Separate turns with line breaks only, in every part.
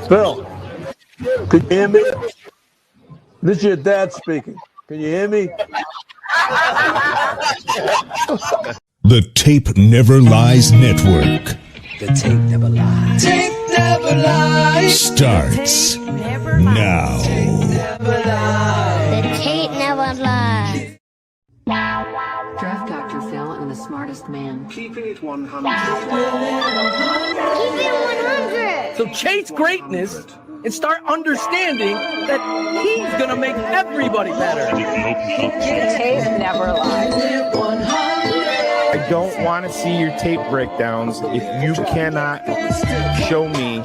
Phil, can you hear me? This is your dad speaking. Can you hear me?
The Tape Never Lies Network.
The tape never lies. Tape never lies.
Starts now.
The tape never lies.
Draft Dr. Phil and the smartest man.
Keeping it 100.
Keep it 100.
So chase greatness and start understanding that he's going to make everybody better.
Tape never lies.
I don't want to see your tape breakdowns if you cannot show me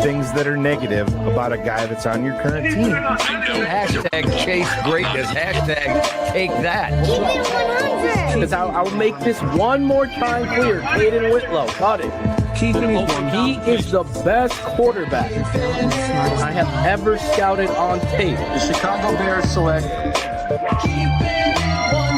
things that are negative about a guy that's on your current team.
Hashtag chase greatness. Hashtag take that.
Keep it 100.
Because I'll make this one more time clear. Caden Whitlow, got it.
Keeping it 100.
He is the best quarterback I have ever scouted on tape.
The Chicago Bears select.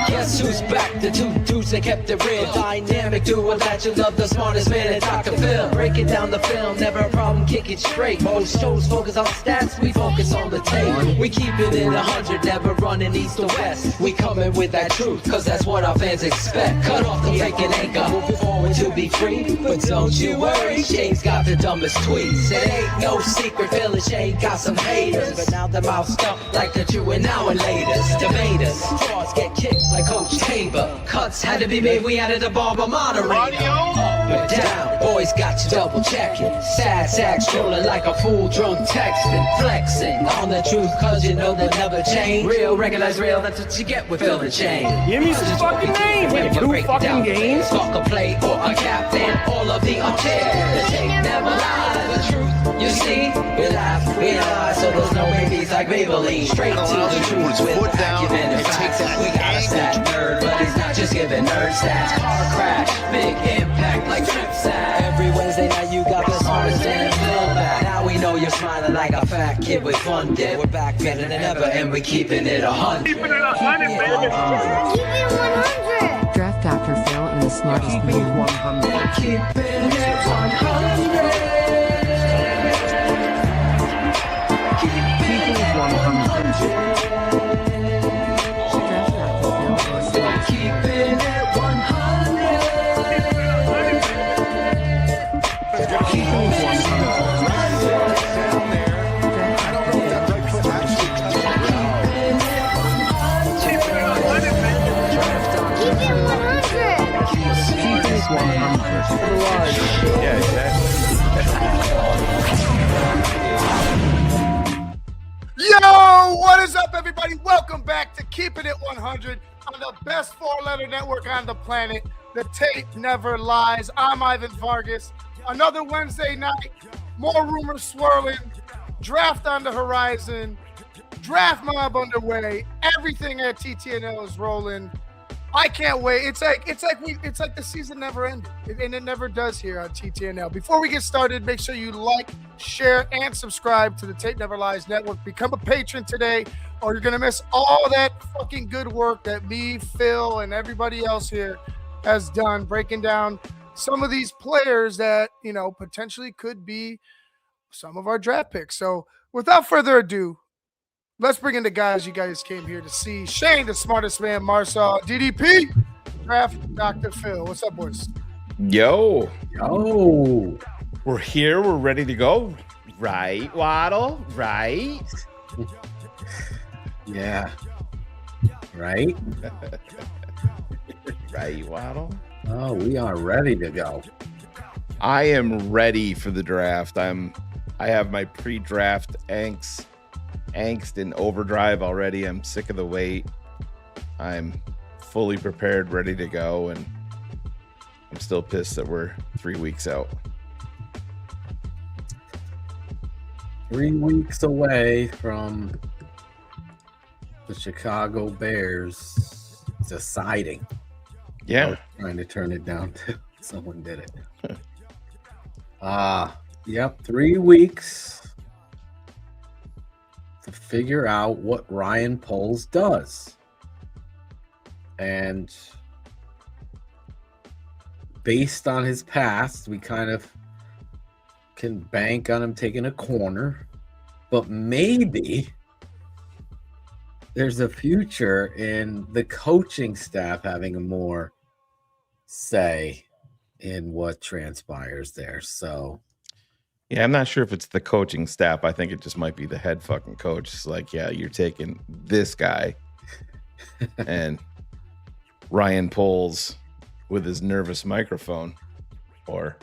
Guess who's back? The two dudes that kept it real. Dynamic duo that you love, the smartest man at Dr. Phil. Breaking down the film, never a problem, kick it straight. Most shows focus on stats, we focus on the tape. We keep it in 100, never running east or west. We coming with that truth, cause that's what our fans expect. Cut off the fake and anchor, moving forward to be free. But don't you worry, Shane's got the dumbest tweets. It ain't no secret, Phil and Shane got some haters. But now them out stuck like the Jew and now and laters. Debaters, straws get kicked like Coach Tabor. Cuts had to be made, we added a barber moderator. Up and down, boys got you double checking. Sad sack strolling like a fool drunk texting. Flexing on the truth cause you know they'll never change. Real, recognize real, that's what you get with Phil and Shane.
Give me some fucking names. Wait, 2 fucking games?
Fuck a play or a captain, all of the unfair. The tape never lies, the truth you see. We laugh, we lie, so there's no babies like Maybelline. Straight to the truth with acumen and facts. We got a stat nerd, but he's not just giving nerd stats. Car crash, big impact like trip sack. Every Wednesday night you got the smartest damn Phil back. Now we know you're smiling like a fat kid with fun dip. We're back better than ever and we're keeping it 100.
Keep it 100.
Draft Dr. Phil and the smartest
Keeping it
man.
100.
Keeping it 100.
Keeping it 100.
Draft Dr. Phil and the smartest
Keeping it 100.
Keeping it 100.
Keep it 100.
Keeping it 100.
Yeah, exactly.
Yo, what is up, everybody? Welcome back to Keeping It 100 on the best four-letter network on the planet. The tape never lies. I'm Ivan Vargas. Another Wednesday night, more rumors swirling, draft on the horizon, draft mob underway. Everything at TTNL is rolling. I can't wait. It's like the season never ended, and it never does here on TTNL. Before we get started, make sure you like, share, and subscribe to the Tape Never Lies Network. Become a patron today, or you're gonna miss all that fucking good work that me, Phil, and everybody else here has done, breaking down some of these players that potentially could be some of our draft picks. So, without further ado, let's bring in the guys you guys came here to see. Shane, the smartest man, Marcel, DDP, Draft Dr. Phil. What's up, boys?
Yo,
Oh,
we're here. We're ready to go. Right, Waddle? Right?
yeah. Right?
Right, Waddle?
Oh, we are ready to go.
I am ready for the draft. I have my pre-draft angst in overdrive already. I'm sick of the wait. I'm fully prepared, ready to go, and I'm still pissed that we're 3 weeks out.
3 weeks away from the Chicago Bears deciding.
Yeah.
I was trying to turn it down to someone did it. Yep, 3 weeks to figure out what Ryan Poles does. And based on his past, we kind of can bank on him taking a corner, but maybe there's a future in the coaching staff having a more say in what transpires there. So,
yeah, I'm not sure if it's the coaching staff. I think it just might be the head fucking coach. It's like, yeah, you're taking this guy and Ryan Poles with his nervous microphone, or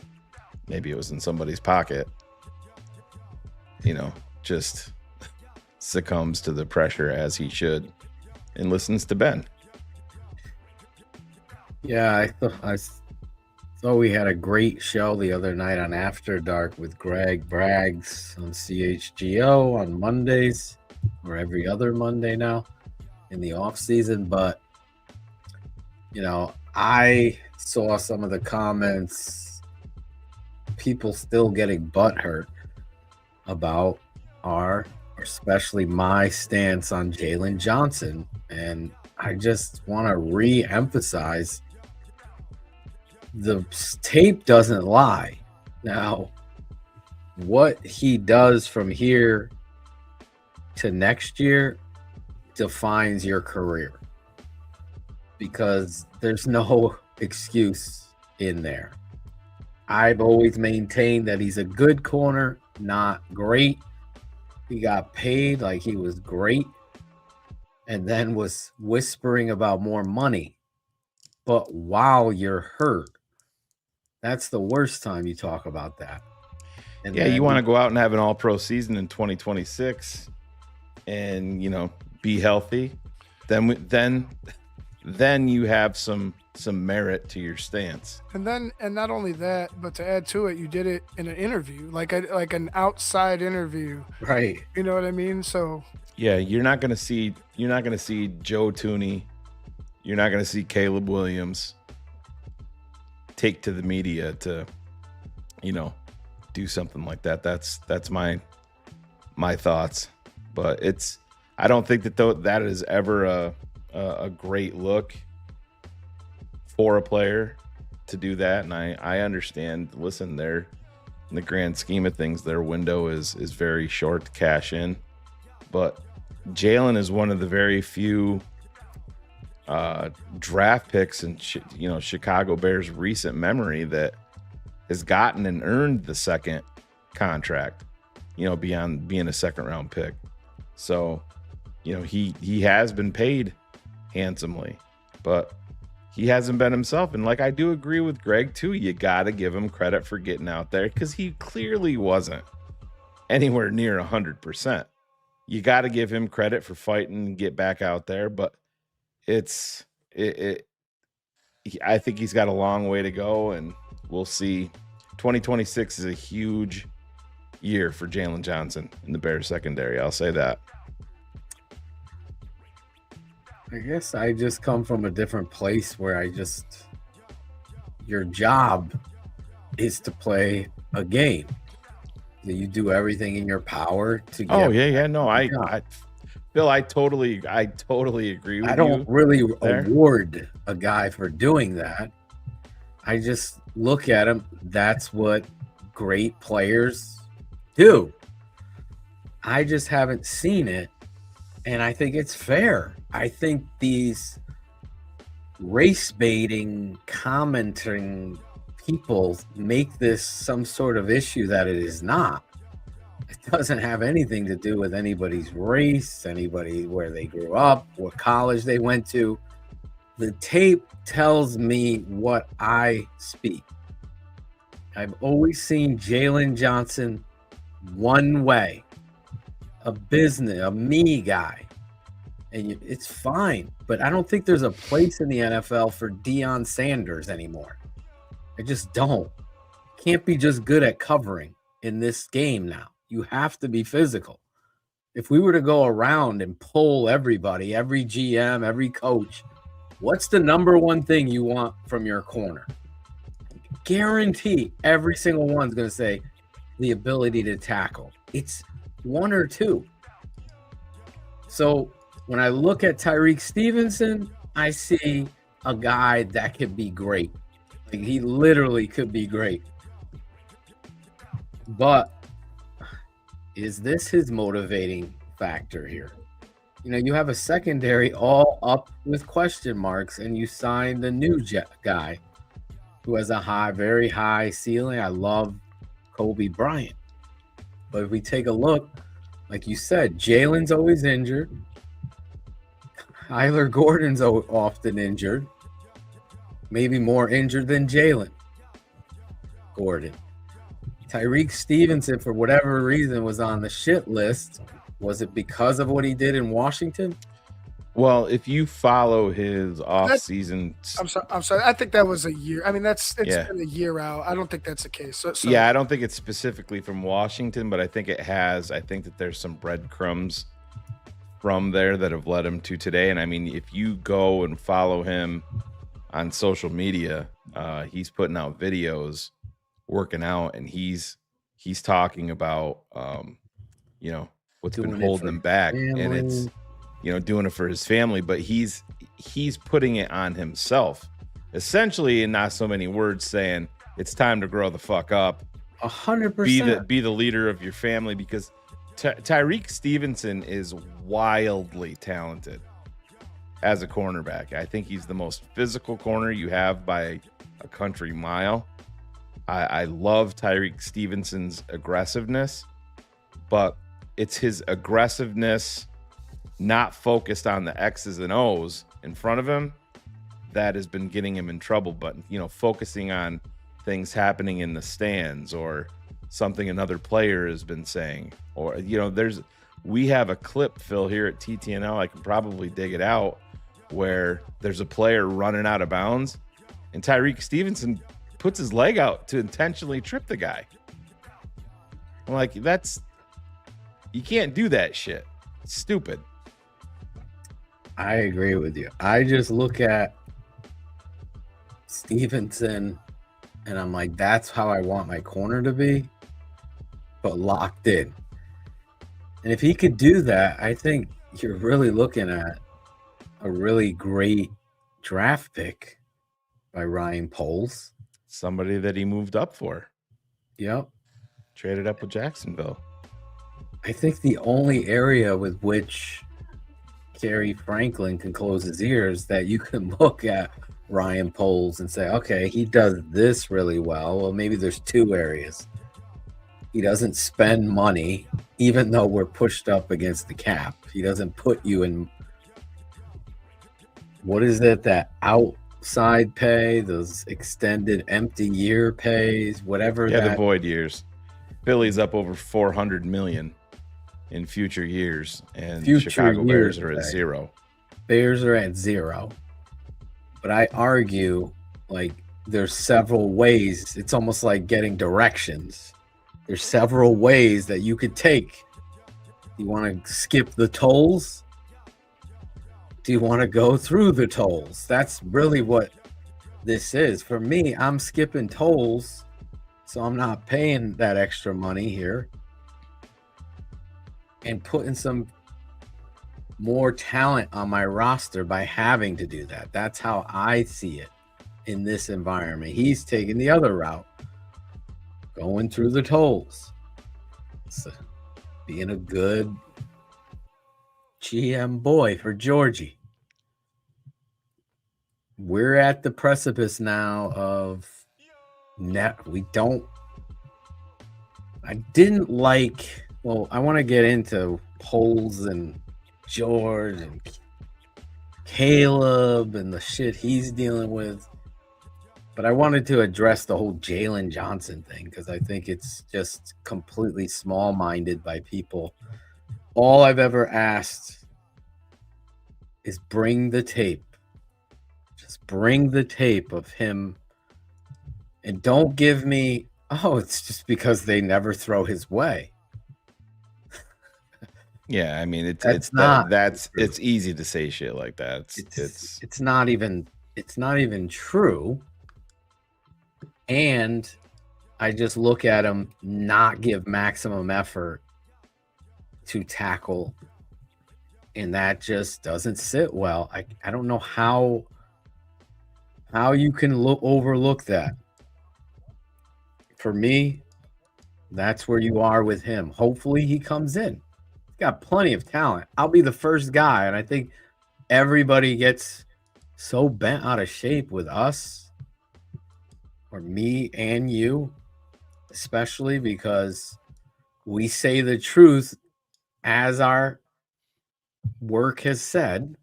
maybe it was in somebody's pocket, just succumbs to the pressure as he should and listens to Ben.
yeah, I thought we had a great show the other night on After Dark with Greg Braggs on CHGO on Mondays, or every other Monday now in the off season. But I saw some of the comments, people still getting butthurt about especially my stance on Jaylon Johnson. And I just want to re-emphasize, the tape doesn't lie. Now, what he does from here to next year defines your career, because there's no excuse in there. I've always maintained that he's a good corner, not great. He got paid like he was great and then was whispering about more money. But while you're hurt, that's the worst time you talk about that. And
yeah, you want to go out and have an all-pro season in 2026 and, be healthy. Then you have some merit to your stance.
And not only that, but to add to it, you did it in an interview, like an outside interview,
right?
You know what I mean? So
yeah, you're not gonna see Joe Tooney, you're not gonna see Caleb Williams take to the media to, do something like that. That's my thoughts. But I don't think that is ever a great look for a player to do that. And I understand, listen, in the grand scheme of things, their window is very short to cash in. But Jaylon is one of the very few draft picks in Chicago Bears recent memory that has gotten and earned the second contract, beyond being a second round pick. So, he has been paid handsomely, but he hasn't been himself. And I do agree with Greg too, you got to give him credit for getting out there, because he clearly wasn't anywhere near 100%. You got to give him credit for fighting and get back out there, but I think he's got a long way to go, and we'll see. 2026 is a huge year for Jaylon Johnson in the Bears secondary. I'll say that.
I guess I just come from a different place where your job is to play a game. You do everything in your power to get.
Oh yeah. No, Bill, I totally agree with you.
I don't really award a guy for doing that. I just look at him. That's what great players do. I just haven't seen it, and I think it's fair. I think these race baiting, commenting people make this some sort of issue that it is not. It doesn't have anything to do with anybody's race, anybody where they grew up, what college they went to. The tape tells me what I speak. I've always seen Jaylon Johnson one way, a me guy. And it's fine, but I don't think there's a place in the NFL for Deion Sanders anymore. I just don't. Can't be just good at covering in this game now. You have to be physical. If we were to go around and poll everybody, every GM, every coach, what's the number one thing you want from your corner? Guarantee every single one's going to say the ability to tackle. It's one or two. So when I look at Tyreek Stevenson, I see a guy that could be great. He literally could be great. But is this his motivating factor here? You know, you have a secondary all up with question marks, and you signed the new guy who has a very high ceiling. I love Kobe Bryant. But if we take a look, like you said, Jalen's always injured. Kyler Gordon's often injured. Maybe more injured than Jaylon Gordon. Tyreek Stevenson, for whatever reason, was on the shit list. Was it because of what he did in Washington?
Well, if you follow his off-season,
I'm sorry. I think that was a year. I mean, it's
Yeah.
been a year out. I don't think that's the case. So
yeah, I don't think it's specifically from Washington, but I think that there's some breadcrumbs from there that have led him to today. And I mean, if you go and follow him on social media, he's putting out videos working out, and he's talking about you know, what's
Doing
been
it
holding
for
him back,
family.
and it's, you know, doing it for his family, but he's putting it on himself, essentially, in not so many words, saying it's time to grow the fuck up,
100%.
be the leader of your family, because Tyreek Stevenson is wildly talented as a cornerback. I think he's the most physical corner you have by a country mile. I love Tyreek Stevenson's aggressiveness, but it's his aggressiveness not focused on the X's and O's in front of him that has been getting him in trouble. But, you know, focusing on things happening in the stands or something another player has been saying, or, you know, we have a clip, Phil, here at TTNL. I can probably dig it out, where there's a player running out of bounds and Tyreek Stevenson puts his leg out to intentionally trip the guy. I'm like, you can't do that shit. It's stupid.
I agree with you. I just look at Stevenson and I'm like, that's how I want my corner to be, but locked in. And if he could do that, I think you're really looking at a really great draft pick by Ryan Poles.
Somebody that he moved up for.
Yep.
Traded up with Jacksonville.
I think the only area with which Kerry Franklin can close his ears that you can look at Ryan Poles and say, okay, he does this really well. Well, maybe there's two areas. He doesn't spend money, even though we're pushed up against the cap. He doesn't put you in, what is it, that outside pay, those extended empty year pays, whatever.
Yeah, the void years. Philly's up over $400 million in future years, and Chicago Bears are at zero.
Bears are at zero. But I argue, like, there's several ways. It's almost like getting directions. There's several ways that you could take. You want to skip the tolls? Do you want to go through the tolls? That's really what this is. For me, I'm skipping tolls, so I'm not paying that extra money here and putting some more talent on my roster by having to do that. That's how I see it in this environment. He's taking the other route, going through the tolls. So being a good GM boy for Georgie. We're at the precipice now of I didn't like, well, I want to get into Poles and George and Caleb and the shit he's dealing with. But I wanted to address the whole Jaylon Johnson thing because I think it's just completely small-minded by people. All I've ever asked is bring the tape. Just bring the tape of him. And don't give me, oh, it's just because they never throw his way.
Yeah, I mean, it's easy to say shit like that.
It's not even true. And I just look at him not give maximum effort to tackle, and that just doesn't sit well. I don't know how you can overlook that. For me, That's where you are with him. Hopefully he comes in. He's got plenty of talent. I'll be the first guy, and I think everybody gets so bent out of shape with us, or me and you, especially because we say the truth as our work has said.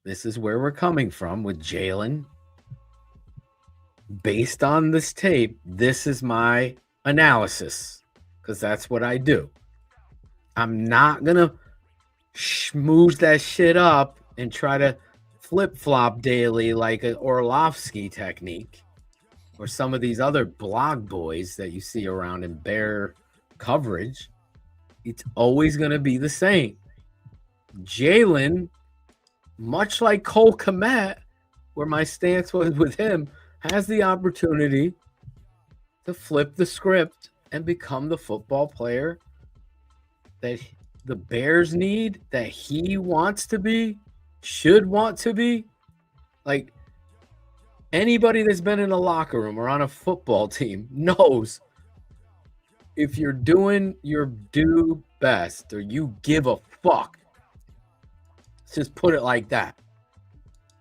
This is where we're coming from with Jaylon. Based on this tape, this is my analysis, because that's what I do. I'm not going to schmooze that shit up and try to flip-flop daily like an Orlovsky technique or some of these other blog boys that you see around in Bear coverage. It's always going to be the same. Jaylon, much like Cole Kmet, where my stance was with him, has the opportunity to flip the script and become the football player that the Bears need, that he wants to be, should want to be. Like, anybody that's been in a locker room or on a football team knows if you're doing your due best or you give a fuck, let's just put it like that,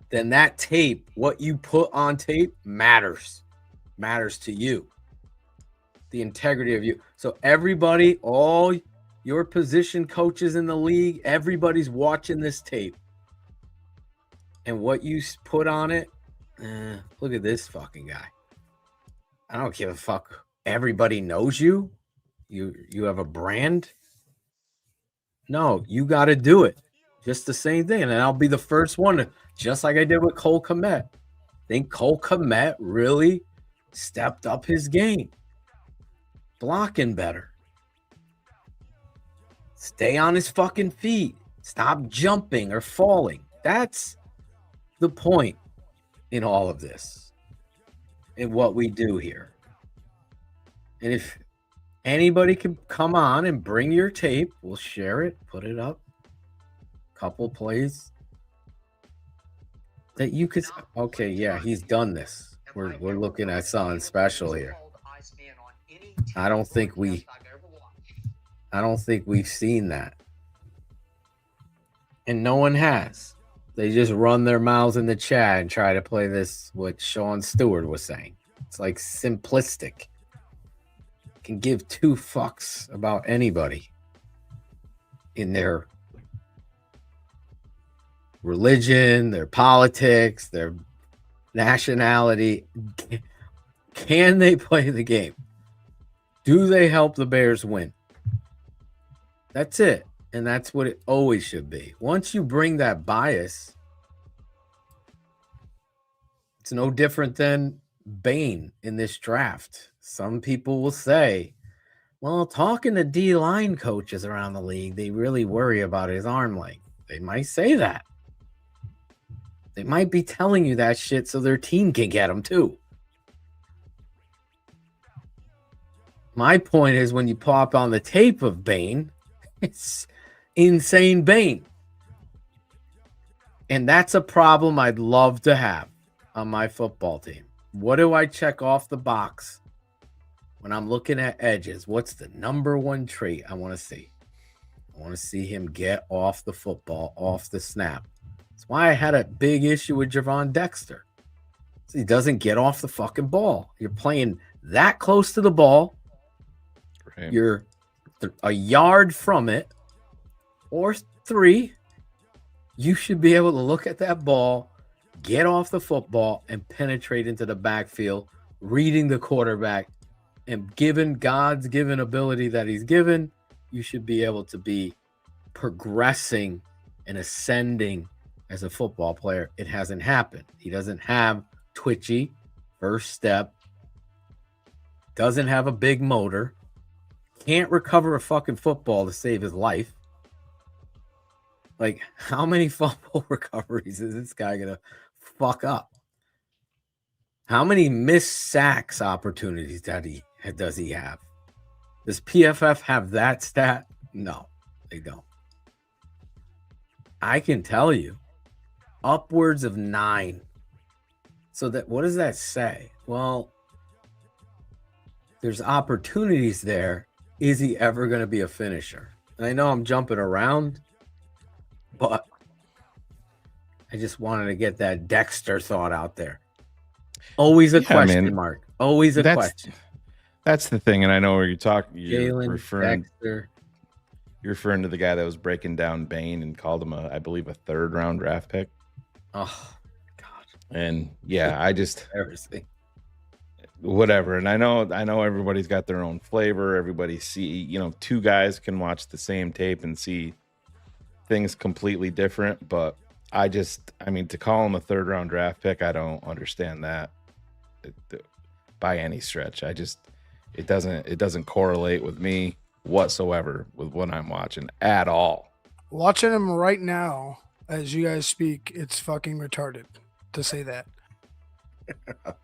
then that tape, what you put on tape, matters to you, the integrity of you. So everybody, all your position coaches in the league, everybody's watching this tape, and what you put on it, look at this fucking guy. I don't give a fuck. Everybody knows you. You have a brand. No, you got to do it. Just the same thing. And I'll be the first one to, just like I did with Cole Kmet. I think Cole Kmet really stepped up his game. Blocking better. Stay on his fucking feet. Stop jumping or falling. That's the point in all of this. In what we do here. And if anybody can come on and bring your tape, we'll share it, put it up. Couple plays that you could, okay, yeah, he's done this. We're looking at something special here. I don't think we've seen that, and no one has. They just run their mouths in the chat and try to play this, what Sean Stewart was saying. It's like simplistic. Can give two fucks about anybody in their religion, their politics, their nationality. Can they play the game? Do they help the Bears win? That's it. And that's what it always should be. Once you bring that bias, it's no different than Bain in this draft. Some people will say, well, talking to D-line coaches around the league, they really worry about his arm length. They might say that. They might be telling you that shit so their team can get him too. My point is, when you pop on the tape of Bain, it's insane Bain. And that's a problem I'd love to have on my football team. What do I check off the box when I'm looking at edges? What's the number one trait I want to see? I want to see him get off the football, off the snap. That's why I had a big issue with Javon Dexter. He doesn't get off the fucking ball. You're playing that close to the ball. Right. You're a yard from it or 3. You should be able to look at that ball, get off the football, and penetrate into the backfield, reading the quarterback. And given God's given ability that he's given, you should be able to be progressing and ascending as a football player. It hasn't happened. He doesn't have twitchy first step, doesn't have a big motor, can't recover a fucking football to save his life. Like, how many fumble recoveries is this guy gonna fuck up? How many missed sacks opportunities does he have? Does PFF have that stat? No, they don't. I can tell you, upwards of 9. So that, what does that say? Well, there's opportunities there. Is he ever going to be a finisher? And I know I'm jumping around, but I just wanted to get that Dexter thought out there. Always a question mark. Always a question.
That's the thing, and I know where you're talking. You're
Jaylon
referring.
Dexter.
You're referring to the guy that was breaking down Bane and called him I believe, a 3rd round draft pick.
Oh God.
And yeah, I just
everything.
Whatever. And I know everybody's got their own flavor. Everybody two guys can watch the same tape and see things completely different. But to call him a 3rd round draft pick, I don't understand that by any stretch. It doesn't correlate with me whatsoever with what I'm watching at all.
Watching him right now as you guys speak, it's fucking retarded to say that.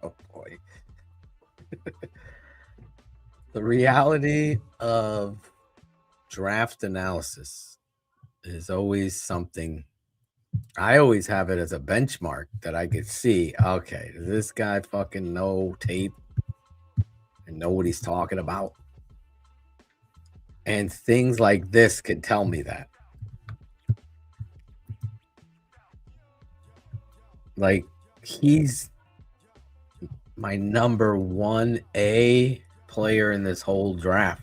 Oh boy. The reality of draft analysis is always something. I always have it as a benchmark that I could see. Okay, does this guy fucking know tape and know what he's talking about? And things like this could tell me that. Like, he's my number 1A player in this whole draft.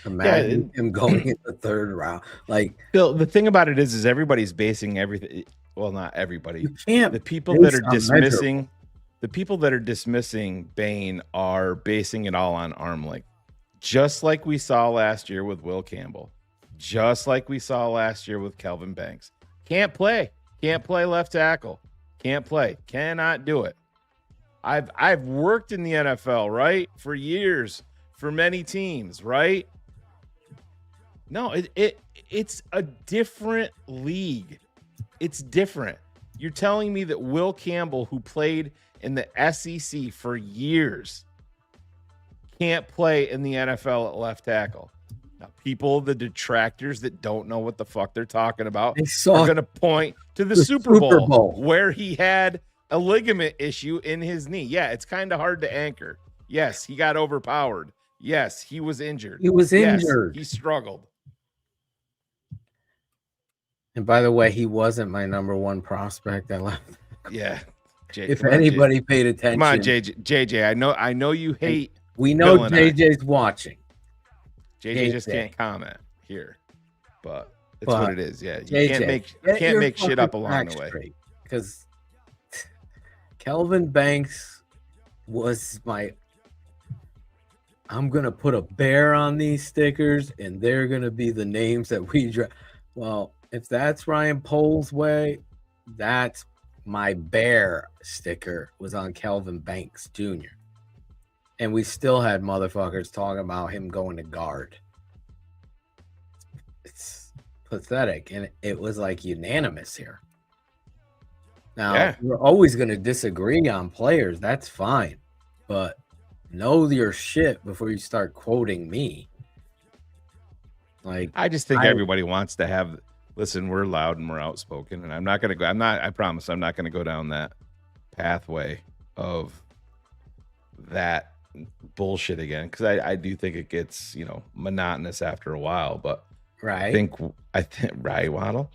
Imagine him going in the 3rd round. Like,
Bill, the thing about it is everybody's basing everything. Well, not everybody.
You can't.
The people that are dismissing Bane are basing it all on arm length. Just like we saw last year with Will Campbell. Just like we saw last year with Kelvin Banks. Can't play left tackle. Can't play. Cannot do it. I've worked in the NFL, right? For years, for many teams, right? No, it's a different league. It's different. You're telling me that Will Campbell, who played in the SEC for years, can't play in the NFL at left tackle. Now, the detractors that don't know what the fuck they're talking about, are going to point to the Super Bowl where he had a ligament issue in his knee. Yeah, it's kind of hard to anchor. Yes, he got overpowered. Yes, he was injured. Yes, he struggled.
And by the way, he wasn't my number 1 prospect. I left.
Yeah.
If anybody paid attention.
Come on, JJ. I know you hate.
We know JJ's watching.
JJ just can't comment here. But it's what it is. Yeah. You can't make shit up along the way.
Because Kelvin Banks was I'm going to put a bear on these stickers and they're going to be the names that we draft. Well, if that's Ryan Pohl's way, that's my bear sticker was on Kelvin Banks Jr. And we still had motherfuckers talking about him going to guard. It's pathetic. And it was like unanimous here. Now, we're always going to disagree on players. That's fine. But know your shit before you start quoting me. Like,
I just think everybody wants to have. Listen, we're loud and we're outspoken, and I'm not going to go. I promise, I'm not going to go down that pathway of that bullshit again, because I do think it gets monotonous after a while. But I think right, Waddle.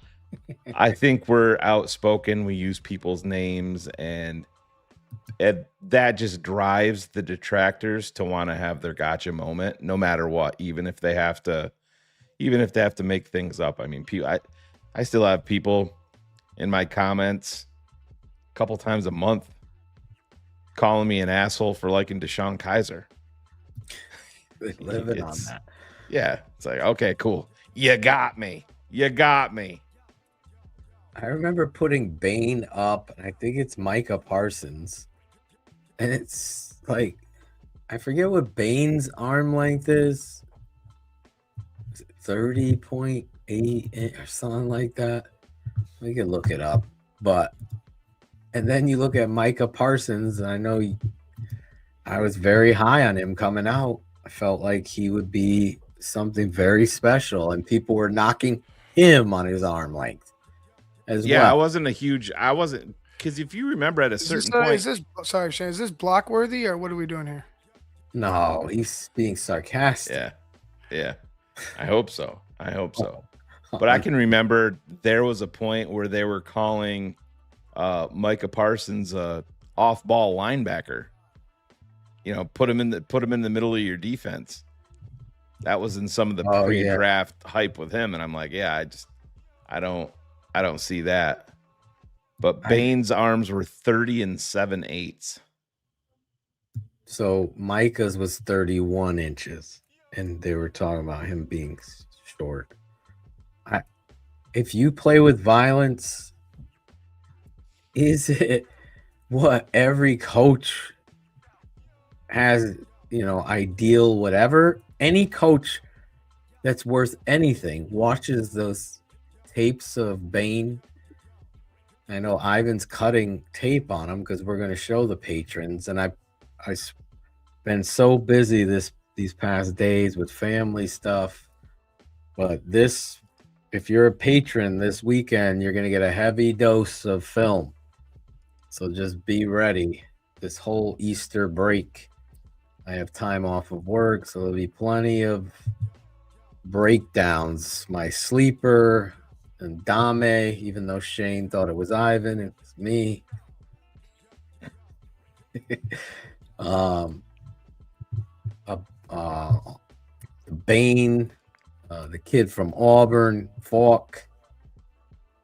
I think we're outspoken. We use people's names, and that just drives the detractors to want to have their gotcha moment, no matter what, even if they have to make things up. I mean, I still have people in my comments a couple times a month calling me an asshole for liking Deshaun Kaiser.
Living on that.
Yeah. It's like, okay, cool. You got me.
I remember putting Bane up, and I think it's Micah Parsons. And it's like, I forget what Bane's arm length is. 30.8 or something like that. We can look it up. And then you look at Micah Parsons, and I know I was very high on him coming out. I felt like he would be something very special, and people were knocking him on his arm length as well.
I wasn't, because if you remember at a certain point.
Sorry, Shane, is this block worthy, or what are we doing here?
No, he's being sarcastic.
Yeah. I hope so. But I can remember there was a point where they were calling Micah Parsons a off-ball linebacker. Put him in the middle of your defense. That was in some of the pre-draft hype with him, and I'm like, I don't see that. But Bain's arms were 30 7/8.
So Micah's was 31 inches, and they were talking about him being short. If you play with violence, is it what every coach has, ideal whatever? Any coach that's worth anything watches those tapes of Bain. I know Ivan's cutting tape on him because we're going to show the patrons, and I've been so busy these past days with family stuff. But if you're a patron this weekend, you're going to get a heavy dose of film. So just be ready. This whole Easter break, I have time off of work, so there'll be plenty of breakdowns. My sleeper and Dame, even though Shane thought it was Ivan, it was me. Bain, the kid from Auburn,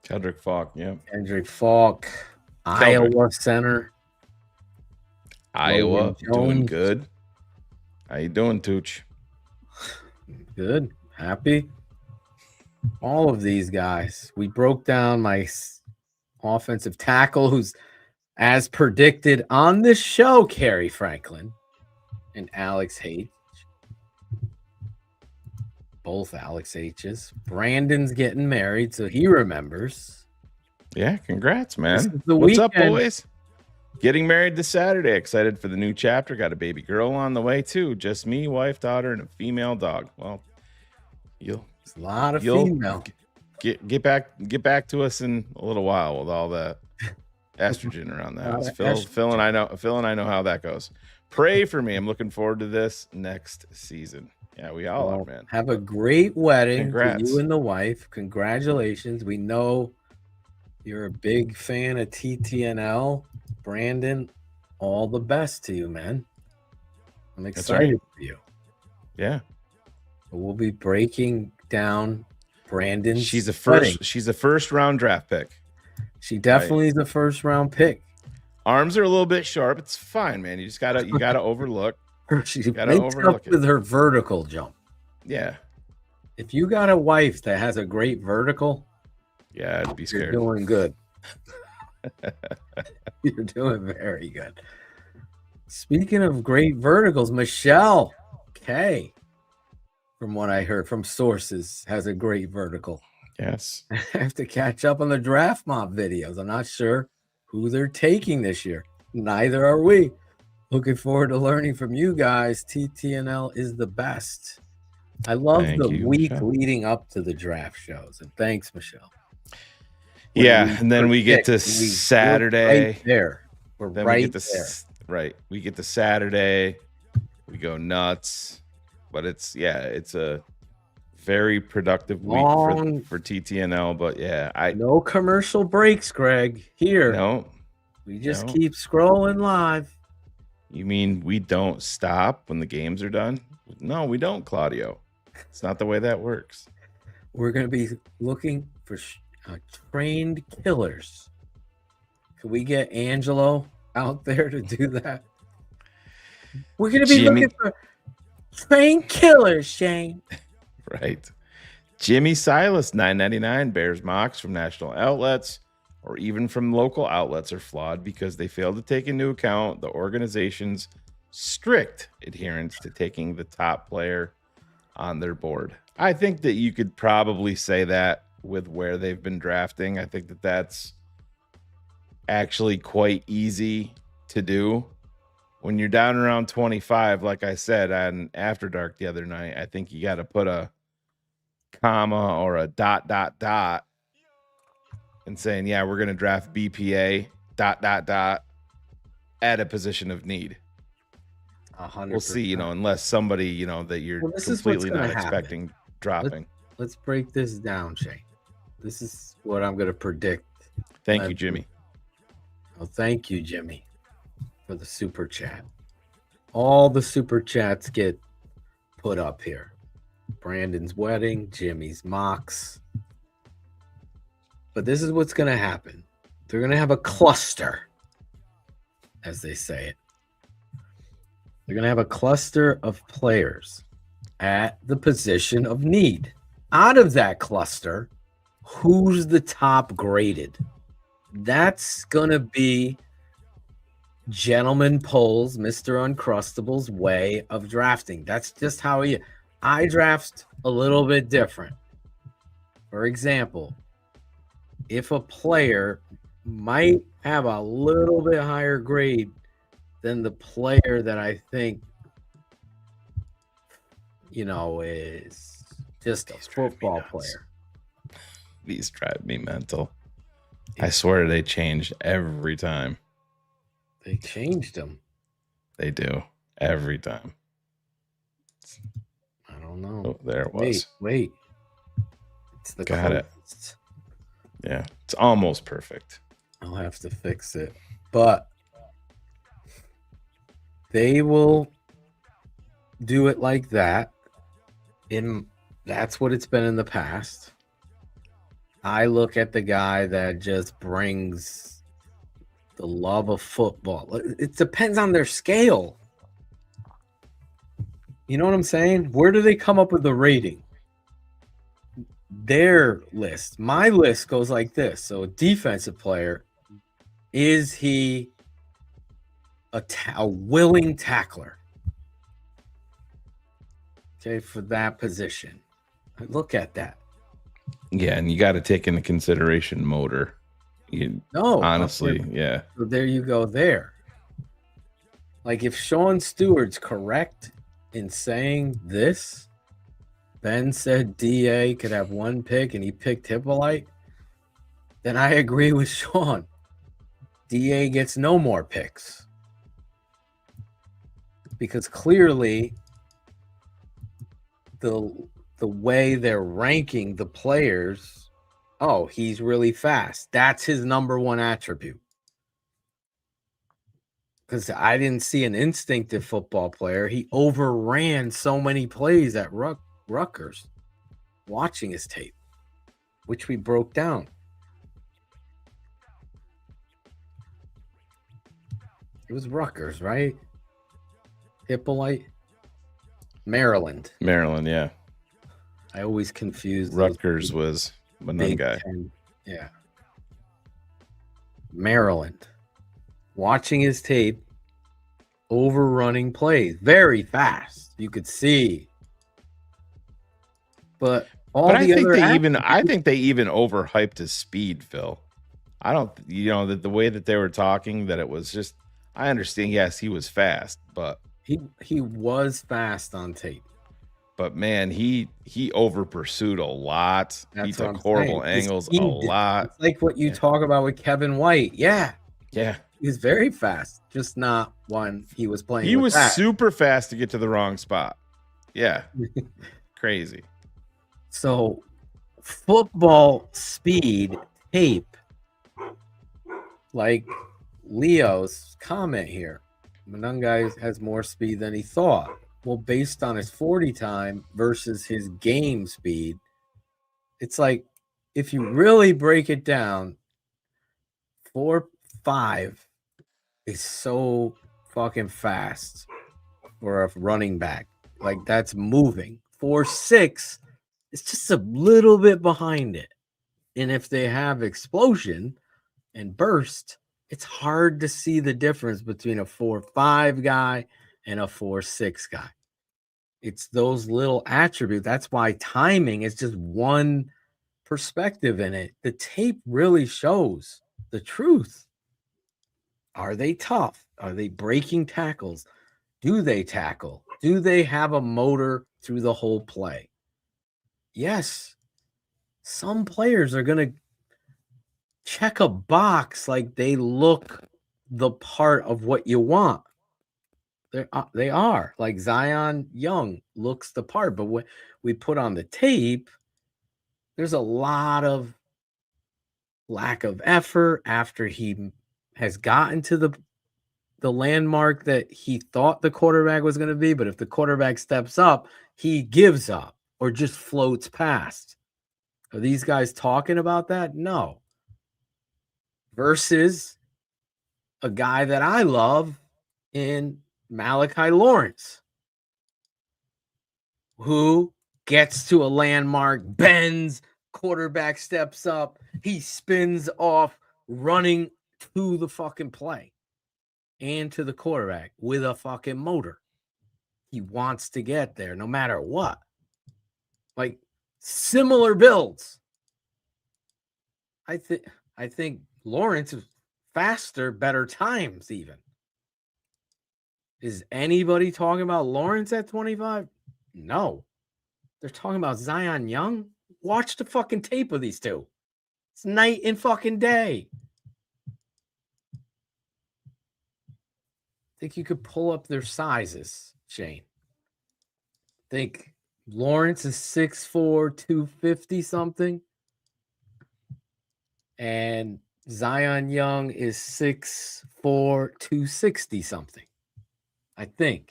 Kendrick Falk, yeah.
Kendrick Falk, Iowa center.
Iowa, doing good. How you doing, Tooch?
Good. Happy. All of these guys. We broke down my offensive tackle, who's, as predicted on this show, Kerry Franklin and Alex H. Both Alex H's. Brandon's getting married, so he remembers.
Yeah, congrats, man.
What's
up, boys? Getting married this Saturday. Excited for the new chapter. Got a baby girl on the way, too. Just me, wife, daughter, and a female dog. Well,
a lot of female.
Get back to us in a little while with all that estrogen around that. Phil and I know how that goes. Pray for me. I'm looking forward to this next season. Yeah, we all are, man.
Have a great wedding.
Congrats.
For you and the wife. Congratulations. We know you're a big fan of TTNL. Brandon, all the best to you, man. I'm excited for you.
Yeah.
We'll be breaking down Brandon's
She's a
wedding.
first round draft pick.
She definitely is a first round pick.
Arms are a little bit sharp. It's fine, man. You gotta overlook.
She makes up with her vertical jump.
Yeah.
If you got a wife that has a great vertical,
I'd be scared.
You're doing good. You're doing very good. Speaking of great verticals, Michelle K, from what I heard from sources, has a great vertical.
Yes.
I have to catch up on the draft mob videos. I'm not sure who they're taking this year. Neither are we. Looking forward to learning from you guys. TTNL is the best. I love the week
Michelle.
leading up to the draft shows. And thanks, Michelle.
And then we get to Saturday.
Right there. We're
then
right
there.
Right.
We get to Saturday. We go nuts. But it's a very productive week for TTNL. But
no commercial breaks, Greg. Here.
No.
We just keep scrolling live.
You mean we don't stop when the games are done? No, we don't, Claudio. It's not the way that works.
We're going to be looking for trained killers. Can we get Angelo out there to do that? We're going to be looking for trained killers, Shane.
Right. Jimmy Silas, $9.99. Bears mocks from national outlets or even from local outlets are flawed because they fail to take into account the organization's strict adherence to taking the top player on their board. I think that you could probably say that with where they've been drafting. I think that that's actually quite easy to do. When you're down around 25, like I said on After Dark the other night, I think you got to put a comma or a ... and saying, we're going to draft BPA ... at a position of need.
100%.
We'll see, unless somebody, that you're
Well, this is what's
completely
gonna
not
happen.
expecting dropping.
Let's break this down, Shay. This is what I'm going to predict.
Thank you, Jimmy.
Oh, thank you, Jimmy, for the super chat. All the super chats get put up here. Brandon's wedding, Jimmy's mocks. But this is what's going to happen. They're going to have a cluster, as they say it. They're going to have a cluster of players at the position of need. Out of that cluster, who's the top graded? That's going to be gentleman polls, Mr. Uncrustable's way of drafting. That's just how I draft a little bit different. For example, if a player might have a little bit higher grade than the player that I think, is just a football player.
These drive me mental. I swear they change every time.
They changed them.
They do every time.
I don't know.
Oh, there it was.
Wait. It's the
Got it.
closest.
Yeah, it's almost perfect.
I'll have to fix it. But they will do it like that. That's what it's been in the past. I look at the guy that just brings the love of football. It depends on their scale. You know what I'm saying? Where do they come up with the rating? Their list. My list goes like this. So a defensive player, is he a willing tackler? Okay, for that position. I look at that.
Yeah, and you got to take into consideration motor. Honestly,
okay.
Yeah.
So there you go there. Like if Sean Stewart's correct in saying this, Ben said DA could have one pick and he picked Hippolyte, then I agree with Sean. DA gets no more picks. Because clearly the way they're ranking the players, he's really fast. That's his number one attribute. Because I didn't see an instinctive football player. He overran so many plays at Rutgers, watching his tape, which we broke down. It was Rutgers, right? Hippolyte? Maryland, yeah. I always confuse
Rutgers was another guy.
Yeah. Maryland. Watching his tape, overrunning plays very fast. You could see. But I think they even overhyped his speed, Phil. I don't, that the way that they were talking, that it was just, I understand, yes, he was fast, but he was fast on tape.
But man, he over pursued a lot. He took horrible angles a lot.
It's like what you talk about with Kevin White. Yeah.
Yeah.
He was very fast, just not when he was playing.
He was super fast to get to the wrong spot. Yeah. Crazy.
So football speed tape, like Leo's comment here. Manungai has more speed than he thought. Well, based on his 40 time versus his game speed, it's like, if you really break it down, 4.5 is so fucking fast for a running back. Like, that's moving. 4.6 is just a little bit behind it. And if they have explosion and burst, it's hard to see the difference between a 4.5 guy and a 4.6 guy. It's those little attributes. That's why timing is just one perspective in it. The tape really shows the truth. Are they tough? Are they breaking tackles? Do they tackle? Do they have a motor through the whole play? Yes. Some players are going to check a box like they look the part of what you want. They are. Like Zion Young looks the part, but when we put on the tape, there's a lot of lack of effort after he has gotten to the landmark that he thought the quarterback was going to be. But if the quarterback steps up, he gives up or just floats past. Are these guys talking about that? No. Versus a guy that I love in Malachi Lawrence, who gets to a landmark, bends, quarterback steps up, he spins off, running to the fucking play and to the quarterback with a fucking motor. He wants to get there no matter what. Like similar builds. I think Lawrence is faster, better times even. Is anybody talking about Lawrence at 25? No. They're talking about Zion Young. Watch the fucking tape of these two. It's night and fucking day. Think you could pull up their sizes, Shane. Think Lawrence is 6'4", 250 something. And Zion Young is 6'4", 260 something. I think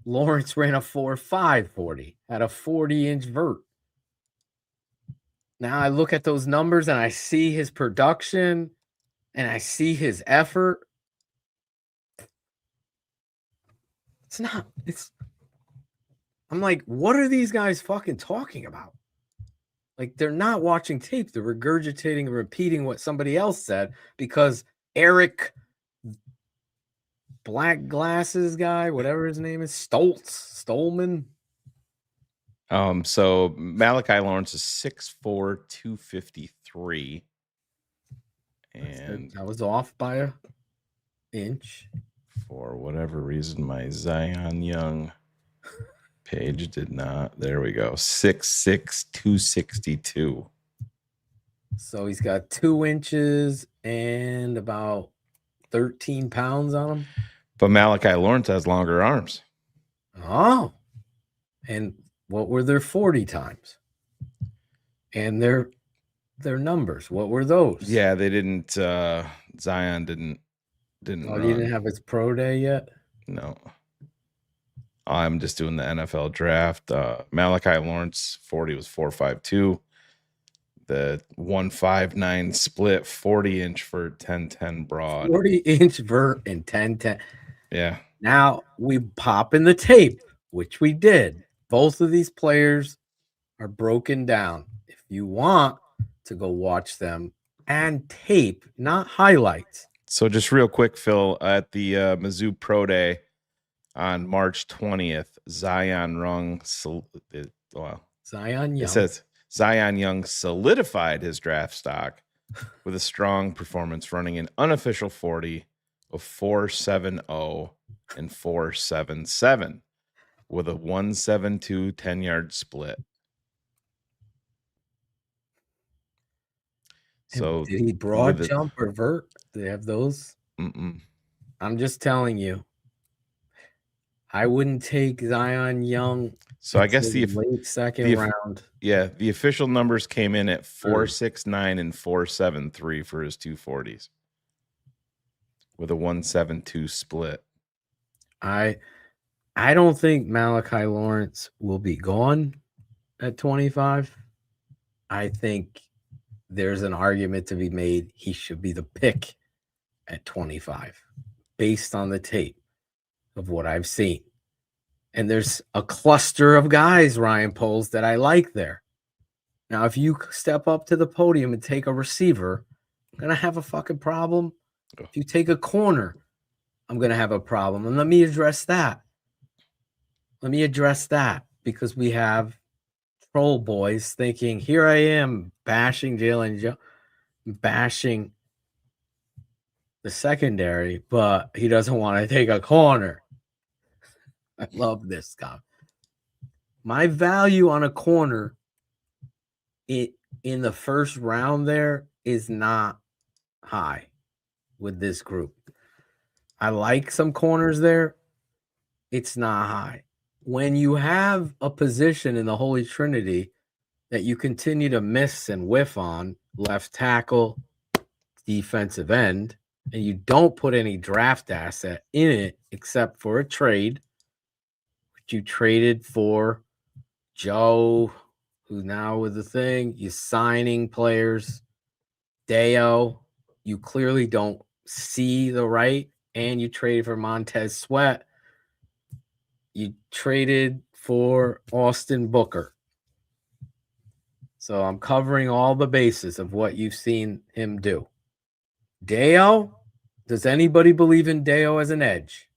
Lawrence ran a 4.5 40, had a 40-inch vert. Now I look at those numbers and I see his production and I see his effort. I'm like, what are these guys fucking talking about? Like, they're not watching tape. They're regurgitating and repeating what somebody else said because Eric Black Glasses guy, whatever his name is, Stolman.
So Malachi Lawrence is 6'4", 253. And
I was off by an inch.
For whatever reason, my Zion Young page did not. There we go. 6'6", 262.
So he's got 2 inches and about 13 pounds on him.
But Malachi Lawrence has longer arms.
Oh. And what were their 40 times? And their numbers, what were those?
Yeah, they didn't Zion didn't run.
He didn't have his pro day yet?
No. I'm just doing the NFL draft. Malachi Lawrence 40 was 4.52. The 1.59 split, 40-inch for 10.10 broad.
40-inch vert and 10.10.
Yeah.
Now we pop in the tape, which we did. Both of these players are broken down. If you want to go watch them and tape, not highlights.
So just real quick, Phil, at the Mizzou Pro Day on March 20th, Zion Young. It says Zion Young solidified his draft stock with a strong performance, running an unofficial 40 of 4.70 and 4.77 with a 1.72 10-yard split. So
did he broad jump or vert? Do they have those? I'm just telling you. I wouldn't take Zion Young.
So I guess the
late second round.
Yeah, the official numbers came in at 4.69 and 4.73 for his 240s with a 1.72 split.
I don't think Malachi Lawrence will be gone at 25. I think there's an argument to be made he should be the pick at 25 based on the tape of what I've seen. And there's a cluster of guys, Ryan Poles, that I like there. Now, if you step up to the podium and take a receiver, I'm going to have a fucking problem. If you take a corner, I'm going to have a problem. And let me address that. Because we have troll boys thinking, here I am bashing Jaylon Johnson, bashing the secondary, but he doesn't want to take a corner. I love this guy. My value on a corner in the first round there is not high with this group. I like some corners there. It's not high. When you have a position in the Holy Trinity that you continue to miss and whiff on, left tackle, defensive end, and you don't put any draft asset in it except for a trade, which you traded for Joe, who's now with the thing, you signing players, Deo, you clearly don't see the right, and you traded for Montez Sweat. You traded for Austin Booker. So I'm covering all the bases of what you've seen him do. Deo, does anybody believe in Deo as an edge?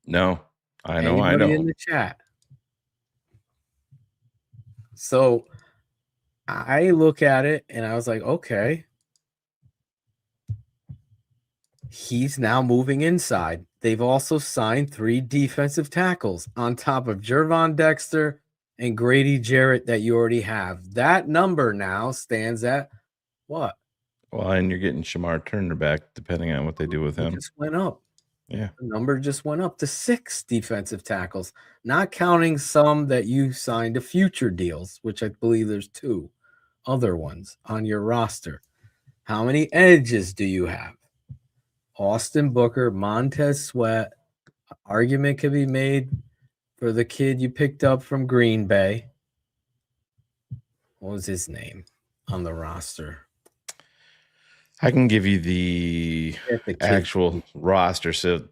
No, I know.
Anybody in the chat? So I look at it and I was like, okay. He's now moving inside. They've also signed 3 defensive tackles on top of Jervon Dexter and Grady Jarrett that you already have. That number now stands at what?
Well, and you're getting Shamar Turner back, depending on what they do with him.
Just went up.
Yeah.
The number just went up to 6 defensive tackles, not counting some that you signed to future deals, which I believe there's 2 other ones on your roster. How many edges do you have? Austin Booker, Montez Sweat. Argument could be made for the kid you picked up from Green Bay. What was his name on the roster?
I can give you the actual roster. So,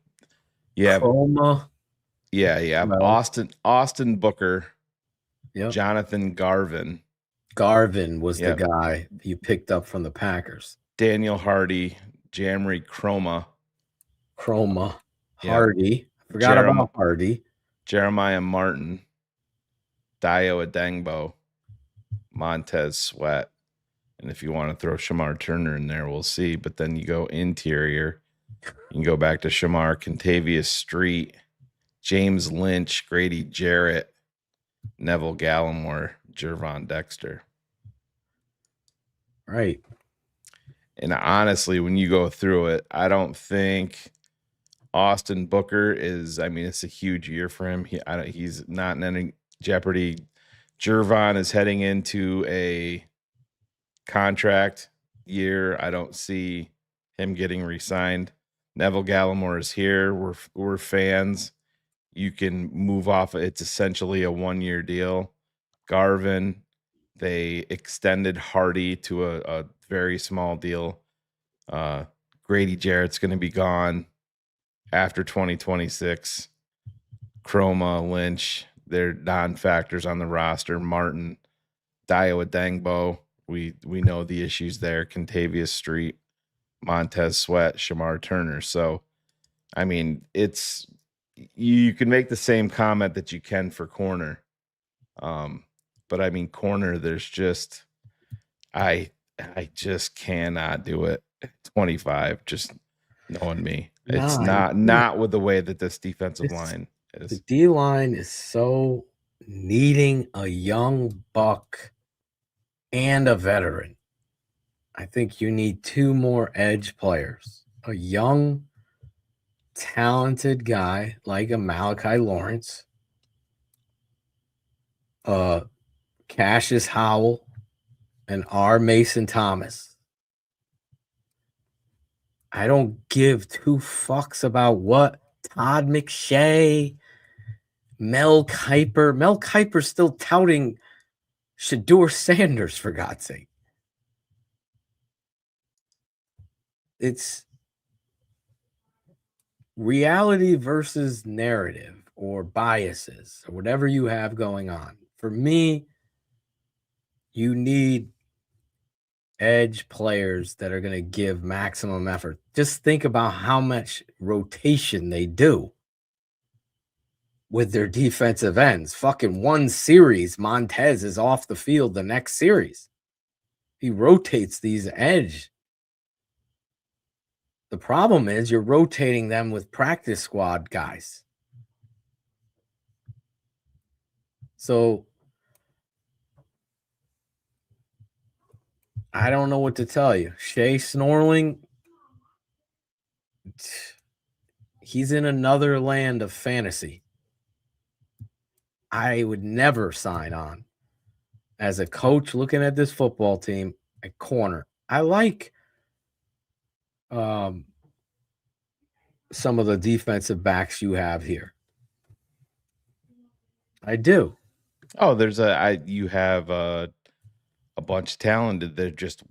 yeah.
Chroma.
Yeah.
Well,
Austin Booker.
Yep.
Jonathan Garvin.
Garvin was the guy you picked up from the Packers.
Daniel Hardy. Jamry Chroma.
Hardy. Forgot about Hardy.
Jeremiah Martin. Dio Adangbo. Montez Sweat. And if you want to throw Shamar Turner in there, we'll see. But then you go interior. You can go back to Shamar, Contavious Street, James Lynch, Grady Jarrett, Neville Gallimore, Jervon Dexter.
Right.
And honestly, when you go through it, I don't think Austin Booker is, I mean, it's a huge year for him. He's not in any jeopardy. Jervon is heading into a contract year. I don't see him getting re-signed. Neville Gallimore is here. We're fans. You can move off. It's essentially a 1-year deal. Garvin, they extended Hardy to a very small deal. Grady Jarrett's going to be gone after 2026. Chroma, Lynch, they're non-factors on the roster. Martin, Dio Adangbo, we know the issues there. Contavious Street, Montez Sweat, Shamar Turner. So, I mean, you can make the same comment that you can for corner. But I mean, corner, there's just, I just cannot do it. 25, just knowing me. It's not with the way that this defensive line is.
The D line is so needing a young buck and a veteran. I think you need 2 more edge players. A young, talented guy like a Malachi Lawrence, Cassius Howell, and R. Mason Thomas. I don't give 2 fucks about what Todd McShay, Mel Kiper. Mel Kiper's still touting Shedeur Sanders, for God's sake. It's reality versus narrative or biases or whatever you have going on. For me, you need edge players that are going to give maximum effort. Just think about how much rotation they do with their defensive ends. Fucking 1 series, Montez is off the field the next series. He rotates these edge. The problem is you're rotating them with practice squad guys. So I don't know what to tell you. Shea Snorling, he's in another land of fantasy. I would never sign on as a coach looking at this football team at corner. I like some of the defensive backs you have here. I do.
Oh, you have a bunch talented. They're just,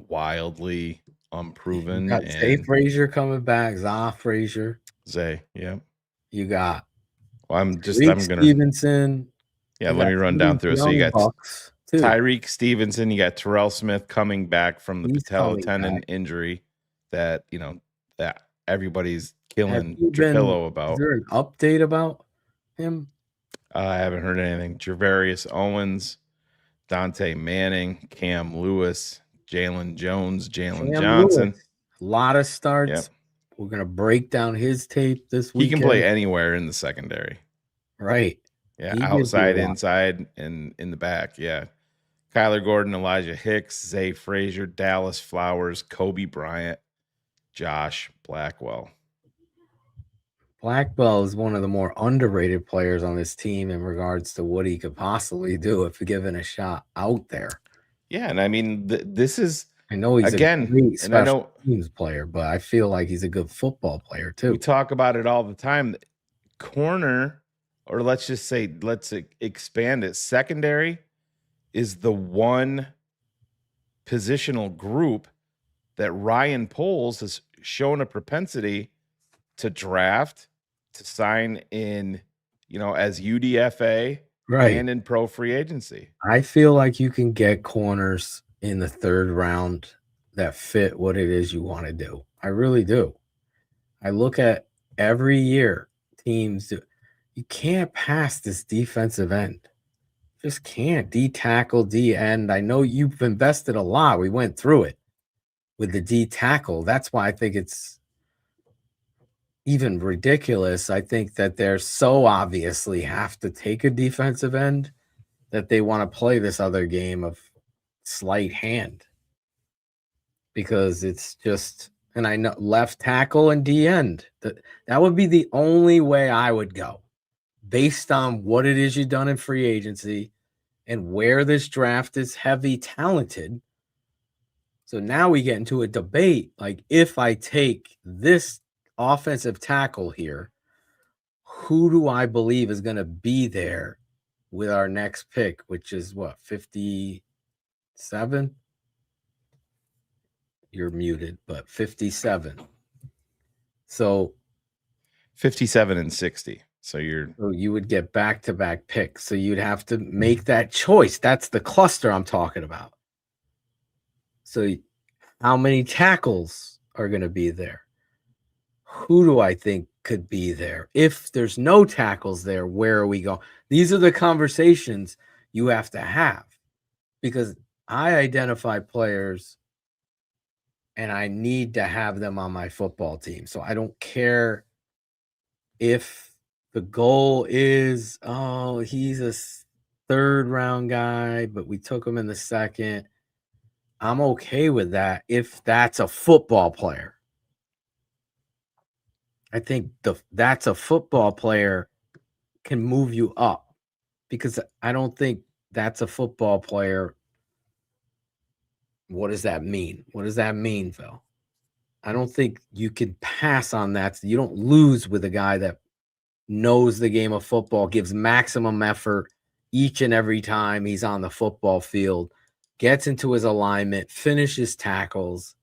wildly unproven.
You got Zay Frazier coming back, Frazier.
Zay, yeah.
You got
I'm
gonna Stevenson.
Yeah, let me run down through it. So you got Tyreek Stevenson, you got Terrell Smith coming back from the patella tendon injury that that everybody's killing Trapillo about.
Is there an update about him?
I haven't heard anything. Javarius Owens, Dante Manning, Cam Lewis, Jaylon Jones, Jaylon Johnson.
Lewis. A lot of starts.
Yep.
We're gonna break down his tape this week.
He can play anywhere in the secondary.
Right.
Yeah, outside, inside, and in the back. Yeah. Kyler Gordon, Elijah Hicks, Zay Frazier, Dallas Flowers, Kobe Bryant, Josh Blackwell.
Blackwell is one of the more underrated players on this team in regards to what he could possibly do if given a shot out there.
Yeah, and I mean, this is.
I know he's a great special teams player, but I feel like he's a good football player too.
We talk about it all the time. Corner, or let's just say, let's expand it. Secondary is the one positional group that Ryan Poles has shown a propensity to draft, to sign in, as UDFA, and in pro free agency.
I feel like you can get corners in the third round that fit what it is you want to do. I really do. I look at every year teams do. You can't pass this defensive end. Just can't. D tackle, D end. I know you've invested a lot. We went through it with the D tackle. That's why I think it's even ridiculous. I think that they're so obviously have to take a defensive end that they want to play this other game of sleight hand, because it's just, and I know left tackle and D end, that would be the only way I would go based on what it is you've done in free agency and where this draft is heavy talented. So now we get into a debate. Like, if I take this offensive tackle here, who do I believe is going to be there with our next pick, which is what, 57? You're muted, but 57. So
57 and 60. So
you would get back-to-back picks. So you'd have to make that choice. That's the cluster I'm talking about. So how many tackles are going to be there? Who do I think could be there? If there's no tackles there, where are we going? These are the conversations you have to have, because I identify players and I need to have them on my football team. So I don't care if the goal is, he's a third round guy, but we took him in the second. I'm okay with that if that's a football player. I think that's a football player can move you up, because I don't think that's a football player. What does that mean? What does that mean, Phil? I don't think you can pass on that. You don't lose with a guy that knows the game of football, gives maximum effort each and every time he's on the football field, gets into his alignment, finishes tackles,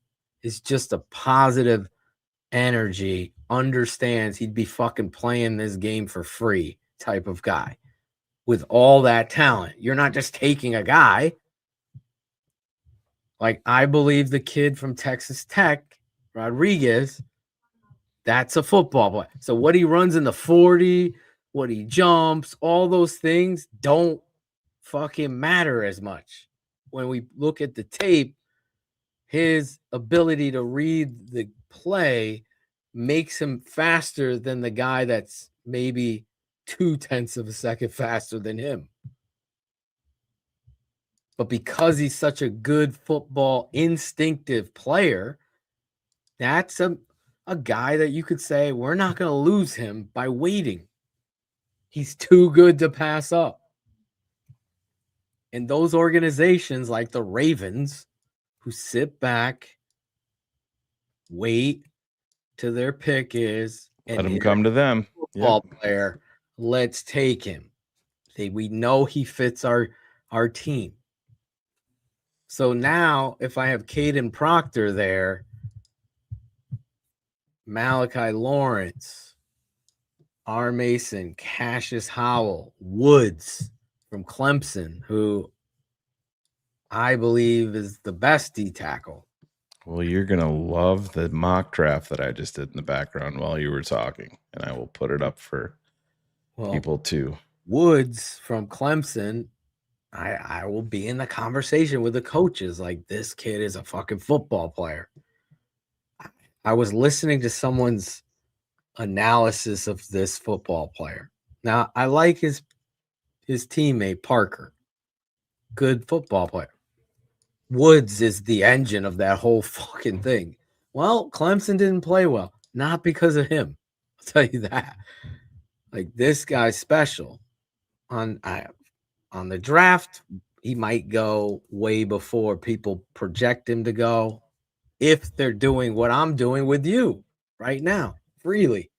is just a positive energy, understands he'd be fucking playing this game for free type of guy with all that talent. You're not just taking a guy. Like, I believe the kid from Texas Tech, Rodriguez, that's a football player. So what he runs in the 40, what he jumps, all those things don't fucking matter as much. When we look at the tape, his ability to read the play makes him faster than the guy that's maybe 0.2 of a second faster than him. But because he's such a good football instinctive player, that's a guy that you could say we're not going to lose him by waiting. He's too good to pass up. And those organizations like the Ravens, who sit back, wait till their pick is,
Let
and
him come to them.
Football player, let's take him. We know he fits our team. So now, if I have Caden Proctor there, Malachi Lawrence, R. Mason, Cassius Howell, Woods from Clemson, who I believe is the best D tackle.
Well, you're going to love the mock draft that I just did in the background while you were talking, and I will put it up for people too.
Woods from Clemson, I will be in the conversation with the coaches like, this kid is a fucking football player. I was listening to someone's analysis of this football player. Now, I like his teammate, Parker. Good football player. Woods is the engine of that whole fucking thing. Well, Clemson didn't play well. Not because of him. I'll tell you that. Like, this guy's special. On the draft, he might go way before people project him to go, if they're doing what I'm doing with you right now, freely.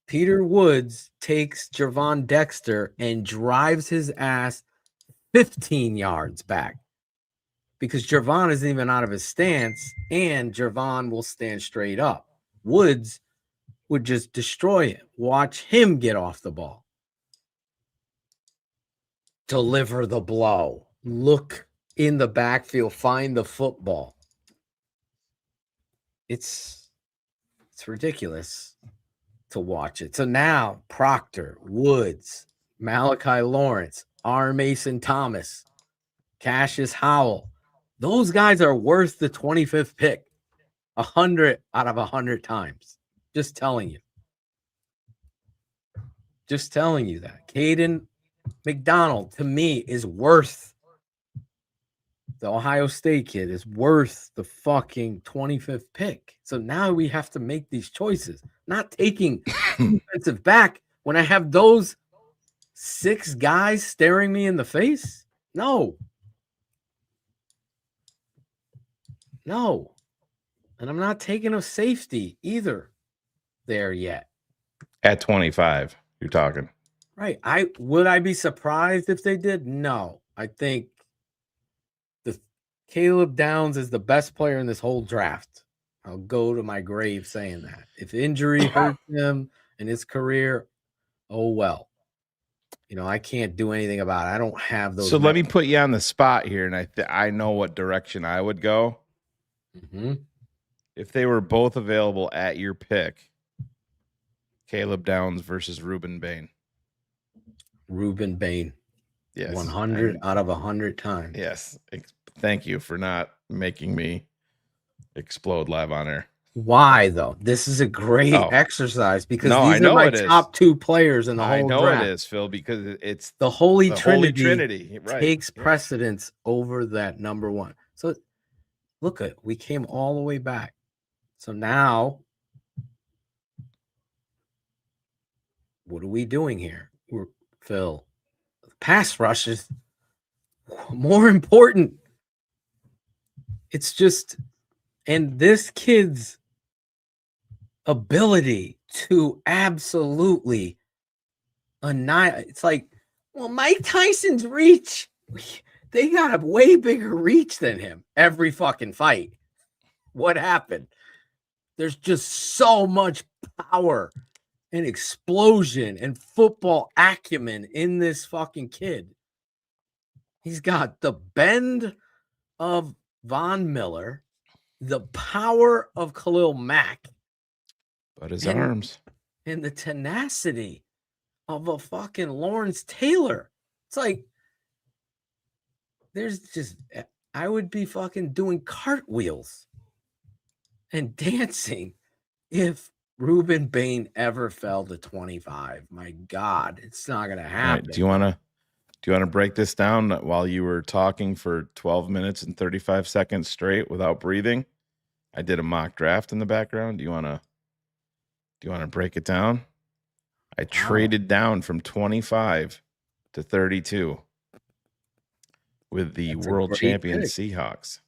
Peter Woods takes Gervon Dexter and drives his ass 15 yards back because Gervon isn't even out of his stance, and Gervon will stand straight up. Woods would just destroy him. Watch him get off the ball. Deliver the blow. Look in the backfield. Find the football. It's ridiculous to watch it. So now Proctor, Woods, Malachi Lawrence, R. Mason Thomas, Cassius Howell. Those guys are worth the 25th pick 100 out of 100 times. Just telling you. Just telling you that. Caden McDonald, to me, is worth, the Ohio State kid is worth the fucking 25th pick. So now we have to make these choices. Not taking defensive back when I have those 6 guys staring me in the face. No. And I'm not taking a safety either there yet.
At 25, you're talking.
Right. Would I be surprised if they did? No. I think Caleb Downs is the best player in this whole draft. I'll go to my grave saying that. If injury hurts him in his career, oh well. I can't do anything about it. I don't have those.
So let me put you on the spot here, and I know what direction I would go.
Mm-hmm.
If they were both available at your pick, Caleb Downs versus Ruben Bain.
Ruben Bain.
Yes.
100 out of 100 times.
Yes. Thank you for not making me explode live on air.
Why, though? This is a great exercise because these are my top 2 players in the whole draft.
I know it is, Phil, because it's
the Holy Trinity
right.
Takes precedence over that number 1. So look, we came all the way back. So now, what are we doing here? Phil, pass rush is more important. It's just, and this kid's ability to absolutely annihilate. It's like, well, Mike Tyson's reach, they got a way bigger reach than him every fucking fight. What happened? There's just so much power and explosion and football acumen in this fucking kid. He's got the bend of Von Miller, the power of Khalil Mack,
but his arms,
and the tenacity of a fucking Lawrence Taylor. It's like, I would be fucking doing cartwheels and dancing if Ruben Bain ever fell to 25. My God, it's not going to happen.
Right. Do you want to break this down while you were talking for 12 minutes and 35 seconds straight without breathing? I did a mock draft in the background. Do you wanna break it down? I traded down from 25 to 32 with the
That's a
world
great
champion
pick.
Seahawks.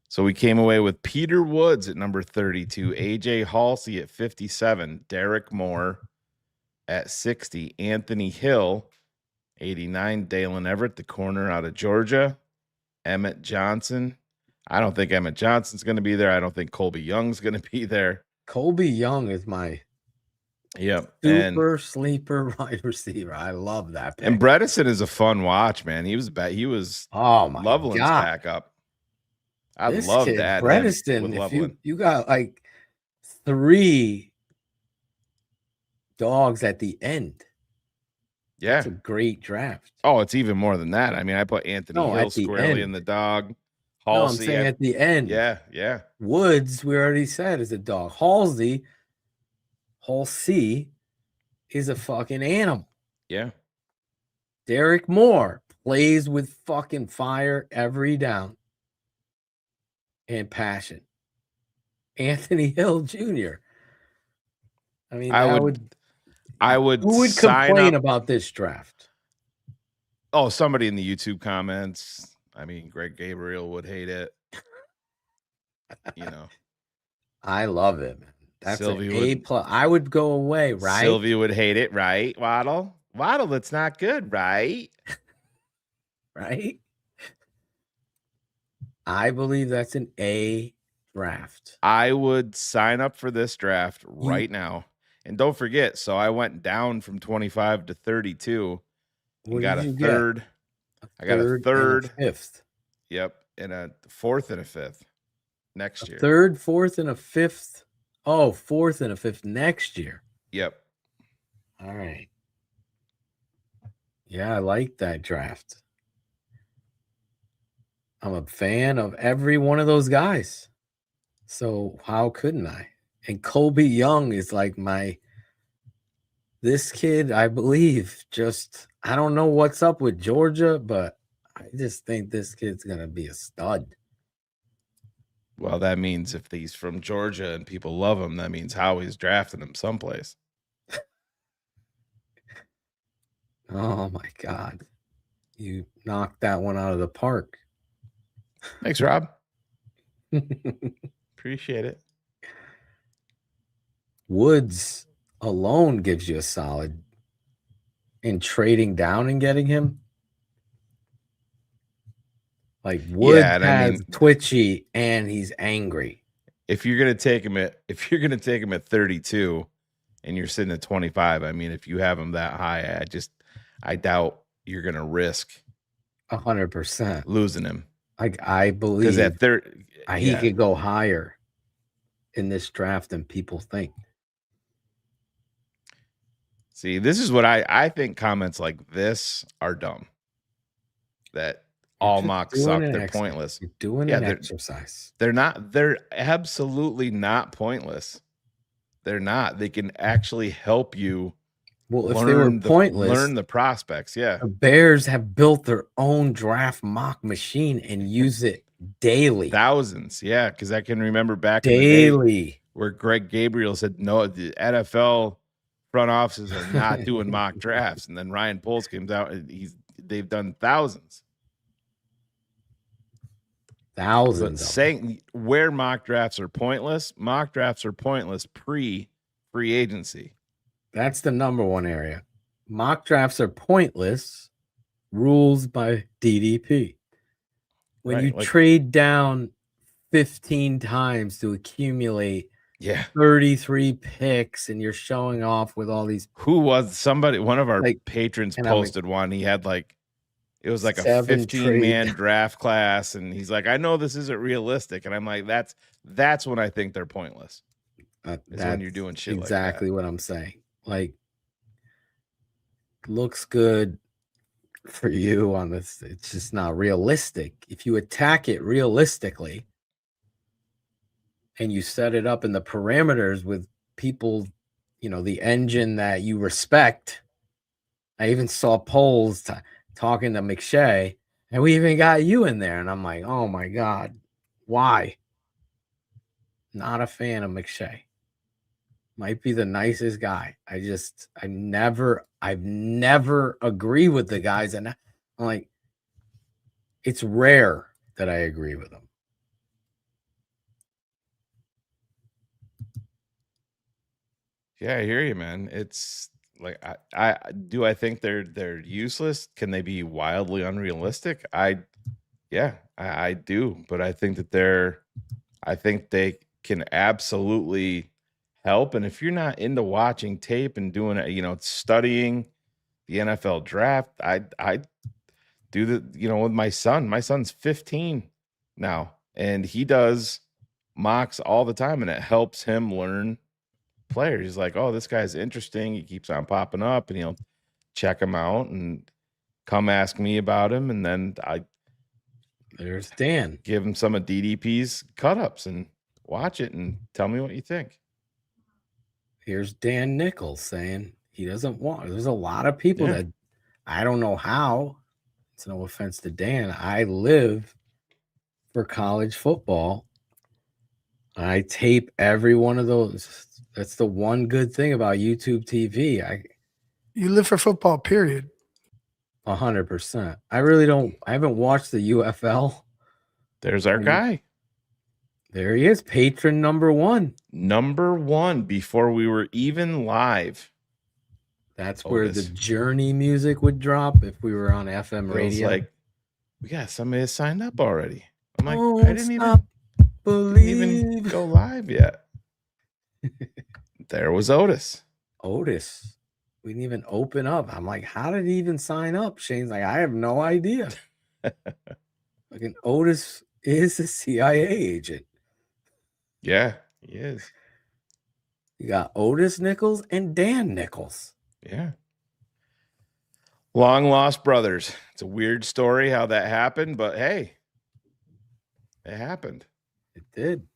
So we came away with Peter Woods at number 32, AJ Halsey at 57, Derek Moore at 60, Anthony Hill, 89, Dalen Everett, the corner out of Georgia, Emmett Johnson. I don't think Emmett Johnson's going to be there. I don't think Colby Young's going to be there.
Colby Young is my super sleeper wide receiver. I love that pick.
And Bredesen is a fun watch, man. He was
oh my
Loveland's
God.
backup. I
This
love
kid,
that.
Bredesen, if you got like 3 dogs at the end.
Yeah.
It's a great draft.
Oh, it's even more than that. I mean, I put Anthony Hill squarely in the dog. Halsey,
no, I'm saying at the end.
Yeah, yeah.
Woods, we already said, is a dog. Halsey is a fucking animal.
Yeah.
Derek Moore plays with fucking fire every down and passion. Anthony Hill Jr. I mean,
I would.
Who would complain about this draft?
Oh, somebody in the YouTube comments. I mean, Greg Gabriel would hate it. You know,
I love it, man. That's
Sylvia
an A+. I would go away, right?
Sylvia would hate it, right? Waddle, that's not good, right?
Right? I believe that's an A draft.
I would sign up for this draft right now. And don't forget, so I went down from 25 to 32.
What
got
did
a
you
third. I got a third,
and a fifth.
Yep, and a fourth and a fifth next year.
Third, fourth, and a fifth. Oh, fourth and a fifth next year.
Yep.
All right. Yeah, I like that draft. I'm a fan of every one of those guys. So how couldn't I? And Colby Young is like this kid, I believe, I don't know what's up with Georgia, but I just think this kid's going to be a stud.
Well, that means if he's from Georgia and people love him, that means Howie's drafting him someplace.
Oh, my God. You knocked that one out of the park.
Thanks, Rob. Appreciate it.
Woods alone gives you a solid. In trading down and getting him, like Woods has twitchy and he's angry.
If you're gonna take him at 32, and you're sitting at 25, I mean, if you have him that high, I doubt you're gonna risk
100%
losing him.
I believe
because at
he could go higher in this draft than people think.
See, this is what I think comments like this are dumb. That all mocks suck. They're pointless.
You're doing an exercise.
They're absolutely not pointless. They're not. They can actually help you.
Well, if they were pointless,
learn the prospects. Yeah.
The Bears have built their own draft mock machine and use it daily.
Thousands. Yeah. Because I can remember back
daily
in the day where Greg Gabriel said, no, the NFL front offices are not doing mock drafts. And then Ryan Poles comes out and they've done thousands.
Thousands.
Saying where mock drafts are pointless pre-free agency.
That's the number one area. Mock drafts are pointless. Rules by DDP. When you trade down 15 times to accumulate 33 picks and you're showing off with all these.
One of our patrons posted one. He had it was like a 15-man draft class, and he's like, I know this isn't realistic. And I'm like, that's when I think they're pointless. That's when you're doing shit
exactly
like that.
What I'm saying. Looks good for you on this. It's just not realistic. If you attack it realistically and you set it up in the parameters with people, the engine that you respect. I even saw polls talking to McShay, and we even got you in there. And I'm like, oh my God, why? not a fan of McShay. Might be the nicest guy. I've never agree with the guys, and I'm like, it's rare that I agree with them.
Yeah, I hear you, man. It's like I think they're useless. Can they be wildly unrealistic? I do, but I think that I think they can absolutely help. And if you're not into watching tape and doing it, studying the NFL draft, I do with my son. My son's 15 now, and he does mocks all the time, and it helps him learn players. He's like, oh, this guy's interesting. He keeps on popping up, and he'll check him out and come ask me about him, and then
there's Dan.
Give him some of DDP's cut-ups and watch it and tell me what you think.
Here's Dan Nichols saying he doesn't want. There's a lot of people that I don't know how. It's no offense to Dan. I live for college football. I tape every one of those. That's the one good thing about YouTube TV.
You live for football, period.
100%. I really don't. I haven't watched the UFL.
There's our guy.
There he is, patron number one.
Number one before we were even live.
That's where the Journey music would drop if we were on FM radio.
Like, we got somebody that signed up already. I'm like, I didn't even go live yet. There was Otis.
We didn't even open up. I'm like, how did he even sign up? Shane's like, I have no idea. Like, Otis is a CIA agent.
Yeah, he is.
You got Otis Nichols and Dan Nichols.
Yeah. Long lost brothers. It's a weird story how that happened, but hey, it happened.
It did.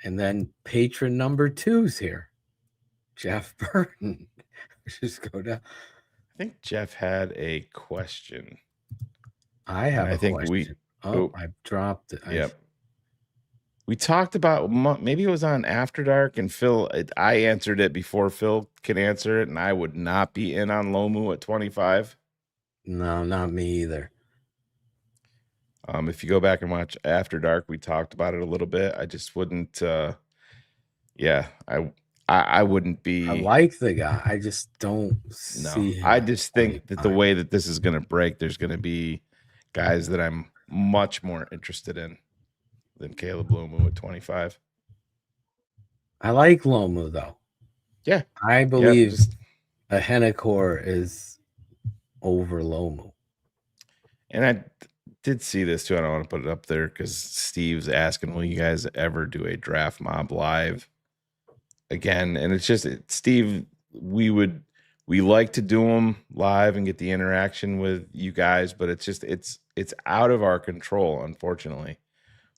And then patron number two's here, Jeff Burton. Just go down.
I think Jeff had a question.
I have a question. I dropped it.
Yep. We talked about, maybe it was on After Dark, and Phil, I answered it before Phil can answer it, and I would not be in on Lomu at 25.
No, not me either.
If you go back and watch After Dark, we talked about it a little bit. I just wouldn't, I wouldn't be.
I like the guy. I just don't see him.
I just think that the way that this is going to break, there's going to be guys that I'm much more interested in than Caleb Lomu at 25.
I like Lomu, though.
Yeah.
I believe a Hennecore is over Lomu.
And I did see this, too. I don't want to put it up there because Steve's asking, will you guys ever do a Draft Mob live again? And it's just, Steve, we like to do them live and get the interaction with you guys, but it's just, it's out of our control, unfortunately,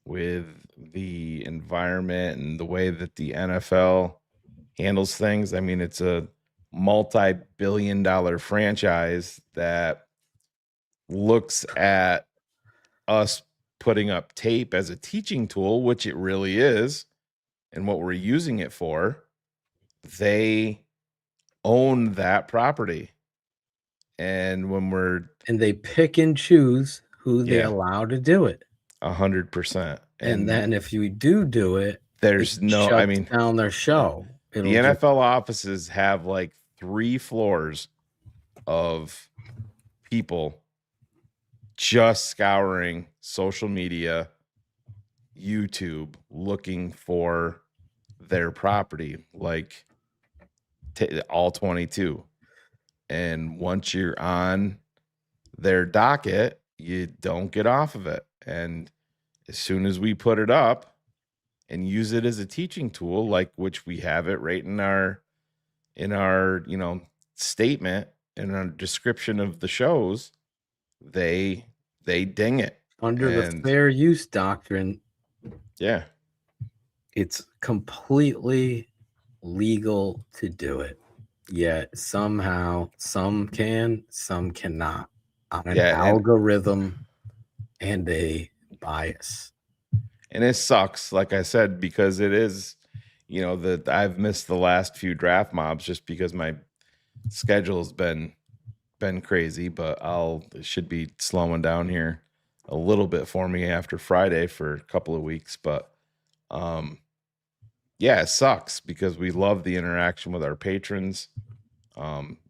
with the environment and the way that the NFL handles things. I mean, it's a multi-billion-dollar franchise that looks at us putting up tape as a teaching tool, which it really is, and what we're using it for. They own that property. And
they pick and choose who they allow to do it.
100%.
And then if you do it,
there's
down their show.
The NFL offices have like 3 floors of people just scouring social media, YouTube, looking for their property, like all 22. And once you're on their docket, you don't get off of it. And as soon as we put it up and use it as a teaching tool, like which we have it right in our statement and our description of the shows, they ding it
under the fair use doctrine.
Yeah,
it's completely legal to do it. Yet somehow some can, some cannot, on an algorithm and a bias.
And it sucks, like I said, because it is, that I've missed the last few draft mobs just because my schedule's been crazy, but it should be slowing down here a little bit for me after Friday for a couple of weeks. But yeah, it sucks because we love the interaction with our patrons.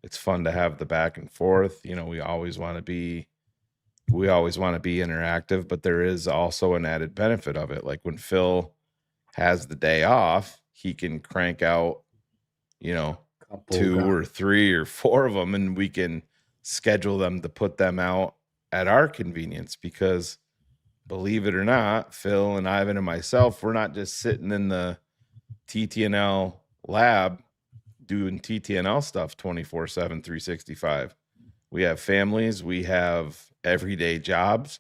It's fun to have the back and forth. We always want to be interactive, but there is also an added benefit of it. Like when Phil has the day off, he can crank out, 2 or 3 or 4 of them, and we can schedule them to put them out at our convenience. Because believe it or not, Phil and Ivan and myself, we're not just sitting in the TTNL lab doing TTNL stuff 24/7, 365. We have families, we have everyday jobs.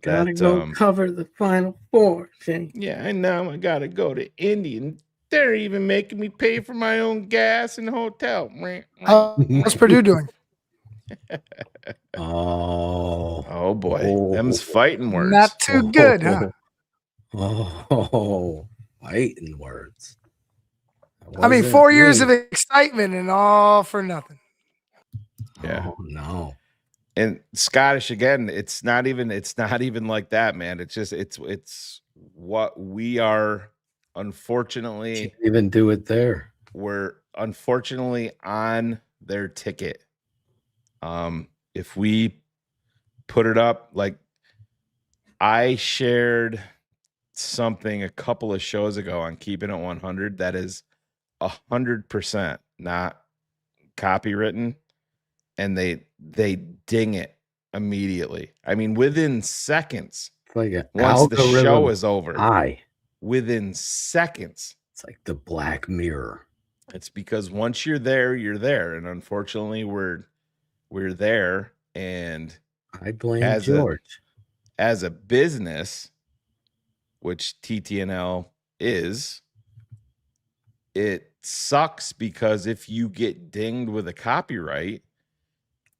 Gotta go cover the Final Four, Shane.
Yeah, and now I gotta go to Indy, and they're even making me pay for my own gas and hotel.
What's Purdue doing?
Oh boy, them's fighting words.
Not too good, huh?
Oh, fighting words.
I mean, 4 years of excitement and all for nothing.
Yeah.
Oh, no.
And Scottish again, it's not even like that, man. It's just it's what we are. Unfortunately,
can't even do it there.
We're unfortunately on their ticket. If we put it up, like I shared something a couple of shows ago on Keepin It 100 that is 100% not copywritten, and they ding it immediately. I mean, within seconds.
It's like
once the show is over.
Within
seconds.
It's like the Black Mirror.
It's because once you're there, you're there, and unfortunately, we're there. And
I blame George.
As a business, which TTNL is, it sucks because if you get dinged with a copyright,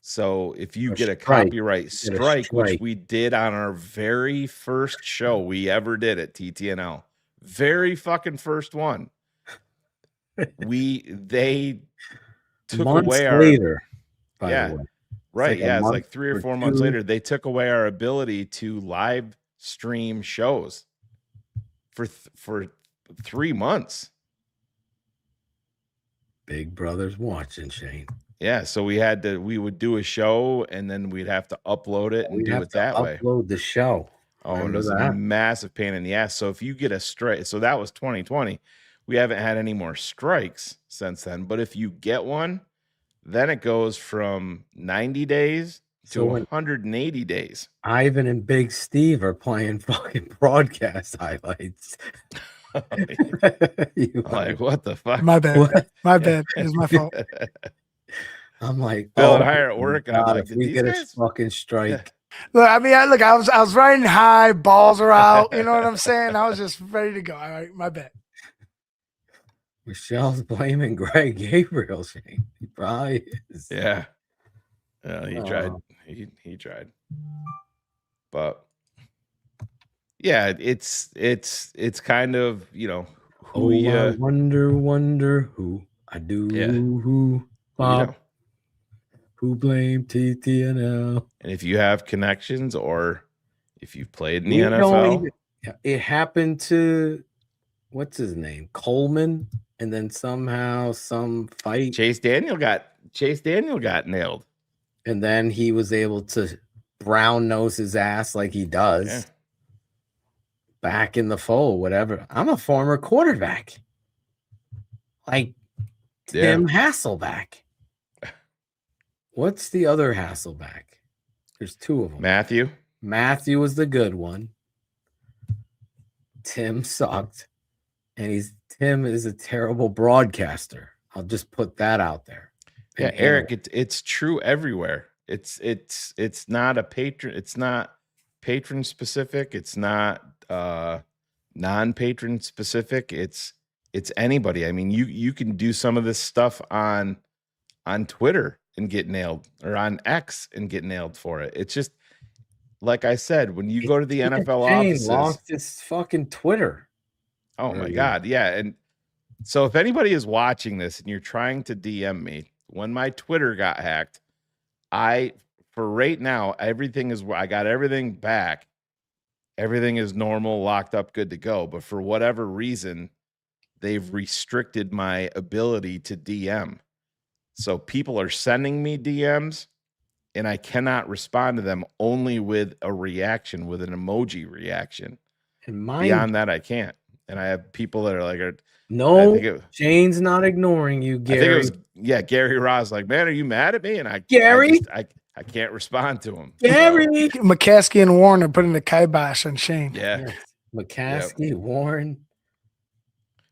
so if you get a copyright strike, which we did on our very first show we ever did at TTNL, very fucking first one, they took away our
later. By the way.
Right. It's like 3 or 4 months later, they took away our ability to live stream shows for 3 months.
Big Brother's watching, Shane.
Yeah, so we would do a show and then we'd have to upload it and do it that way.
Upload the show.
Oh, it was a massive pain in the ass. So if you get a strike, so that was 2020. We haven't had any more strikes since then. But if you get one, then it goes from 90 days to 180 days.
Ivan and Big Steve are playing fucking broadcast highlights.
Like, what the fuck?
My bad. What? My bad. It was my fault.
I'm like,
Bill and I are at work, and I'm like,
we get a fucking strike.
Yeah. Look, I mean, I was riding high, balls are out. You know what I'm saying? I was just ready to go. All right, my bad.
Michelle's blaming Greg Gabriel. Shane. He probably is.
Yeah. He tried. He tried. But yeah, it's kind of, who
I wonder who I do.
Yeah.
Who Bob. Who blamed TTNL?
And if you have connections or if you've played in the NFL,
it happened to what's his name, Coleman, and then somehow some fight.
Chase Daniel got nailed,
and then he was able to brown nose his ass like he does.
Yeah.
Back in the fold, whatever. I'm a former quarterback, like Tim Hasselback. What's the other Hasselback? There's 2 of them.
Matthew
was the good one. Tim sucked. And Tim is a terrible broadcaster. I'll just put that out there.
Yeah, Eric, it's true everywhere. It's not a patron, it's not patron specific, it's not non-patron specific. It's anybody. I mean, you can do some of this stuff on Twitter and get nailed, or on X and get nailed for it. It's just like I said, when you go to the NFL
Shane
offices,
lost his fucking Twitter.
oh my God. Yeah. And so if anybody is watching this and you're trying to DM me, when my Twitter got hacked, for right now, I got everything back. Everything is normal, locked up, good to go. But for whatever reason, they've restricted my ability to DM. So people are sending me DMs and I cannot respond to them only with a reaction, with an emoji reaction.
And
beyond that, I can't. And I have people that are like,
Shane's not ignoring you, Gary.
I think it was, Gary Ross, like, man, are you mad at me? And I can't respond to him.
Gary,
McCaskey and Warren are putting the kibosh on Shane.
Yeah.
Yes. McCaskey, Warren.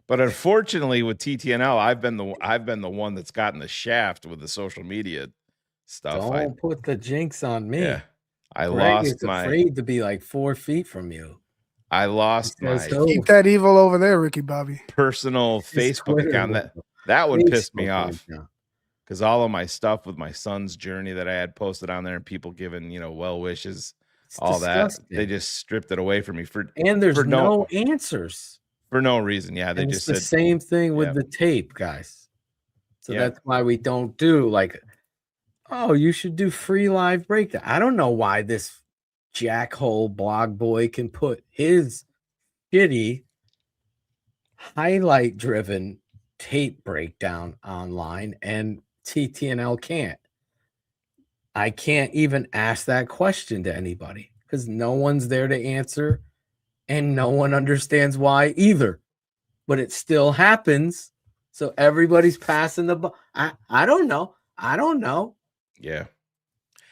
But unfortunately, with TTNL, I've been the one that's gotten the shaft with the social media stuff.
Don't put the jinx on me.
Yeah, I
Greg
lost
is afraid to be like 4 feet from you.
I lost my
keep that evil over there, Ricky Bobby.
Personal Facebook account. That one pissed me off because all of my stuff with my son's journey that I had posted on there and people giving well wishes, all disgusting. That they just stripped it away from me
and there's no answers.
For no reason. Yeah, they
just said the same thing with the tape, guys. So that's why we don't do like, oh, you should do free live breakdown. I don't know why this jackhole blog boy can put his shitty highlight driven tape breakdown online and TTNL can't. I can't even ask that question to anybody because no one's there to answer. And no one understands why either, but it still happens. So everybody's passing the ball. I don't know.
Yeah.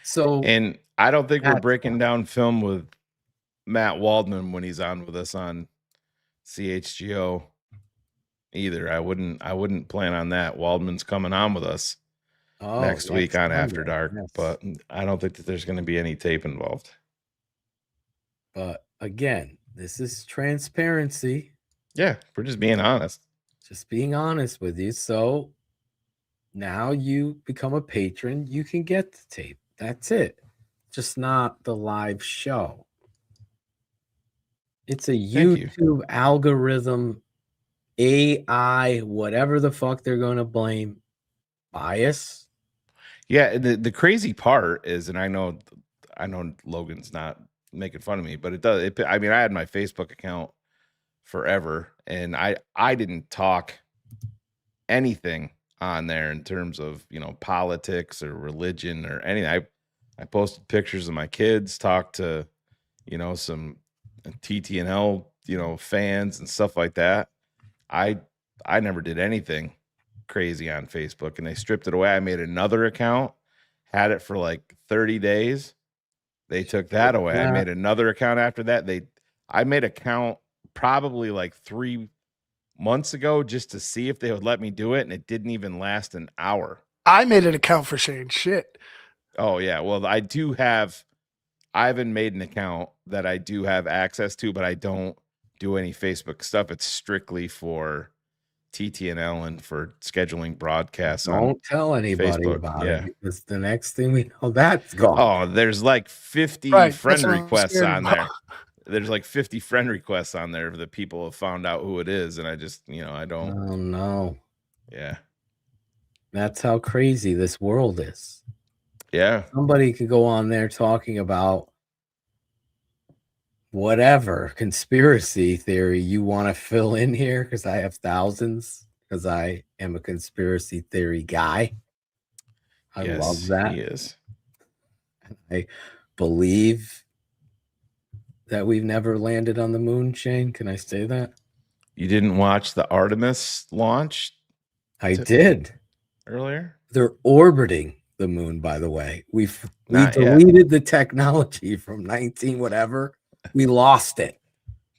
So,
and I don't think we're breaking down film with Matt Waldman when he's on with us on CHGO either. I wouldn't plan on that. Waldman's coming on with us next week on After Dark, but I don't think that there's going to be any tape involved.
But again, this is transparency.
Yeah, we're just being honest.
Just being honest with you. So now you become a patron. You can get the tape. That's it. Just not the live show. It's a YouTube algorithm, AI, whatever the fuck they're going to blame. Bias.
Yeah, the crazy part is, and I know Logan's not making fun of me, but it does. I mean, I had my Facebook account forever, and I didn't talk anything on there in terms of politics or religion or anything. I posted pictures of my kids, talked to some TTNL fans and stuff like that. I never did anything crazy on Facebook, and they stripped it away. I made another account, had it for like 30 days. They took that away. I made another account after that. I made an account probably like 3 months ago just to see if they would let me do it, and it didn't even last an hour.
I made an account for Shane. Shit.
Oh yeah. Well, I haven't made an account that I do have access to, but I don't do any Facebook stuff. It's strictly for TTNL and for scheduling broadcasts.
Don't tell anybody about it, because the next thing we know, that's gone.
Oh, there's like 50 friend requests on there. There's like 50 friend requests on there that people have found out who it is, and I just, I don't.
Oh no.
Yeah.
That's how crazy this world is.
Yeah.
Somebody could go on there talking about whatever conspiracy theory you want to fill in here, because I have thousands, because I am a conspiracy theory guy. I love that.
He is.
I believe that we've never landed on the moon, Shane. Can I say that?
You didn't watch the Artemis launch?
I did.
Earlier?
They're orbiting the moon, by the way. We deleted the technology from 19 whatever. We lost it.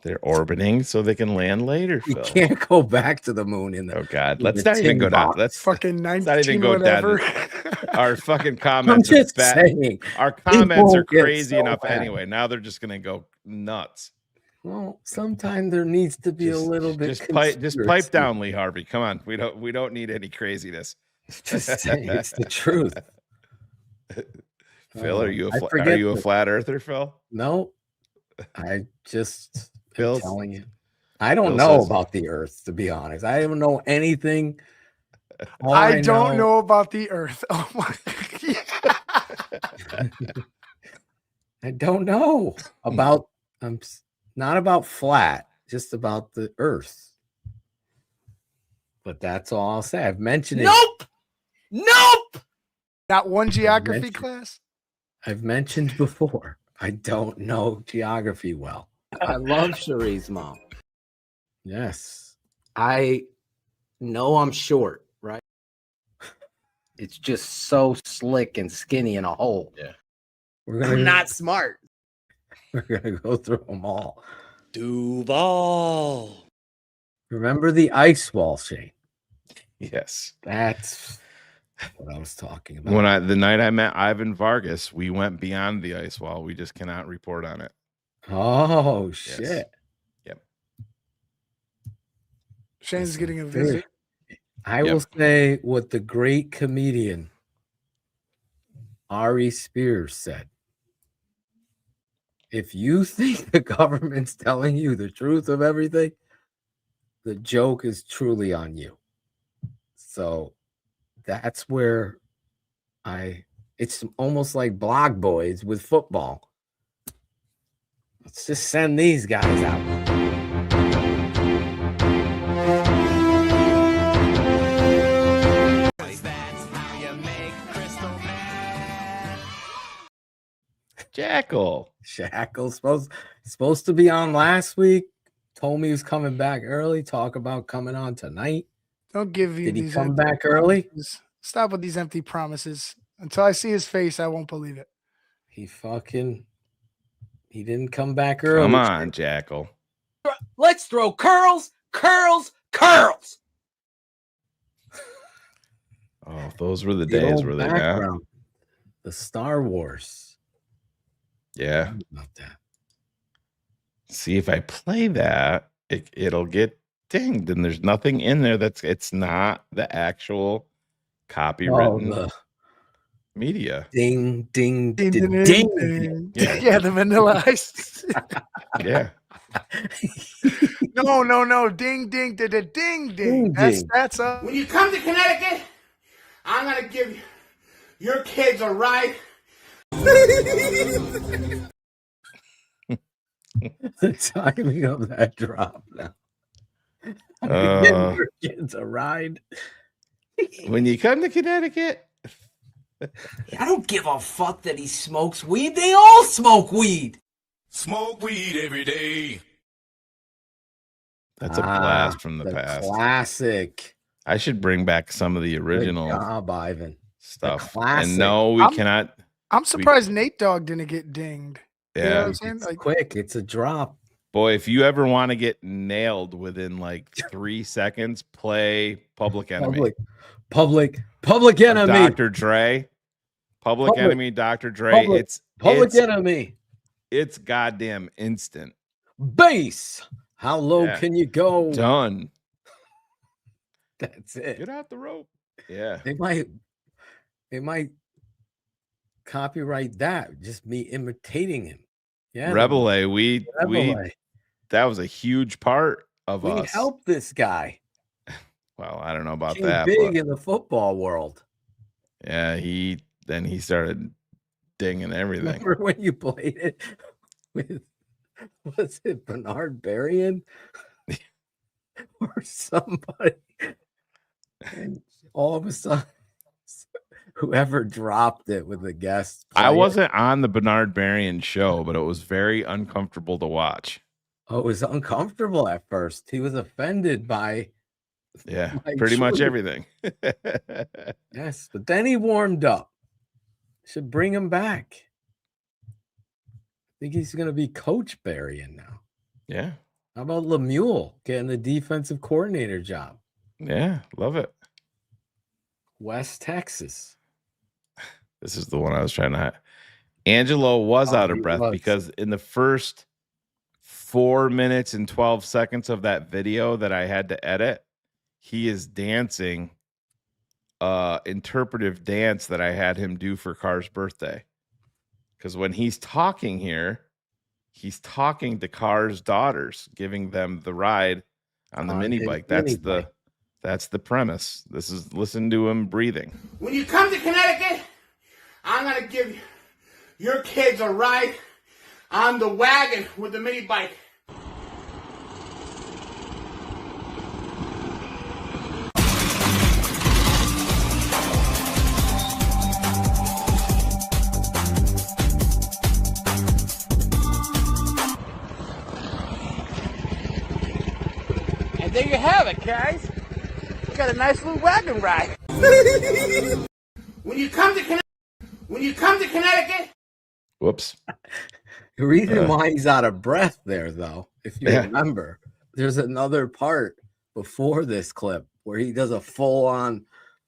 They're orbiting so they can land later.
You can't go back to the moon in the.
Oh God, let's not even go down. Let's
fucking 19
not even go
whatever.
down. Our fucking comments
I'm just saying.
Our comments are crazy enough anyway. Now they're just gonna go nuts.
Well, sometimes there needs to be a little bit.
Just pipe down, Lee Harvey. Come on, we don't need any craziness.
Just saying, it's the truth.
Phil, are you
I
a
forget
flat earther, Phil?
No, I just am
Phil,
telling you. I don't
Phil
know
says-
about the Earth, to be honest. I don't know anything. All
I don't know about the Earth. Oh my!
I don't know about. Not about flat, just about the Earth. But that's all I'll say. I've mentioned it.
Nope.
Not one geography class.
I've mentioned before. I don't know geography well.
I love Cherie's mom.
Yes.
I know I'm short, right? It's just so slick and skinny in a hole.
Yeah.
I'm not smart.
We're gonna go through them all.
Duval.
Remember the ice wall, Shane?
Yes.
That's what I was talking about.
The night I met Ivan Vargas, we went beyond the ice wall. We just cannot report on it.
Oh
Yes.
shit.
Yep.
Shane's getting a visit.
I will say what the great comedian Ari Spears said. If you think the government's telling you the truth of everything, the joke is truly on you. So that's where it's almost like Blog Boys with football. Let's just send these guys out. Shackle's supposed to be on last week. Told me he was coming back early. Talk about coming on tonight.
Don't give you
Did he
these
come
empty
back early?
promises. Stop with these empty promises. Until I see his face, I won't believe it.
He didn't come back early.
Come on, Jackal.
Let's throw curls.
Oh, those were the days, were they not?
Background. The Star Wars.
Yeah.
About that.
See, if I play that, it'll get dinged, and there's nothing in there it's not the actual copywritten media.
Ding, ding,
Ding,
ding,
ding,
ding.
ding. Yeah, the Vanilla Ice.
Yeah.
No. Ding, ding, ding, ding. That's
When you come to Connecticut, I'm gonna give your kids a ride.
The timing of that drop now. I'm giving your kids a ride.
When you come to Connecticut,
I don't give a fuck that he smokes weed. They all smoke weed.
Smoke weed every day.
that's a blast from the past.
Classic.
I should bring back some of the original
Good job, Ivan.
stuff.
classic.
And no, we cannot.
I'm surprised Nate Dogg didn't get dinged. You know what
Yeah.
I'm saying?
It's
Like,
quick. It's a drop.
Boy, if you ever want to get nailed within like 3 seconds, play Public Enemy.
Public Enemy.
Dr. Dre. Public Enemy, Dr. Dre.
Public Enemy.
It's goddamn instant.
Bass. How low can you go?
Done.
That's it.
Get out the rope. Yeah.
They might copyright that. Just me imitating him. Yeah.
Rebel A,
Rebel A.
that was a huge part of
We
us.
helped this guy.
Well, I don't know about
Came
that.
big
But
in the football world.
yeah, he started dinging everything.
Remember when you played it with, was it Bernard Berrien or somebody? And all of a sudden, whoever dropped it with the guest.
I wasn't on the Bernard Berrien show, but it was very uncomfortable to watch.
Oh, it was uncomfortable at first. He was offended by
Pretty much
choice.
everything.
Yes, but then he warmed up. Should bring him back. I think he's going to be Coach Berrien now.
Yeah.
How about Lemuel getting the defensive coordinator job?
Yeah, love it.
West Texas.
This is the one I was trying to. Angelo was out of breath because in the first 4 minutes and 12 seconds of that video that I had to edit, he is dancing interpretive dance that I had him do for Carr's birthday. Because when he's talking here, he's talking to Carr's daughters, giving them the ride on the mini
his
bike.
mini bike.
That's the premise. Listen to him breathing.
When you come to Connecticut, I'm gonna give your kids a ride on the wagon with the mini bike. And there you have it, guys. We got a nice little wagon ride. When you come to Connecticut.
Whoops.
The reason why he's out of breath there, though, if you remember, there's another part before this clip where he does a full-on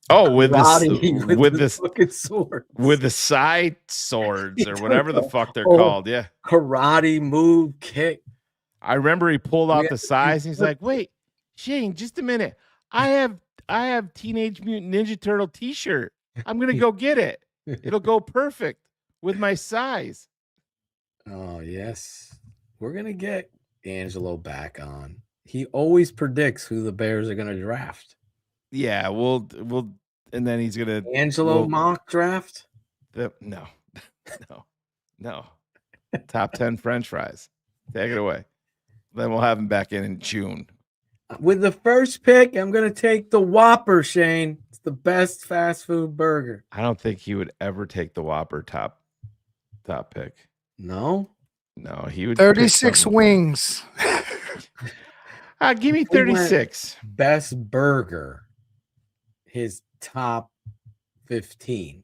with
the
this
fucking sword,
with the side swords or whatever the fuck they're called. Yeah,
karate move kick.
I remember he pulled out the sides. And he's like, "Wait, Shane, just a minute. I have Teenage Mutant Ninja Turtle T-shirt. I'm gonna go get it. It'll go perfect with my size."
Oh yes, we're gonna get Angelo back on. He always predicts who the Bears are gonna draft.
Yeah, we'll, and then he's gonna
Angelo mock draft.
No. Top 10 French fries. Take it away. Then we'll have him back in June.
With the first pick, I'm gonna take the Whopper, Shane. It's the best fast food burger.
I don't think he would ever take the Whopper top pick.
No,
he would
36 wings.
Give me 36.
Best burger. His top 15.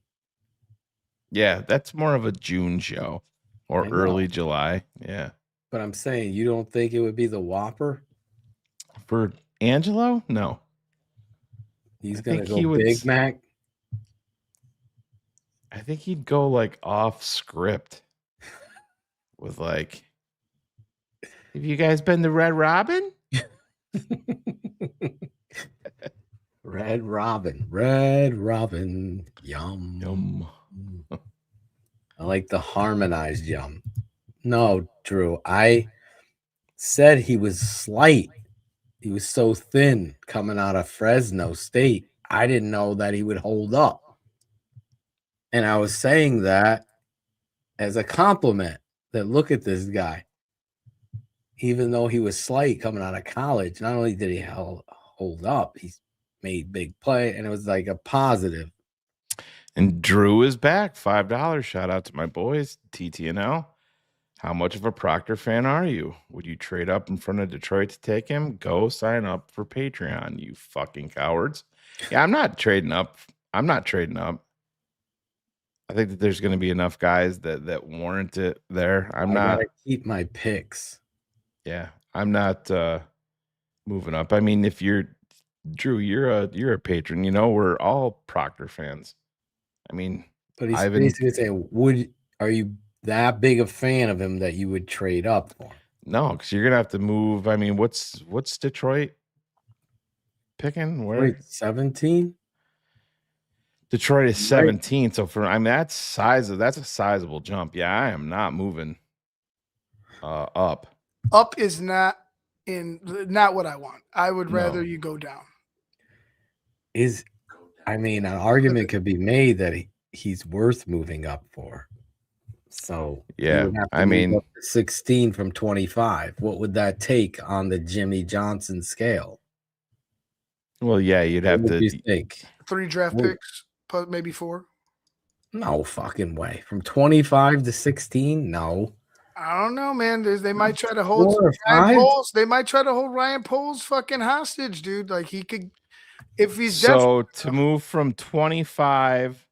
Yeah, that's more of a June show or early July. Yeah.
But I'm saying, you don't think it would be the Whopper?
For Angelo? No.
He's going to go Big Mac?
I think he'd go like off script with like, have you guys been to Red Robin?
Red Robin, yum. I like the harmonized yum. No, Drew, I said he was slight. He was so thin coming out of Fresno State. I didn't know that he would hold up. And I was saying that as a compliment, that look at this guy. Even though he was slight coming out of college, not only did he hold up, he's made big play, and it was like a positive.
And Drew is back. $5. Shout out to my boys, TTNL. How much of a Proctor fan are you? Would you trade up in front of Detroit to take him? Go sign up for Patreon, you fucking cowards. Yeah, I'm not trading up. I think that there's going to be enough guys that warrant it there. I
gotta keep my picks.
Yeah, I'm not moving up. I mean, if you're Drew, you're a patron. You know, we're all Proctor fans. I mean,
but he's basically saying, are you that big a fan of him that you would trade up for?
No, because you're gonna have to move. I mean, what's Detroit picking? Where
17?
Detroit is 17. So that's a sizable jump. Yeah, I am not moving up.
Up is not what I want. I would rather you go down.
An argument could be made that he's worth moving up for. So
yeah, I mean,
up to 16 from 25. What would that take on the Jimmy Johnson scale?
Well, yeah, you'd have to
think
3 draft picks, maybe 4.
No fucking way. From 25 to 16, no.
I don't know, man. They might try to hold Ryan Poles. They might try to hold Ryan Poles fucking hostage, dude. Like he could, if he's
to move from 25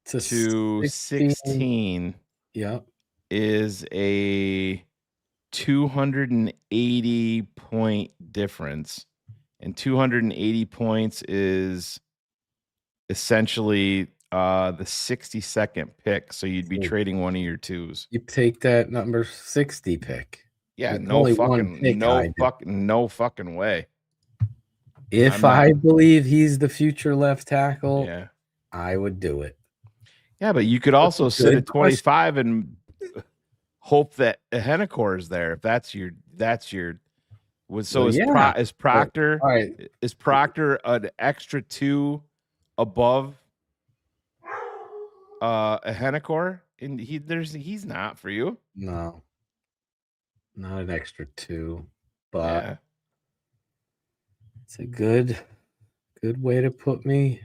to 16.
Yeah,
is a 280 point difference, and 280 points is essentially the 62nd pick. So you'd be trading one of your twos.
You take that number 60 pick.
Yeah, no fucking way.
If I believe he's the future left tackle,
yeah,
I would do it.
Yeah, but you could also sit
good
at 25 and hope that Hennecore is there. If that's your so
Well,
is
yeah.
is Proctor
All right.
is Proctor an extra 2 above a Hennecore? And he's not for you.
No. Not an extra 2, but
Yeah.
it's a good way to put me.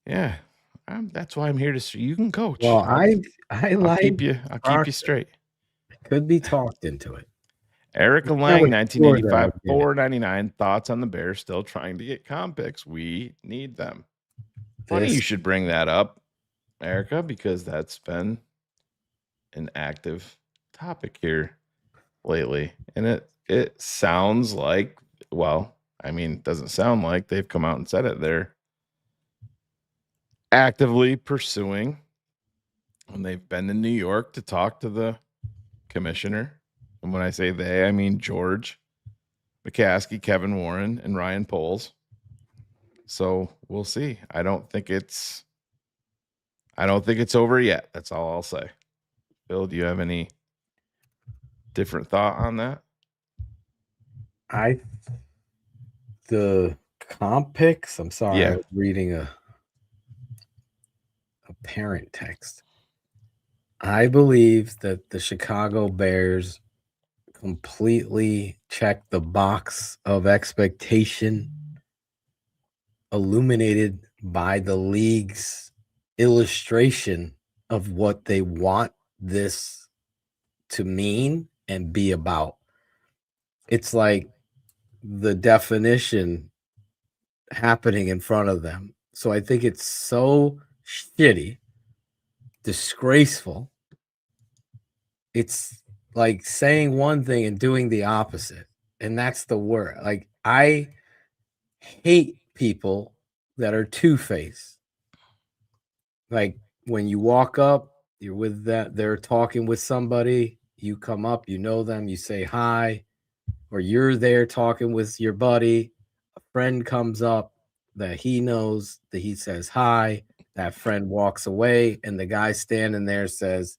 Yeah. That's why I'm here to you can coach.
Well, I
I'll
like
keep you
Proctor.
straight.
Could be talked into it.
Erica
I
Lang,
would sure that
1985,
I did.
$4.99. Thoughts on the Bears still trying to get comp picks? We need them. Funny
This-
you should bring that up, Erica, because that's been an active topic here lately. And it sounds like, well, I mean, it doesn't sound like they've come out and said it. They're actively pursuing, and they've been in New York to talk to the commissioner. And when I say they, I mean George McCaskey, Kevin Warren, and Ryan Poles. So we'll see. I don't think it's over yet. That's all I'll say. Bill, do you have any different thought on that?
The comp picks. I'm sorry,
Yeah.
I was reading a parent text. I believe that the Chicago Bears completely checked the box of expectation illuminated by the league's illustration of what they want this to mean and be about. It's like the definition happening in front of them. So I think it's so shitty, disgraceful. It's like saying one thing and doing the opposite. And that's the word. Like, I hate people that are two-faced. Like, when you walk up, you're with that, they're talking with somebody, you come up, you know them, you say hi, or you're there talking with your buddy, a friend comes up that he knows, that he says hi, that friend walks away, and the guy standing there says,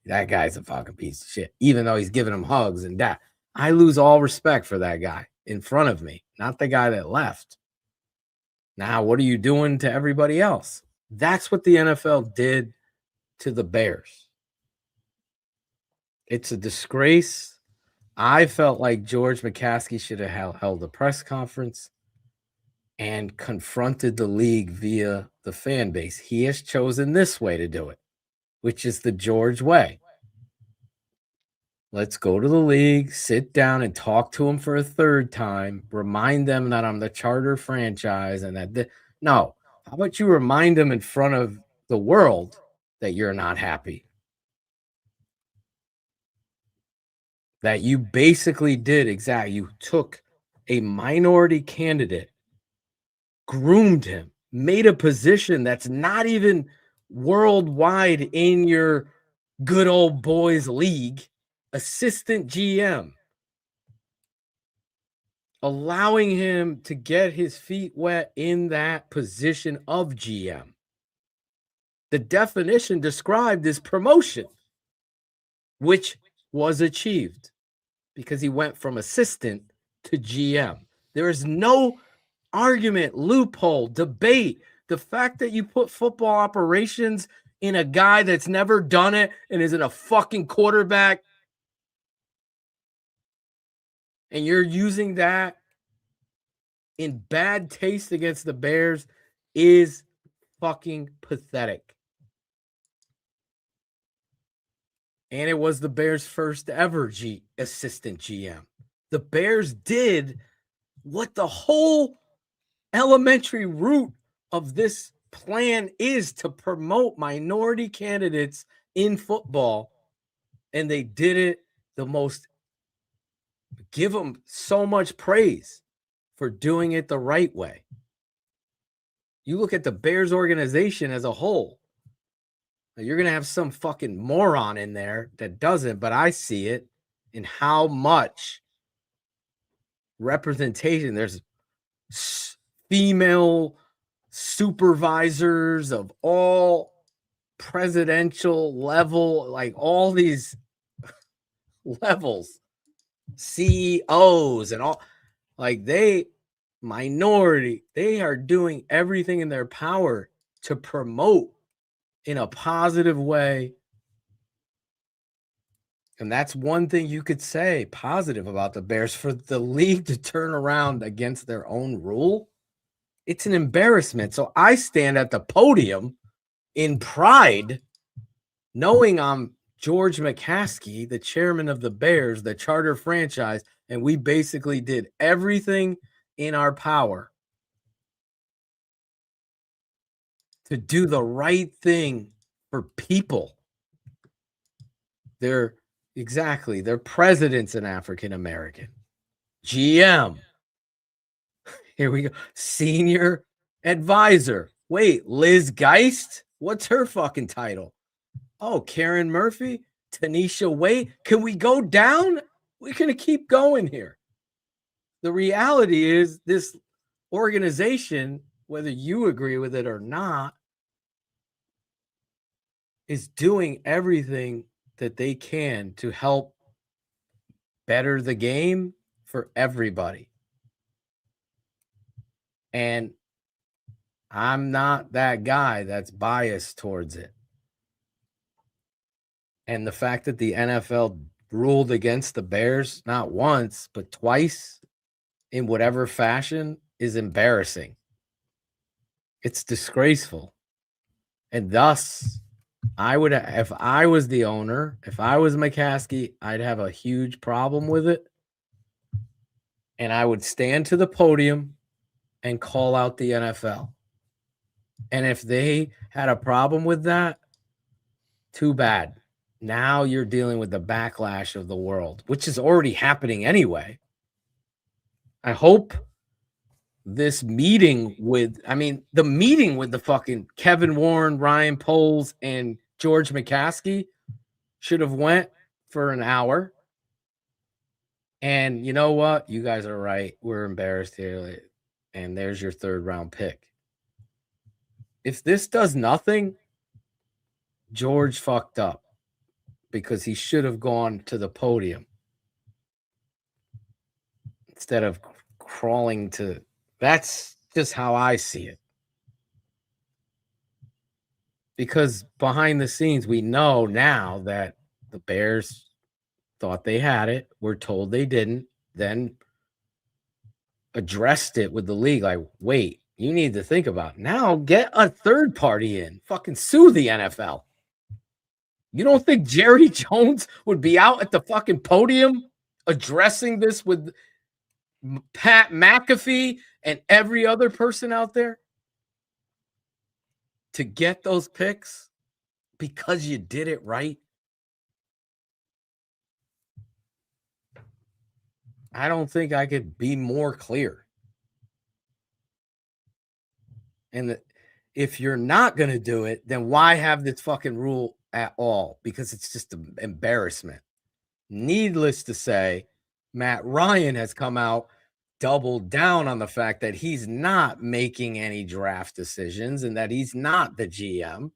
that guy's a fucking piece of shit, even though he's giving him hugs and that. I lose all respect for that guy in front of me, not the guy that left. Now, what are you doing to everybody else? That's what the NFL did to the Bears. It's a disgrace. I felt like George McCaskey should have held a press conference and confronted the league via the fan base. He has chosen this way to do it, which is the George way. Let's go to the league, sit down and talk to them for a third time, remind them that I'm the charter franchise and that no. How about you remind them in front of the world that you're not happy? That you basically did exactly. You took a minority candidate, groomed him, made a position that's not even worldwide in your good old boys league, assistant GM, allowing him to get his feet wet in that position of GM. The definition described is promotion, which was achieved because he went from assistant to GM. There is no argument, loophole, debate. The fact that you put football operations in a guy that's never done it and isn't a fucking quarterback, and you're using that in bad taste against the Bears, is fucking pathetic. And it was the Bears' first ever assistant GM. The Bears did what the whole elementary root of this plan is, to promote minority candidates in football. And they did it the most, give them so much praise for doing it the right way. You look at the Bears organization as a whole, you're going to have some fucking moron in there that doesn't, but I see it in how much representation. There's female supervisors of all presidential level, like all these levels, CEOs and all, like they are doing everything in their power to promote in a positive way. And that's one thing you could say positive about the Bears. For the league to turn around against their own rule, it's an embarrassment. So I stand at the podium in pride, knowing I'm George McCaskey, the chairman of the Bears, the charter franchise, and we basically did everything in our power to do the right thing for people. Their president's an African American. GM. Here we go. Senior advisor. Wait, Liz Geist? What's her fucking title? Oh, Karen Murphy, Tanisha Wade. Can we go down? We're going to keep going here. The reality is this organization, whether you agree with it or not, is doing everything that they can to help better the game for everybody. And I'm not that guy that's biased towards it. And the fact that the NFL ruled against the Bears not once, but twice in whatever fashion is embarrassing. It's disgraceful. And thus, if I was the owner, if I was McCaskey, I'd have a huge problem with it. And I would stand to the podium and call out the NFL. And if they had a problem with that, too bad. Now you're dealing with the backlash of the world, which is already happening anyway. I hope this meeting with the fucking Kevin Warren, Ryan Poles, and George McCaskey should have went for an hour. And you know what? You guys are right. We're embarrassed here. And there's your third round pick. If this does nothing, George fucked up because he should have gone to the podium instead of crawling to. That's just how I see it. Because behind the scenes, we know now that the Bears thought they had it. We're told they didn't. Then addressed it with the league. Like, wait, you need to think about it. Now get a third party in. Fucking sue the NFL. You don't think Jerry Jones would be out at the fucking podium addressing this with Pat McAfee and every other person out there to get those picks because you did it right? I don't think I could be more clear. And if you're not going to do it, then why have this fucking rule at all? Because it's just an embarrassment. Needless to say, Matt Ryan has come out, doubled down on the fact that he's not making any draft decisions and that he's not the GM.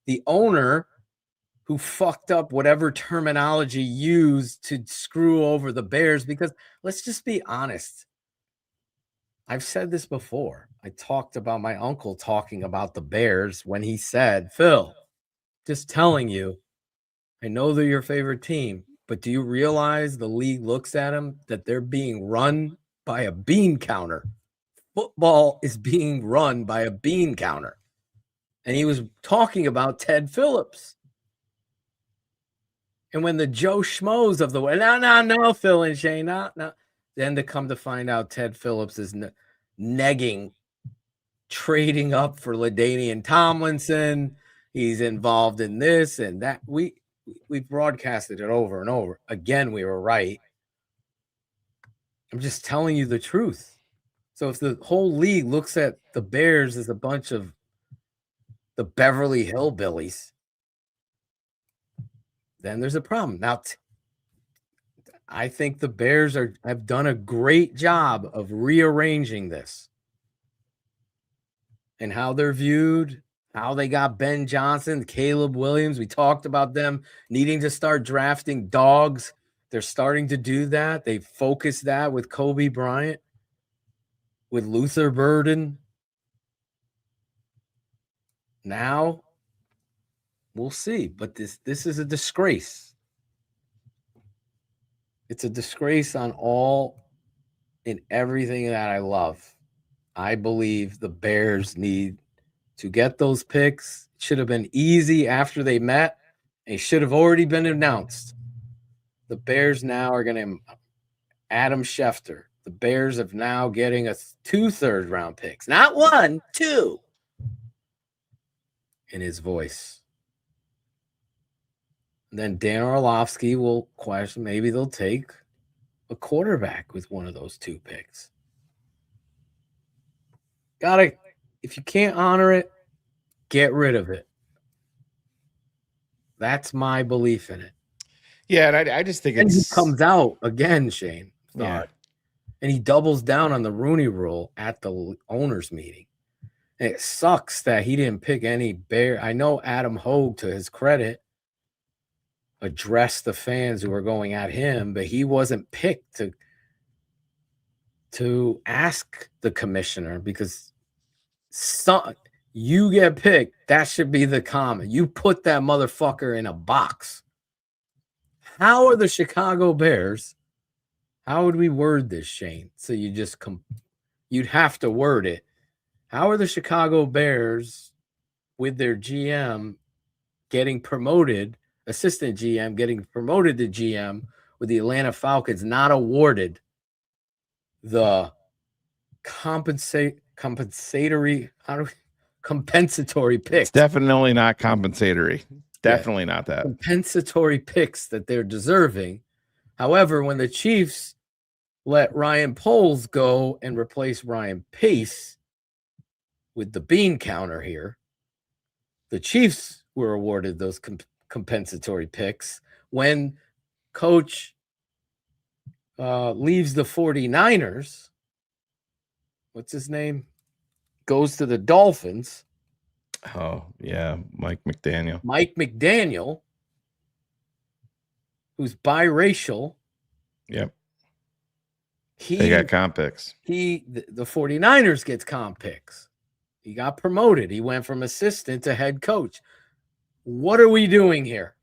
The owner who fucked up whatever terminology used to screw over the Bears, because let's just be honest. I've said this before. I talked about my uncle talking about the Bears when he said, Phil, just telling you, I know they're your favorite team, but do you realize the league looks at them that they're being run by a bean counter? Football is being run by a bean counter. And he was talking about Ted Phillips. And when the Joe Schmoes of the way, no, Phil and Shane, no. Then to come to find out Ted Phillips is negging, trading up for LaDainian Tomlinson. He's involved in this and that. We've broadcasted it over and over. Again, we were right. I'm just telling you the truth. So if the whole league looks at the Bears as a bunch of the Beverly Hillbillies, then there's a problem. Now, I think the Bears have done a great job of rearranging this and how they're viewed, how they got Ben Johnson, Caleb Williams. We talked about them needing to start drafting dogs. They're starting to do that. They focused that with Kobe Bryant, with Luther Burden. Now, we'll see. But this is a disgrace. It's a disgrace on all and everything that I love. I believe the Bears need to get those picks. It should have been easy after they met. It should have already been announced. The Bears now are going to Adam Schefter. The Bears have now getting 2 third-round picks. Not 1, 2. In his voice. And then Dan Orlovsky will question, maybe they'll take a quarterback with one of those 2 picks. If you can't honor it, get rid of it. That's my belief in it.
Yeah, and I just think
and
it's...
he comes out again, Shane.
Yeah.
And he doubles down on the Rooney Rule at the owners' meeting. And it sucks that he didn't pick any Bear. I know Adam Hogue, to his credit, addressed the fans who were going at him, but he wasn't picked to ask the commissioner, because you get picked. That should be the comment. You put that motherfucker in a box. How are the Chicago Bears? How would we word this, Shane? So you just you'd have to word it. How are the Chicago Bears with their GM getting promoted, assistant GM getting promoted to GM with the Atlanta Falcons, not awarded the compensatory picks?
It's definitely not compensatory. Definitely not that.
Compensatory picks that they're deserving. However, when the Chiefs let Ryan Poles go and replace Ryan Pace with the bean counter here, the Chiefs were awarded those compensatory picks. When coach leaves the 49ers, what's his name? Goes to the Dolphins.
Oh, yeah, Mike McDaniel.
Mike McDaniel, who's biracial.
Yep. They got comp picks.
The 49ers gets comp picks. He got promoted. He went from assistant to head coach. What are we doing here?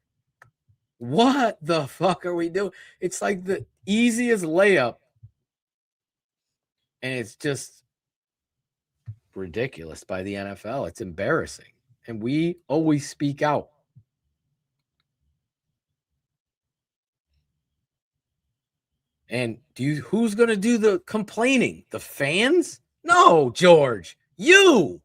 What the fuck are we doing? It's like the easiest layup, and it's just ridiculous by the NFL. It's embarrassing. And we always speak out. And who's going to do the complaining? The fans? No, George. You.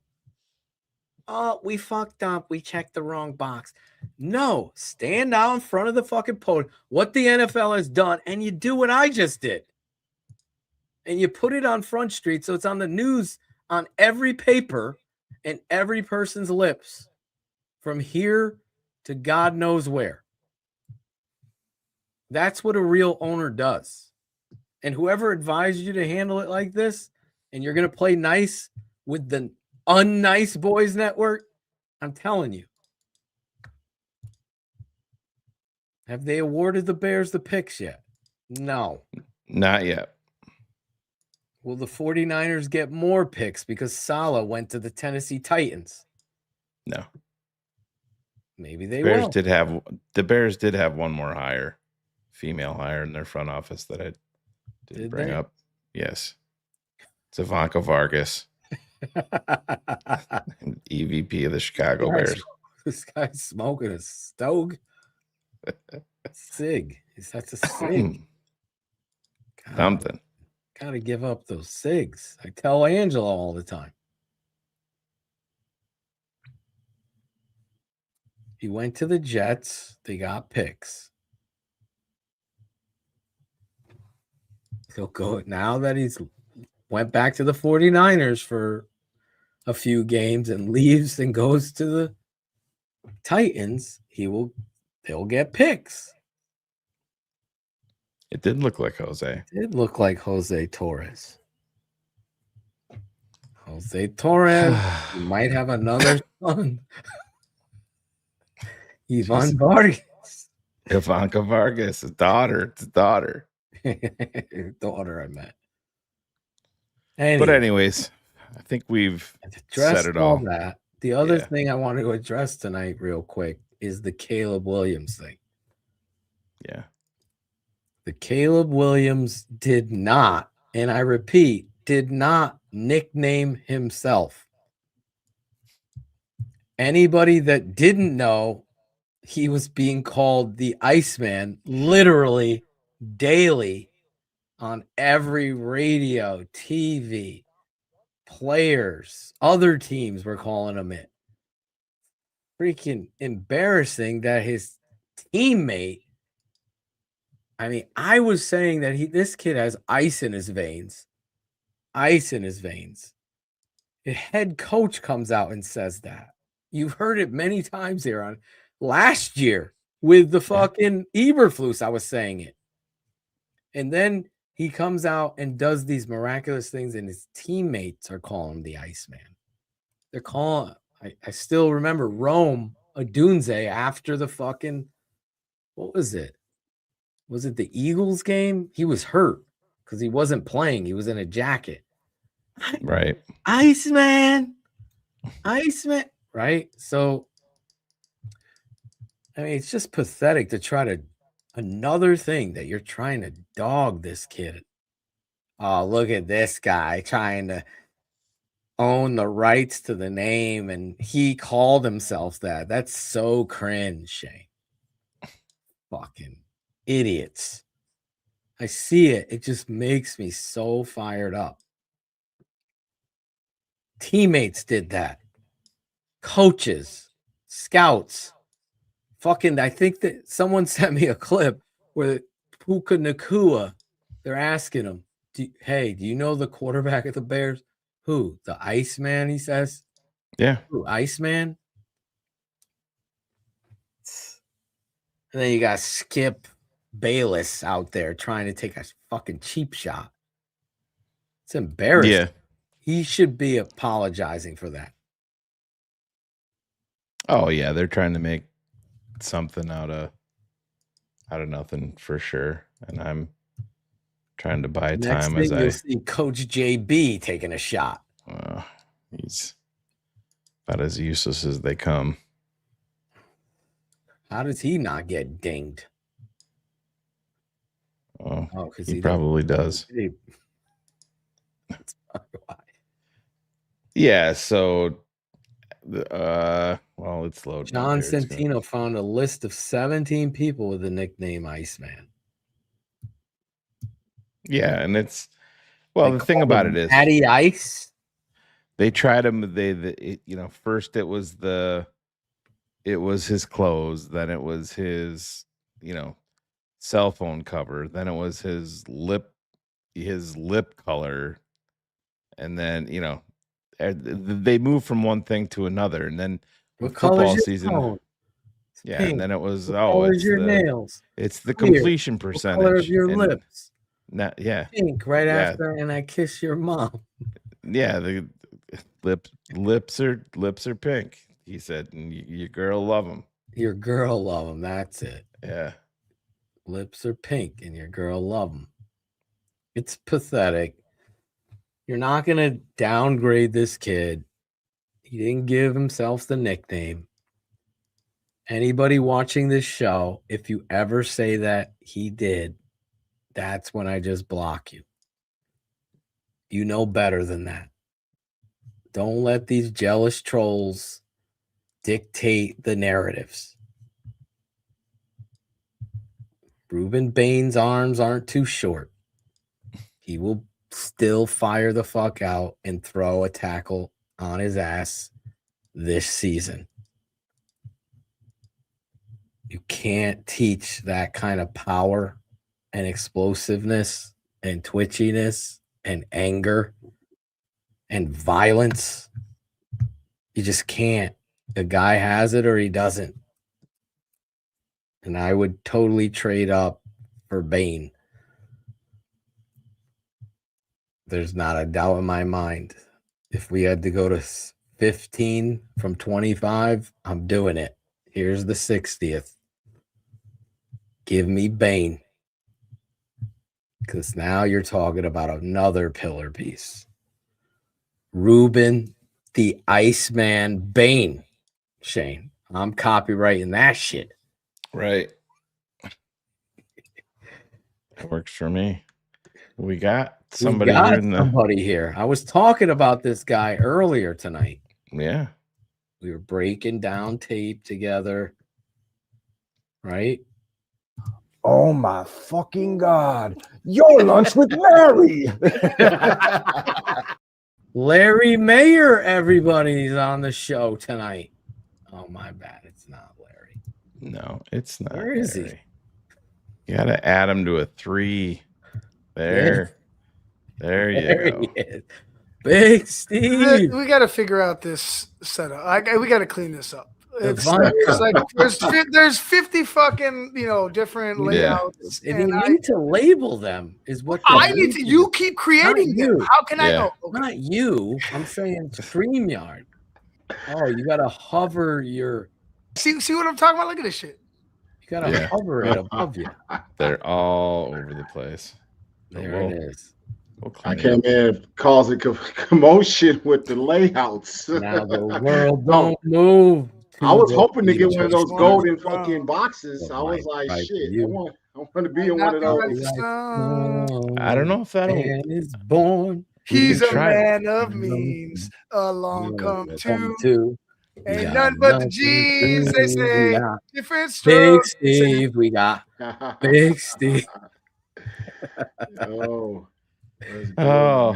Oh, we fucked up. We checked the wrong box. No, stand out in front of the fucking podium, what the NFL has done, and you do what I just did. And you put it on Front Street so it's on the news, on every paper and every person's lips, from here to God knows where. That's what a real owner does. And whoever advised you to handle it like this, and you're going to play nice with the unnice boys network, I'm telling you. Have they awarded the Bears the picks yet? No.
Not yet.
Will the 49ers get more picks because Saleh went to the Tennessee Titans?
No.
Maybe they
Bears
will.
The Bears did have one more hire, female hire in their front office that I didn't bring up. Yes. It's Ivanka Vargas, EVP of the Chicago Bears.
This guy's smoking a Stogue. Sig. That's a Sig.
Something.
Gotta give up those cigs. I tell Angela all the time. He went to the Jets. They got picks. He'll go now that he's went back to the 49ers for a few games and leaves and goes to the Titans. They'll get picks.
It did look like Jose.
It looked like Jose Torres. Jose Torres. You might have another son. Ivan Vargas.
Ivanka Vargas, a daughter. It's a daughter.
Daughter, I meant.
But anyways, I think we've said it all.
That. The other thing I want to address tonight real quick is the Caleb Williams thing.
Yeah.
The Caleb Williams did not, and I repeat, did not nickname himself. Anybody that didn't know, he was being called the Iceman literally daily on every radio, TV, players, other teams were calling him it. Freaking embarrassing that his teammate. I mean, I was saying that this kid has ice in his veins. Ice in his veins. The head coach comes out and says that. You've heard it many times here on last year with the fucking Eberflus. I was saying it. And then he comes out and does these miraculous things, and his teammates are calling him the Iceman. They're calling, I still remember Rome Odunze after the fucking, what was it? Was it the Eagles game? He was hurt because he wasn't playing. He was in a jacket.
Right.
Iceman. Right? So, I mean, it's just pathetic to try to, another thing that you're trying to dog this kid. Oh, look at this guy trying to own the rights to the name, and he called himself that. That's so cringe, Shane. Fucking idiots. I see it. It just makes me so fired up. Teammates did that. Coaches, scouts. Fucking, I think that someone sent me a clip where Puka Nakua, they're asking him, do you know the quarterback of the Bears? Who? The Iceman, he says?
Yeah.
Who, Iceman? And then you got Skip Bayless out there trying to take a fucking cheap shot. It's embarrassing.
Yeah.
He should be apologizing for that.
Oh, yeah. They're trying to make something out of nothing for sure. And I'm trying to buy
Next
time
thing
as
you'll see Coach JB taking a shot.
He's about as useless as they come.
How does he not get dinged?
Oh,
because
he probably does.
That's probably why.
Yeah, so well, it's loading.
John Centino found a list of 17 people with the nickname Iceman.
Yeah, and it's the thing about it is
Patty Ice.
They tried him. First it was his clothes, then it was his, cell phone cover, then it was his lip color, and then they moved from one thing to another, and then
what
football
color
season.
phone?
Yeah,
pink.
and then it was
It's your nails.
It's the
Clear.
completion percentage.
What color of your lips?
Pink.
Right after, and I kiss your mom.
Yeah, the lips are pink. He said, and your girl love them.
Your girl love them. That's it.
Yeah,
lips are pink, and your girl love them. It's pathetic. You're not gonna downgrade this kid. He didn't give himself the nickname. Anybody watching this show, if you ever say that he did, that's when I just block you. You know better than that. Don't let these jealous trolls dictate the narratives. Ruben Bain's arms aren't too short. He will still fire the fuck out and throw a tackle on his ass this season. You can't teach that kind of power and explosiveness and twitchiness and anger and violence. You just can't. The guy has it or he doesn't. And I would totally trade up for Bain. There's not a doubt in my mind. If we had to go to 15 from 25, I'm doing it. Here's the 60th. Give me Bane. Because now you're talking about another pillar piece. Ruben the Iceman Bane. Shane, I'm copywriting that shit.
Right. That works for me. We got somebody here in the
somebody here. I was talking about this guy earlier tonight.
Yeah.
We were breaking down tape together. Right?
Oh my fucking God. Your lunch with Larry.
Larry Mayer, everybody's on the show tonight. Oh, my bad. It's not Larry.
No, it's not.
Where is
Larry. You got to add him to a 3. There. There you go.
He is. Big Steve.
We got to figure out this setup. We got to clean this up. It's like there's 50 fucking different layouts,
and you need to label them. Is what
I need to. You keep creating them. How can I know?
Okay. Not you. I'm saying StreamYard. Oh, you got to hover your.
See what I'm talking about? Look at this shit.
You got to hover it above you.
They're all over the place.
There it is.
I came in causing commotion with the layouts.
Now the world don't move.
I was hoping to get one of those golden fucking boxes. I was like, shit, I want to be in one of those.
I don't know if that'll.
Man is born.
He's a man of means. Along come two. Ain't none but the G's, they say. Different strokes.
Big Steve, we got Big Steve.
Oh.
So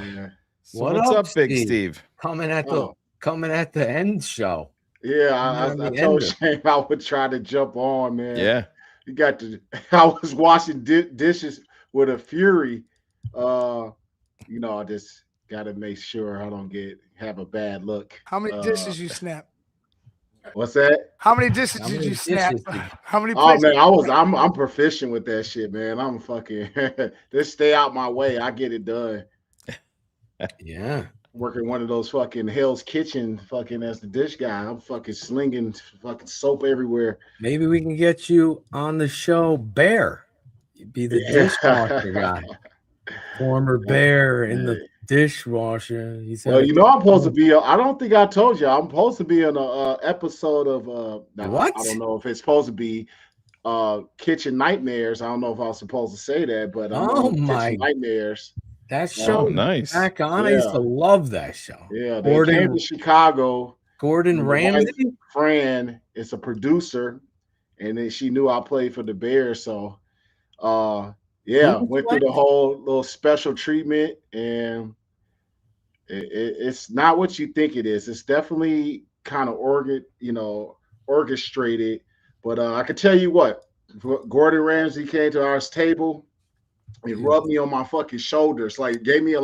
what's up, Big Steve?
Coming at the end show.
Yeah, I told Shane I would try to jump on, man.
Yeah.
You got to. I was washing dishes with a fury. I just got to make sure I don't have a bad look.
How many dishes you snap?
What's that?
How many dishes did you snap? How many?
Oh man, I'm proficient with that shit, man. I'm fucking just stay out my way. I get it done.
Yeah.
Working one of those fucking Hell's Kitchen fucking as the dish guy. I'm fucking slinging fucking soap everywhere.
Maybe we can get you on the show, Bear. You'd be the dishwasher guy. Former Bear in the dishwasher.
Well, I'm supposed to be. I don't think I told you. I'm supposed to be in a episode of.
What?
I don't know if it's supposed to be Kitchen Nightmares. I don't know if I was supposed to say that, but
my
Kitchen Nightmares.
That show,
nice.
Back on. I used to love that show.
Yeah, they came to Chicago.
Gordon Ramsay.
Fran is a producer, and then she knew I played for the Bears, so went through the whole little special treatment, and it's not what you think it is. It's definitely kind of orchestrated, but I can tell you what, Gordon Ramsay came to our table. It rubbed me on my fucking shoulders, like gave me a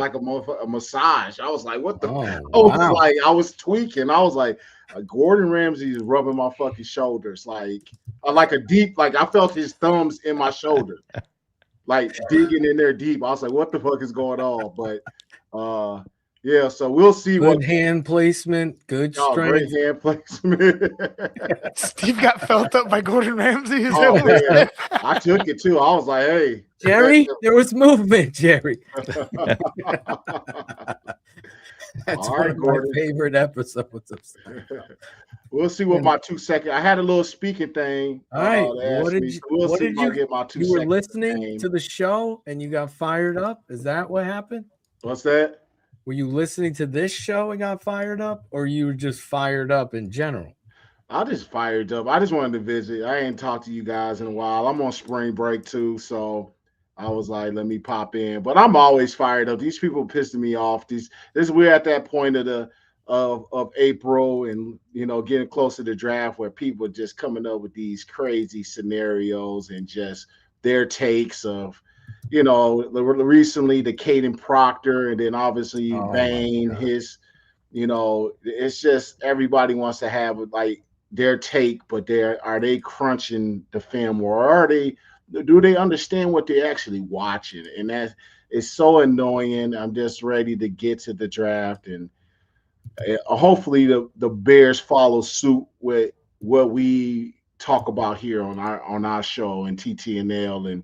massage. I was like, "What the?" I was tweaking. I was like, "Gordon Ramsay is rubbing my fucking shoulders, like a deep, like I felt his thumbs in my shoulder, like digging in there deep." I was like, "What the fuck is going on?" But yeah, so we'll see.
Good hand placement, good strength.
Great hand placement.
Steve got felt up by Gordon Ramsay.
Man. I took it too. I was like, "Hey,
Jerry, there was movement, Jerry." That's one of my favorite episodes of stuff.
We'll see what my 2 second. I had a little speaking thing.
All right. What did you
get my 2
You were
second
listening
thing.
to the show and you got fired up? Is that what happened?
What's that?
Were you listening to this show and got fired up, or you were just fired up in general?
I just fired up. I just wanted to visit. I ain't talked to you guys in a while. I'm on spring break too, so I was like, let me pop in. But I'm always fired up. These people pissing me off. We're at that point of April, and getting close to the draft where people are just coming up with these crazy scenarios and just their takes of, recently the Caden Proctor, and then obviously Bane, his, it's just everybody wants to have like their take, but are they crunching the film, or do they understand what they're actually watching? And that is so annoying. I'm just ready to get to the draft, and hopefully the Bears follow suit with what we talk about here on our show and TTNL and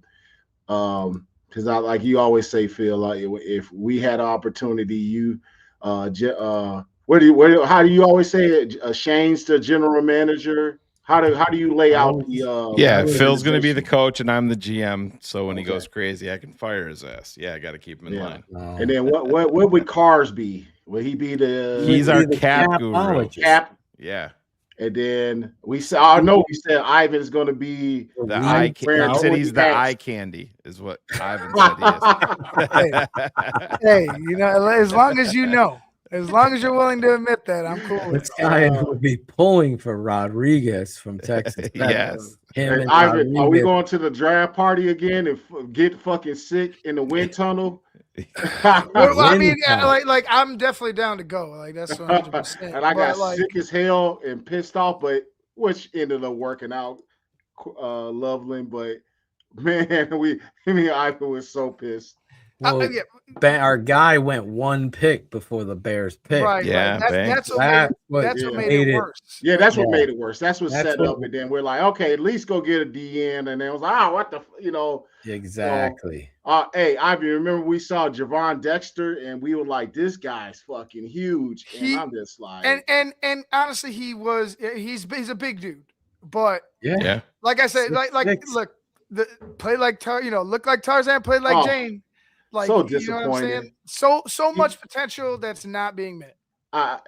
because I like you always say, Phil, like if we had an opportunity, how do you always say it? Shane's the general manager. How do you lay out the
Yeah, Phil's going to be the
organization?
coach and I'm the GM. So when he
Okay.
goes crazy, I can fire his ass. Yeah, I got to keep him in
Yeah.
line.
And then what would Cars be? Would he be the
He's our cap guru.
Cap?
Yeah.
And then we said, I know we said Ivan's going to be
The eye. He said he's the eye candy, is what Ivan said he is.
Hey, you know, as long as you know, as long as you're willing to admit that, I'm cool with
This guy would be pulling for Rodriguez from Texas.
Yes.
Him and
Ivan, are we
Rodriguez.
going to the draft party again and get fucking sick in the wind tunnel?
Well, I mean, like I'm definitely down to go. Like that's 100%.
And I got
like,
sick as hell and pissed off, but which ended up working out, Loveland. But man, Ivan was so pissed.
Well, our guy went one pick before the Bears pick.
Right,
Yeah,
that's what made it worse.
Yeah, that's what made it worse. That's what
That's
set
what-
up. And then we're like, okay, at least go get a DN. And then it was like, what the,
Exactly.
Hey, Ivy, remember we saw Javon Dexter and we were like, this guy's fucking huge. And I'm just like,
And honestly, he's a big dude, but
yeah,
like I said, look, play like look like Tarzan, played like Jane. Like,
so
you know what I'm saying?
disappointed.
So much potential that's not being met.
I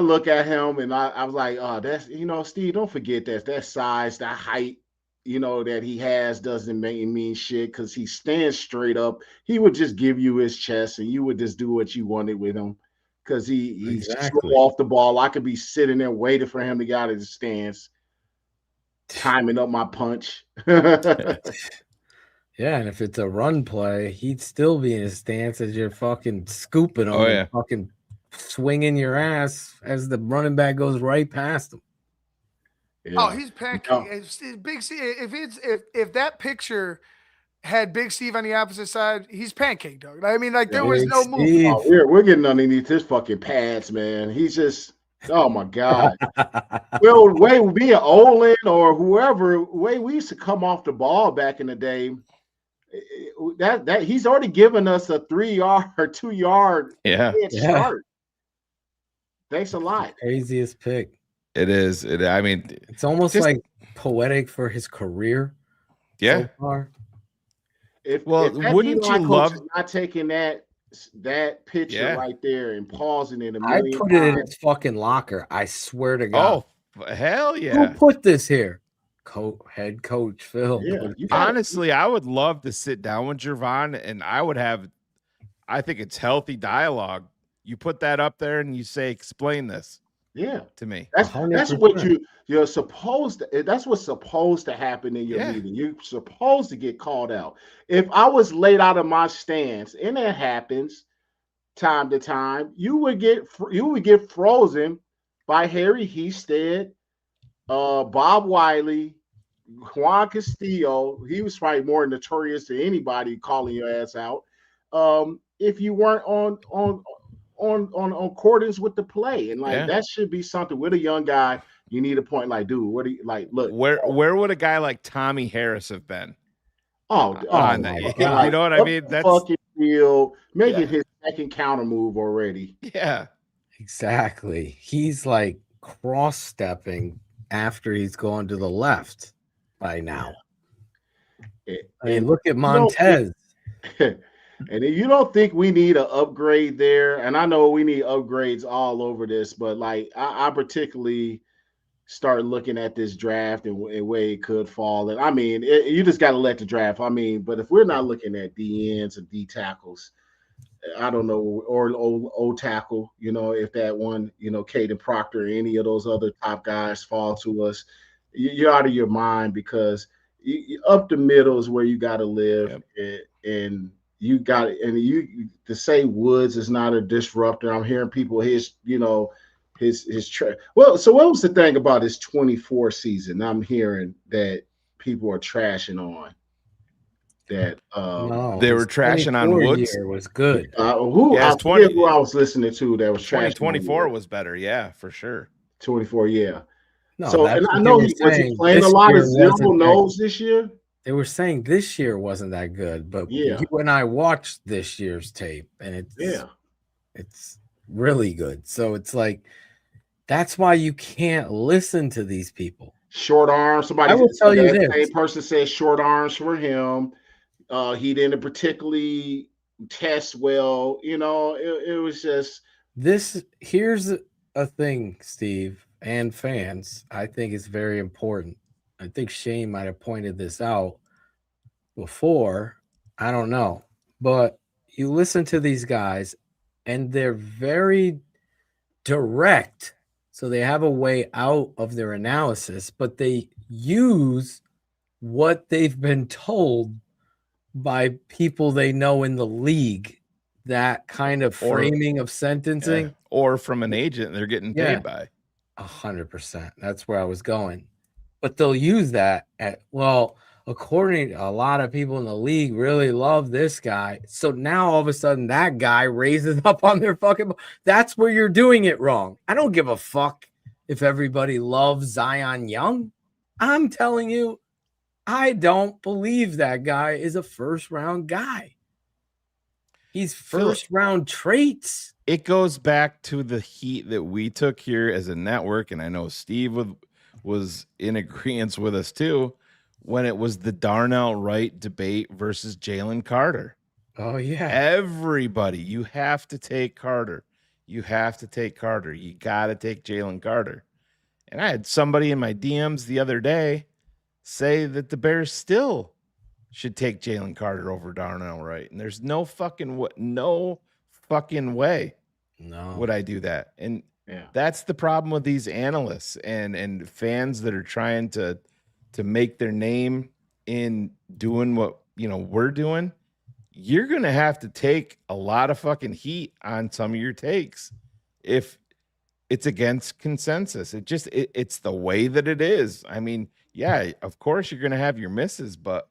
look at him and I was like, oh, that's Steve, don't forget that size, that height, that he has doesn't mean shit because he stands straight up. He would just give you his chest and you would just do what you wanted with him because he's slow off the ball. I could be sitting there waiting for him to get out of the stance, timing up my punch.
Yeah, and if it's a run play, he'd still be in his stance as you're fucking scooping him and fucking swinging your ass as the running back goes right past him.
Yeah. Oh, he's pancake. Big Steve. If that picture had Big Steve on the opposite side, he's pancake, dog. I mean, like there was no move.
Oh, we're getting underneath his fucking pads, man. He's just, oh my god. Well, way be an Olin or whoever, way we used to come off the ball back in the day. That he's already given us a 3-yard or 2-yard head start. Thanks a lot.
Craziest pick.
It is. I mean,
it's almost like poetic for his career.
Yeah.
So far.
If
wouldn't you love
not taking that picture right there and pausing it a
I
million
put it in
times.
his fucking locker. I swear to God.
Oh, hell yeah.
Who put this here? Head coach Phil.
Yeah,
honestly, I would love to sit down with Javon and I think it's healthy dialogue. You put that up there and you say, explain this.
Yeah,
to me.
That's what you're supposed to. That's what's supposed to happen in your meeting. You're supposed to get called out. If I was laid out of my stance, and it happens time to time, you would get frozen by Harry Hestead, Bob Wiley, Juan Castillo. He was probably more notorious than anybody calling your ass out. If you weren't on accordance with the play, and that should be something with a young guy. You need a point, like, dude, what do you like? Look,
where would a guy like Tommy Harris have been?
On that,
you know what I mean? That's
fucking field, making his second counter move already.
Yeah,
exactly. He's like cross stepping after he's gone to the left by now. I mean, look at Montez.
And if you don't think we need an upgrade there, and I know we need upgrades all over this, but like I particularly start looking at this draft and where it could fall. And I mean, you just got to let the draft. I mean, but if we're not looking at D ends and D tackles, I don't know, or O tackle, if that one, Caden Proctor or any of those other top guys fall to us, you're out of your mind because up the middle is where you got to live. And you got it, and you to say Woods is not a disruptor. I'm hearing people his well. So what was the thing about his 24 season? I'm hearing that people are trashing on. that
No,
They were
his
trashing on
24
Woods.
year was good.
Yeah,
I
it's
forget who I was listening to that was trashing on
2024
Wood.
was better. Yeah, for sure.
24, yeah.
No,
So,
that's
and I
what they
know
were
was he
saying.
playing a
This
lot of
year
zero
wasn't that.
no's this year?
They were saying this year wasn't that good, but
Yeah.
you and I watched this year's tape, and it's really good. So it's like that's why you can't listen to these people.
Short arms. Somebody,
I will tell you
that
this.
same person said short arms for him. He didn't particularly test well. You know, it was just
This here's a thing, Steve, and fans. I think it's very important. I think Shane might have pointed this out before. I don't know. But you listen to these guys, and they're very direct. So they have a way out of their analysis, but they use what they've been told by people they know in the league. That kind of framing of sentencing.
Or from an agent they're getting paid by.
100%. That's where I was going. But they'll use that at, well, according to a lot of people in the league really love this guy. So now all of a sudden that guy raises up on their fucking. That's where you're doing it wrong. I don't give a fuck if everybody loves Zion Young. I'm telling you, I don't believe that guy is a first round guy. He's first round traits.
It goes back to the heat that we took here as a network, and I know Steve was in agreement with us too, when it was the Darnell Wright debate versus Jaylon Carter.
Oh, yeah.
Everybody, you have to take Carter. You have to take Carter. You got to take Jaylon Carter. And I had somebody in my DMs the other day say that the Bears still should take Jaylon Carter over Darnell Wright. And there's no fucking way would I do that. And that's the problem with these analysts and fans that are trying to make their name in doing what, you know, we're doing. You're going to have to take a lot of fucking heat on some of your takes if it's against consensus. It's the way that it is. I mean, yeah, of course you're going to have your misses, but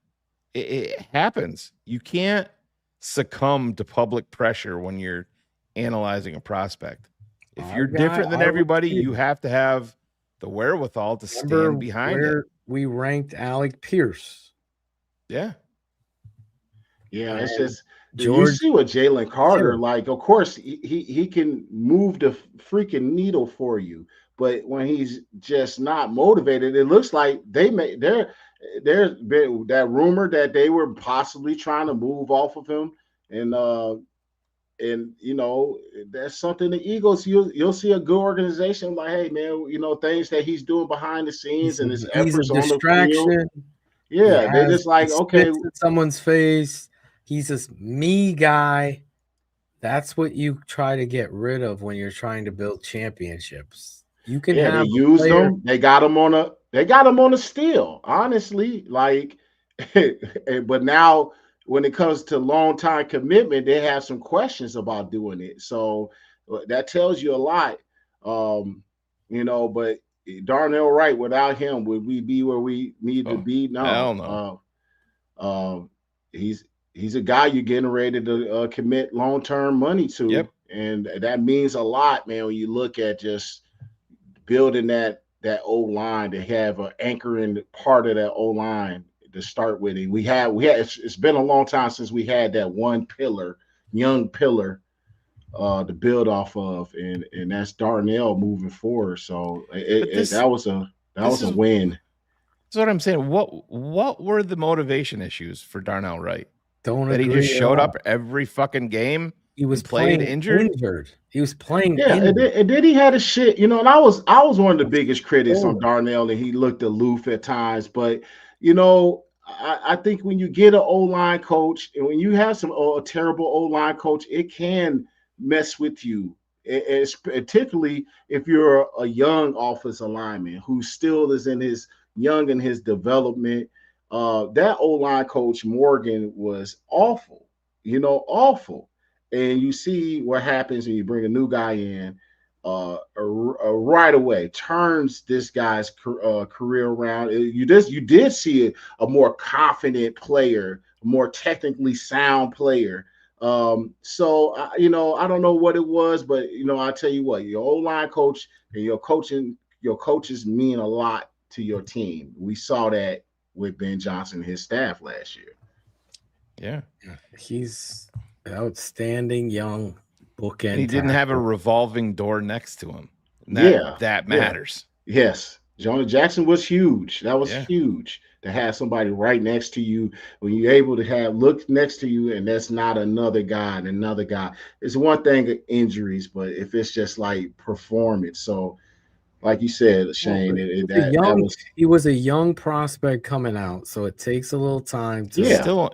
it happens. You can't succumb to public pressure when you're analyzing a prospect. If you're different than everybody, you have to have the wherewithal to stand behind it.
We ranked Alec Pierce.
Yeah.
Yeah, it's just you see what Jaylon Carter, like, of course, he can move the freaking needle for you, but when he's just not motivated, it looks like there's been that rumor that they were possibly trying to move off of him, and you know, that's something the Eagles, you'll see a good organization like, hey man, you know, things that he's doing behind the scenes and his efforts on the field. Yeah, they just like, okay,
in someone's face. He's this me guy. That's what you try to get rid of when you're trying to build championships. You can have
they used them. They got him on a steal, honestly. Like, but now when it comes to long time commitment, they have some questions about doing it. So that tells you a lot. You know, but Darnell Wright, without him, would we be where we need to be? No.
Hell no.
He's a guy you're getting ready to commit long-term money to.
Yep.
And that means a lot, man, when you look at just building that O-line, to have an anchoring part of that O-line to start with. And we had it's been a long time since we had that one young pillar to build off of, and that's Darnell moving forward. So that was a win.
That's what I'm saying. What were the motivation issues for Darnell Wright?
That
he just showed up every fucking game.
He was
playing injured.
He was playing.
Yeah, and then he had a shit. You know, and I was one of the biggest critics on Darnell, and he looked aloof at times. But you know, I think when you get an O-line coach, and when you have a terrible O-line coach, it can mess with you. It's particularly if you're a young offensive lineman who still is in his development. That O-line coach Morgan was awful, awful. And you see what happens when you bring a new guy in, right away turns this guy's career around. You did see a more confident player, more technically sound player. So I don't know what it was, but I tell you what, your O-line coach and your coaches mean a lot to your team. We saw that with Ben Johnson and his staff last year.
Yeah.
He's outstanding young bookend.
And he didn't have a
tackle.
revolving door next to him. That matters.
Yes. Jonah Jackson was huge. That was
Yeah.
huge to have somebody right next to you when you're able to look next to you, and that's not another guy and another guy. It's one thing injuries, but if it's just like performance. So, like you said, Shane,
he was a young prospect coming out, so it takes a little time to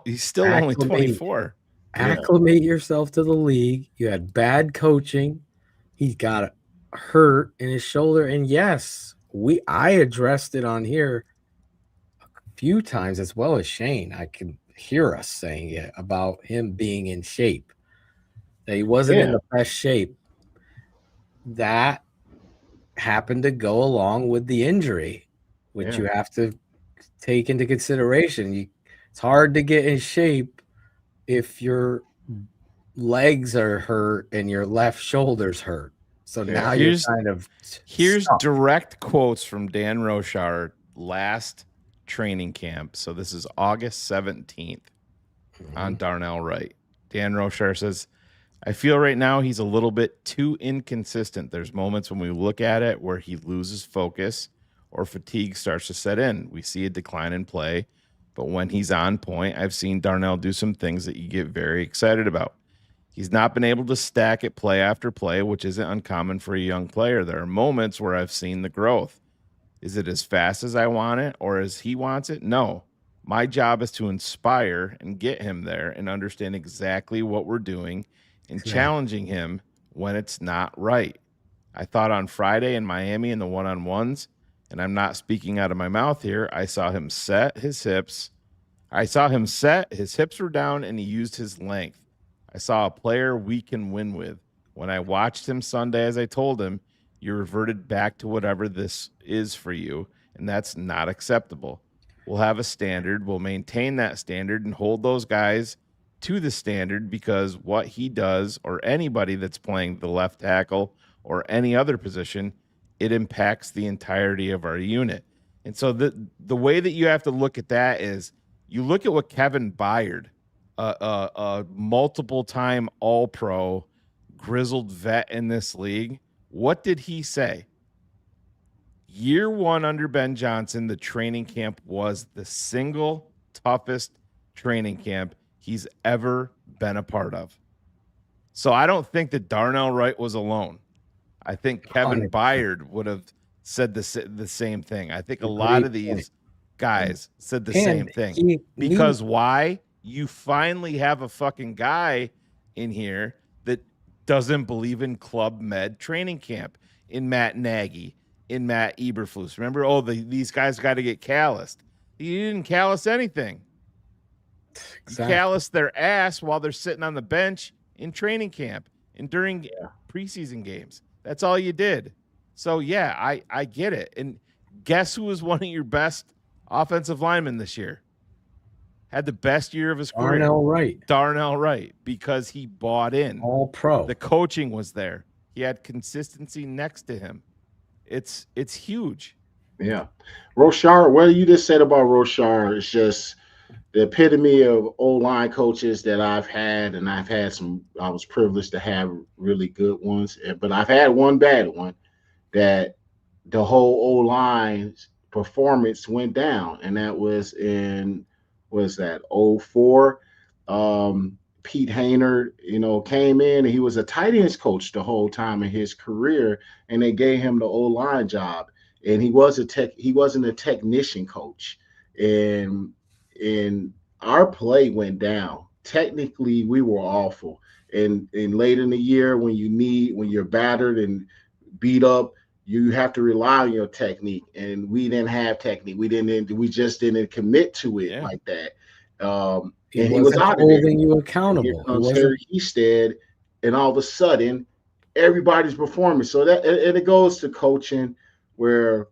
he's still only 24.
Acclimate yourself to the league. You had bad coaching. He got hurt in his shoulder, and yes, I addressed it on here a few times as well as Shane. I can hear us saying it about him being in shape. That he wasn't in the best shape. That happened to go along with the injury, which you have to take into consideration. It's hard to get in shape if your legs are hurt and your left shoulder's hurt. So now here's
direct quotes from Dan Rochar last training camp. So this is August 17th on Darnell Wright. Dan Rochar says, I feel right now he's a little bit too inconsistent. There's moments when we look at it where he loses focus or fatigue starts to set in. We see a decline in play, but when he's on point, I've seen Darnell do some things that you get very excited about. He's not been able to stack it play after play, which isn't uncommon for a young player. There are moments where I've seen the growth. Is it as fast as I want it or as he wants it? No. My job is to inspire and get him there and understand exactly what we're doing and challenging him when it's not right. I thought on Friday in Miami in the one-on-ones, and I'm not speaking out of my mouth here, I saw him set his hips. His hips were down, and he used his length. I saw a player we can win with. When I watched him Sunday, as I told him, you reverted back to whatever this is for you, and that's not acceptable. We'll have a standard. We'll maintain that standard and hold those guys to the standard because what he does or anybody that's playing the left tackle or any other position, it impacts the entirety of our unit. And so the way that you have to look at that is you look at what Kevin Byard, a multiple-time All-Pro, grizzled vet in this league, what did he say? Year one under Ben Johnson, the training camp was the single toughest training camp he's ever been a part of. So I don't think that Darnell Wright was alone. I think Kevin Byard would have said the same thing. I think a lot of these guys said the same thing. Because why? You finally have a fucking guy in here that doesn't believe in Club Med training camp, in Matt Nagy, in Matt Eberflus. Remember, these guys got to get calloused. He didn't callous anything. Exactly. He calloused their ass while they're sitting on the bench in training camp and during preseason games. That's all you did. So, yeah, I get it. And guess who was one of your best offensive linemen this year? Had the best year of his career. Darnell Wright, because he bought in.
All pro.
The coaching was there. He had consistency next to him. It's huge.
Yeah. Rochar, what you just said about Rochar is just the epitome of O-line coaches that I've had, and I've had some. I was privileged to have really good ones, but I've had one bad one that the whole O-line performance went down, and that was in was that 04. Pete Haynard, came in and he was a tight ends coach the whole time in his career, and they gave him the O-line job, and he wasn't a technician coach, and our play went down. Technically, we were awful. And late in the year, when you're battered and beat up, you have to rely on your technique. And we didn't have technique. We just didn't commit to it like that. And he was out
holding you accountable.
Easted, and all of a sudden, everybody's performing. So it goes to coaching where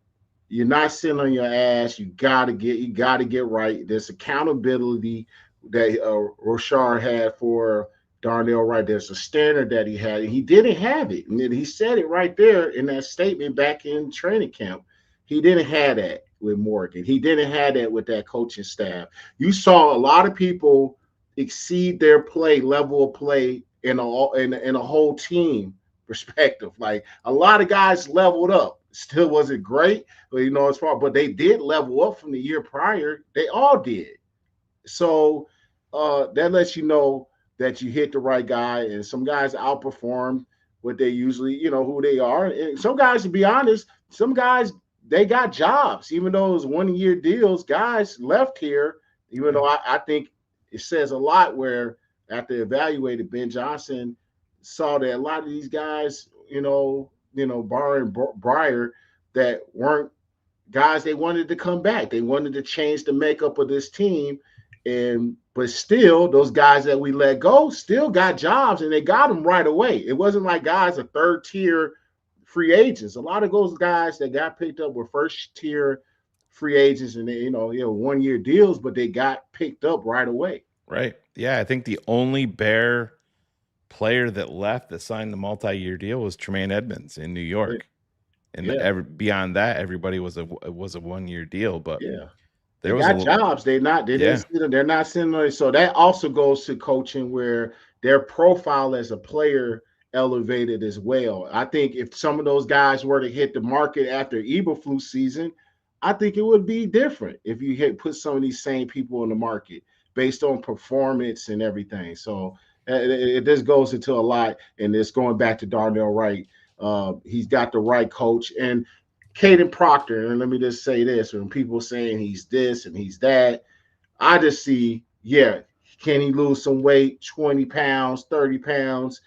you're not sitting on your ass. You gotta get right. There's accountability that Roshar had for Darnell Wright. There's a standard that he had, and he didn't have it. And he said it right there in that statement back in training camp. He didn't have that with Morgan. He didn't have that with that coaching staff. You saw a lot of people exceed their level of play in a whole team perspective. Like a lot of guys leveled up. Still wasn't great, but but they did level up from the year prior. They all did. So that lets you know that you hit the right guy, and some guys outperform what they usually, who they are. And some guys, to be honest, some guys they got jobs, even though it was 1-year deals. Guys left here, even though I think it says a lot where after evaluated, Ben Johnson saw that a lot of these guys, barring Breyer, that weren't guys they wanted to come back. They wanted to change the makeup of this team. But still, those guys that we let go still got jobs, and they got them right away. It wasn't like guys are third-tier free agents. A lot of those guys that got picked up were first-tier free agents, and they, 1-year deals, but they got picked up right away.
Right. Yeah, I think the only Bear player that left that signed the multi-year deal was Tremaine Edmonds in New York, and beyond that, everybody was a 1-year deal. But
they got jobs. They're not sending. So that also goes to coaching, where their profile as a player elevated as well. I think if some of those guys were to hit the market after Eberflus season, I think it would be different if you put some of these same people in the market based on performance and everything. So this goes into a lot, and it's going back to Darnell Wright. He's got the right coach. And Caden Proctor, and let me just say this, when people saying he's this and he's that, I just see, can he lose some weight, 20 pounds, 30 pounds?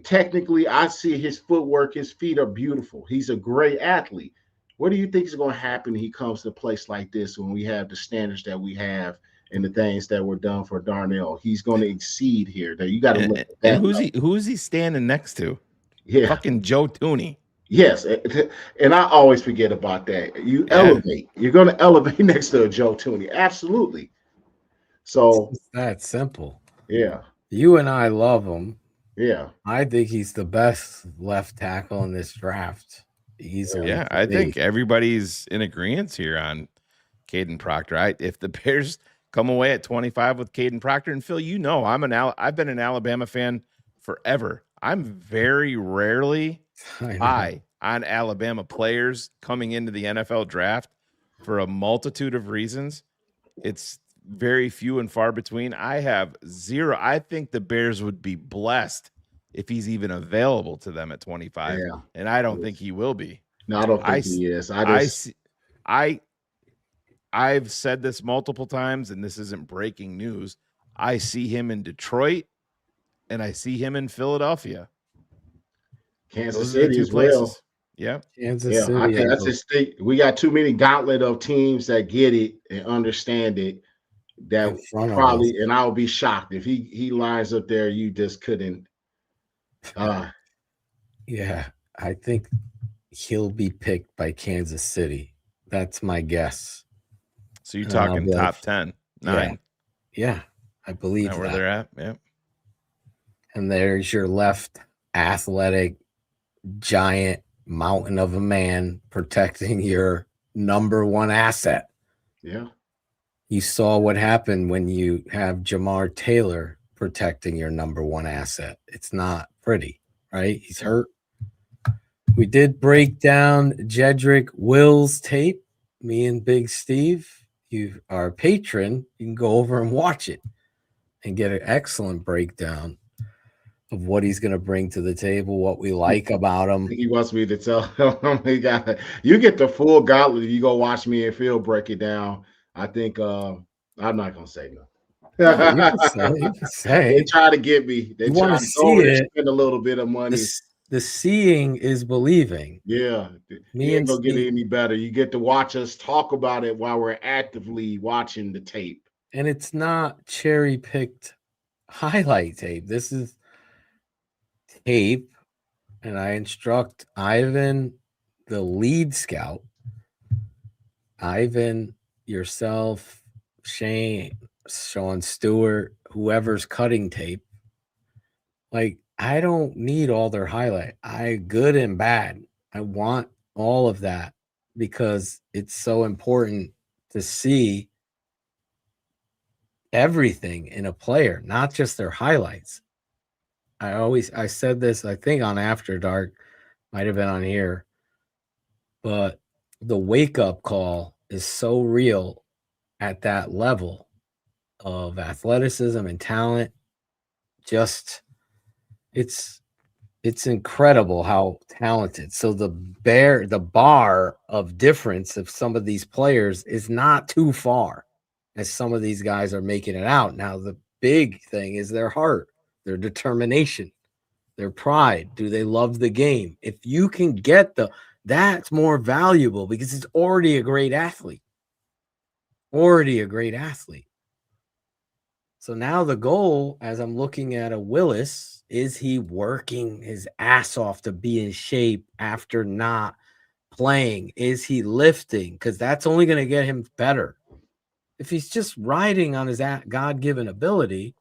Technically, I see his footwork, his feet are beautiful. He's a great athlete. What do you think is going to happen when he comes to a place like this, when we have the standards that we have and the things that were done for Darnell? He's going to exceed here. That you got to look at that.
And who's he standing next to?
Yeah.
Fucking Joe Tooney.
Yes, and I always forget about that. You elevate. You're going to elevate next to a Joe Tooney. Absolutely. So
it's that simple.
Yeah.
You and I love him.
Yeah.
I think he's the best left tackle in this draft. Easily.
Yeah, I think everybody's in agreement here on Caden Proctor. If the Bears come away at 25 with Caden Proctor, and Phil, I've been an Alabama fan forever. I'm very rarely high on Alabama players coming into the NFL draft for a multitude of reasons. It's very few and far between. I have zero. I think the Bears would be blessed if he's even available to them at 25. And I don't think he will be.
No, I don't think he is.
I've said this multiple times, and this isn't breaking news. I see him in Detroit, and I see him in Philadelphia.
Kansas City as well.
Yeah.
Kansas City.
I think that's his thing. We got too many gauntlet of teams that get it and understand it. That probably, and I'll be shocked if he lines up there. You just couldn't.
Yeah, I think he'll be picked by Kansas City. That's my guess.
So you're talking top 10, 9.
Yeah, I believe
where they're at. Yeah.
And there's your left athletic giant mountain of a man protecting your number one asset.
Yeah.
You saw what happened when you have Jamar Taylor protecting your number one asset. It's not pretty, right? He's hurt. We did break down Jedrick Will's tape. Me and Big Steve, you are a patron. You can go over and watch it and get an excellent breakdown of what he's going to bring to the table, what we like about him.
He wants me to tell him you get the full gauntlet. You go watch me and Phil break it down. I think I'm not going to say no.
You can say.
They try to get me. They try to
see it.
Spend a little bit of money.
The seeing is believing.
Yeah. You ain't going to get any better. You get to watch us talk about it while we're actively watching the tape.
And it's not cherry-picked highlight tape. This is tape, and I instruct Ivan, the lead scout, Ivan, yourself, Sean Stewart, whoever's cutting tape. Like, I don't need all their highlight. Good and bad. I want all of that because it's so important to see everything in a player, not just their highlights. I said this, I think on After Dark, might have been on here, but the wake-up call is so real at that level of athleticism and talent. Just it's incredible how talented. So the bar of difference of some of these players is not too far as some of these guys are making it out. Now, the big thing is their heart, their determination, their pride. Do they love the game? If you can get that's more valuable because it's already a great athlete. Already a great athlete. So now the goal, as I'm looking at a Willis, is he working his ass off to be in shape after not playing? Is he lifting? Because that's only going to get him better. If he's just riding on his God-given ability,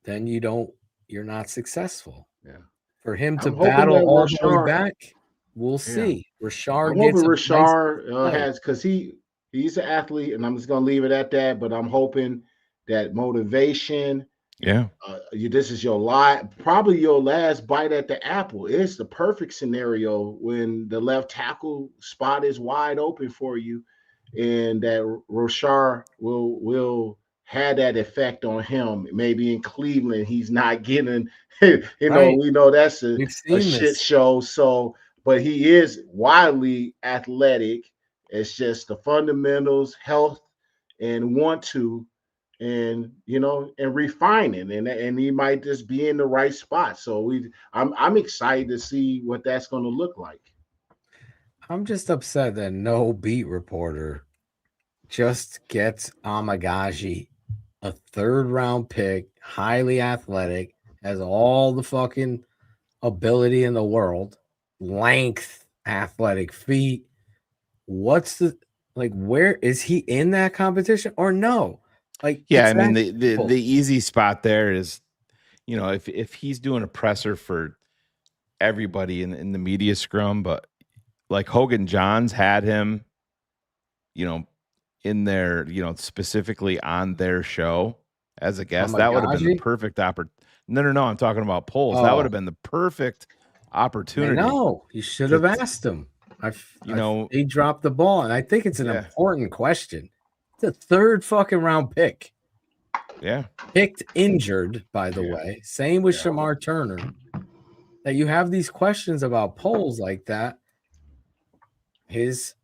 then you're not successful.
Yeah.
For him to battle all the way back, we'll see. Rashard
I'm hoping Rashard has, because he's an athlete, and I'm just gonna leave it at that. But I'm hoping that motivation.
Yeah.
This is probably your last bite at the apple. It's the perfect scenario when the left tackle spot is wide open for you, and that Rashard will have that effect on him. Maybe in Cleveland, he's not getting, we know that's a shit show. So, but he is wildly athletic. It's just the fundamentals, health, and want to, and and refining, and he might just be in the right spot. So I'm excited to see what that's going to look like.
I'm just upset that no beat reporter just gets Amagaji, a 3rd round pick, highly athletic, has all the fucking ability in the world, length, athletic feet. What's where is he in that competition or no?
I mean, the easy spot there is, if he's doing a presser for everybody in the media scrum, but like Hogan Johns had him, in their, specifically on their show as a guest, that would have been the perfect opportunity. No, I'm talking about polls. That would have been the perfect opportunity.
No, you should have asked him. He dropped the ball, and I think it's an important question. It's a 3rd fucking round pick.
Yeah.
Picked injured, by the way. Same with Shamar Turner. That you have these questions about polls like that. His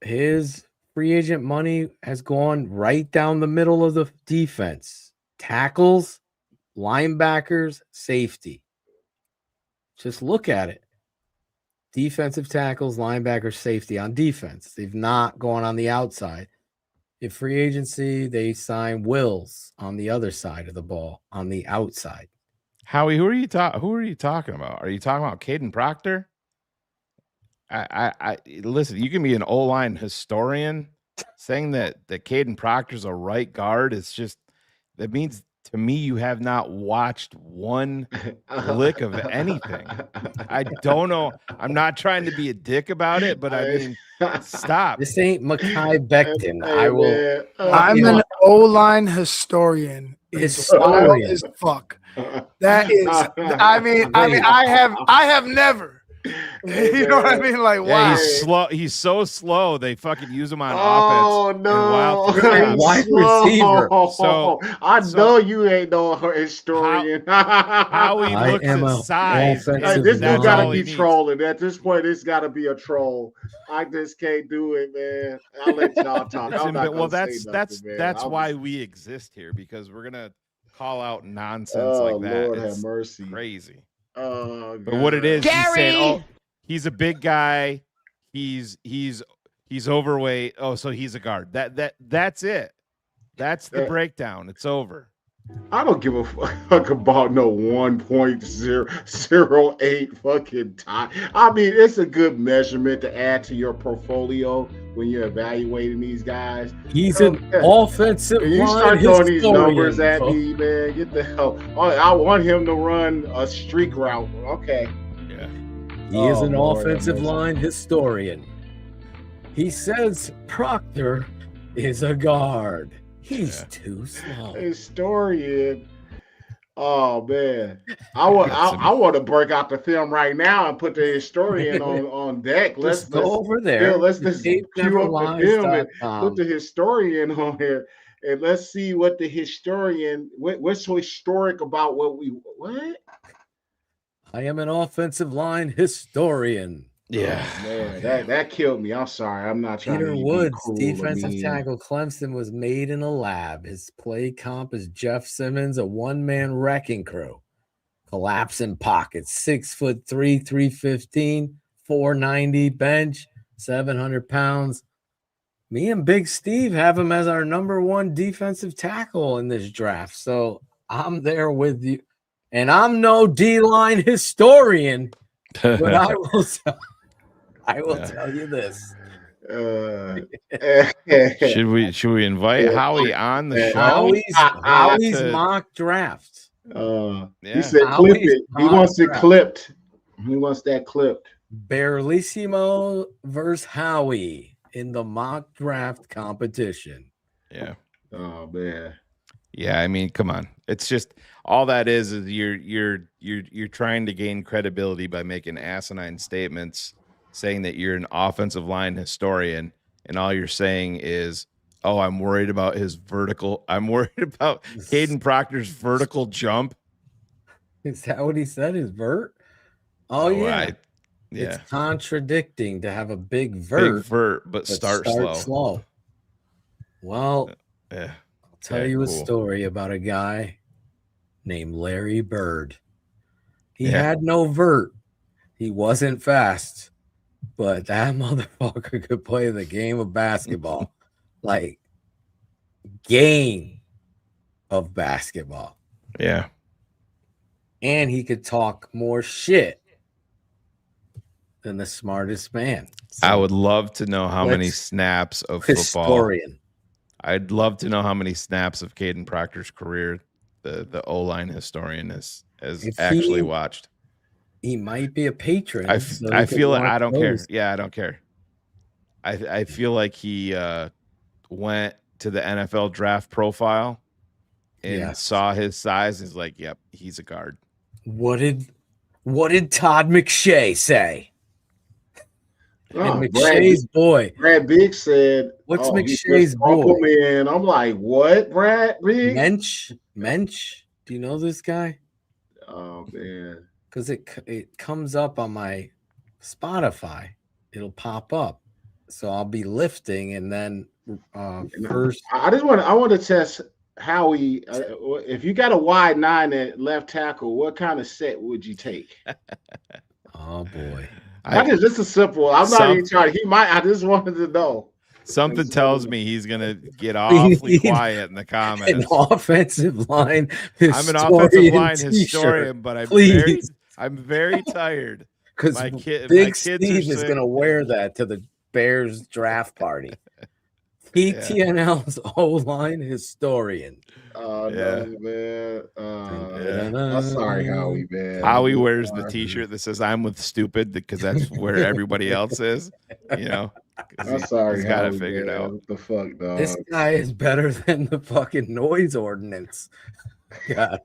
free agent money has gone right down the middle of the defense. Tackles, linebackers, safety. Just look at it. Defensive tackles, linebackers, safety on defense. They've not gone on the outside. In free agency, they sign Wills on the other side of the ball, on the outside.
Howie, who are you talking about? Are you talking about Caden Proctor? I listen, you can be an O-line historian saying that Caden Proctor's a right guard. It's just, that means to me you have not watched one lick of anything. I don't know. I'm not trying to be a dick about it, but I mean, stop.
This ain't Mekhi Becton.
I'm an O-line historian. It's wild as fuck. That is. I have never. You know what I mean? Like,
yeah,
wow.
He's slow. He's so slow. They fucking use him on offense.
No,
wide receiver.
So I know you ain't no historian.
How he looks at size.
This dude gotta be trolling. At this point, it's gotta be a troll. I just can't do it, man. I'll let y'all talk.
Well, that's why we exist here, because we're gonna call out nonsense like that.
Lord
it's
have mercy.
Crazy.
Oh,
but what it is,
Gary!
he's saying, he's a big guy. He's overweight. Oh, so he's a guard. That's it. That's the breakdown. It's over.
I don't give a fuck about no 1.008 fucking time. I mean, it's a good measurement to add to your portfolio when you're evaluating these guys.
He's an offensive
You
line
start throwing these numbers
historian,
at
folks.
me, man. Get the hell. Oh, I want him to run a streak route. Okay.
Yeah.
He is an
Lord,
offensive
have mercy.
line historian. He says Proctor is a guard. He's too slow.
Historian. Oh man, I want to break out the film right now and put the historian on deck.
Let's go over there.
Let's just cue up the film and
TapeNeverLies.com.
put the historian on here, and let's see what the historian what's so historic about what.
I am an offensive line historian.
Yeah,
oh, man, that killed me. I'm sorry. I'm not trying
Peter
to be
Woods,
cruel or
defensive
mean.
tackle, Clemson, was made in a lab. His play comp is Jeff Simmons, a one-man wrecking crew. Collapsing pockets, 6'3", 315, 490 bench, 700 pounds. Me and Big Steve have him as our #1 defensive tackle in this draft. So I'm there with you. And I'm no D-line historian, but I will tell you this.
Should we invite Howie on the show?
Howie's mock draft.
He said clip it. He wants it clipped. He wants that clipped.
Barlissimo versus Howie in the mock draft competition.
Yeah.
Oh man.
Yeah, I mean, come on. It's just all that is you're trying to gain credibility by making asinine statements, saying that you're an offensive line historian, and all you're saying is, "Oh, I'm worried about his vertical. I'm worried about Caden Proctor's vertical jump."
Is that what he said? His vert? Oh yeah.
Yeah.
It's contradicting to have a big vert,
but start slow.
Well,
yeah.
I'll tell you a story about a guy named Larry Bird. He had no vert. He wasn't fast, but that motherfucker could play the game of basketball. Like game of basketball.
Yeah.
And he could talk more shit than the smartest man. So
I would love to know how many snaps of football.
Historian.
I'd love to know how many snaps of Caden Proctor's career the O-line historian has actually watched.
He might be a patron.
I feel like I don't care. Yeah, I don't care. I feel like he went to the NFL draft profile and saw his size and is like, yep, he's a guard.
What did Todd McShay say? And McShay's boy.
Brad Biggs said,
"What's McShay's boy?"
Man, I'm like, what, Brad Biggs?
Mensch. Do you know this guy?
Oh man,
because it comes up on my Spotify. It'll pop up, so I'll be lifting, and then first.
I want to test Howie. If you got a wide 9 at left tackle, what kind of set would you take?
Oh boy.
This is simple. I'm not even trying. He might. I just wanted to know.
Something tells me he's gonna get awfully quiet in the comments.
An offensive line.
I'm an offensive line historian, but I'm very tired
because Big Steve is gonna wear that to the Bears draft party. TTNL's O-line historian.
Oh no, man. I'm sorry, Howie, man.
Howie wears the T-shirt that says "I'm with stupid" because that's where everybody else is. You know.
I'm sorry,
he's got it figured out.
What the fuck, dog?
This guy is better than the fucking noise ordinance. God.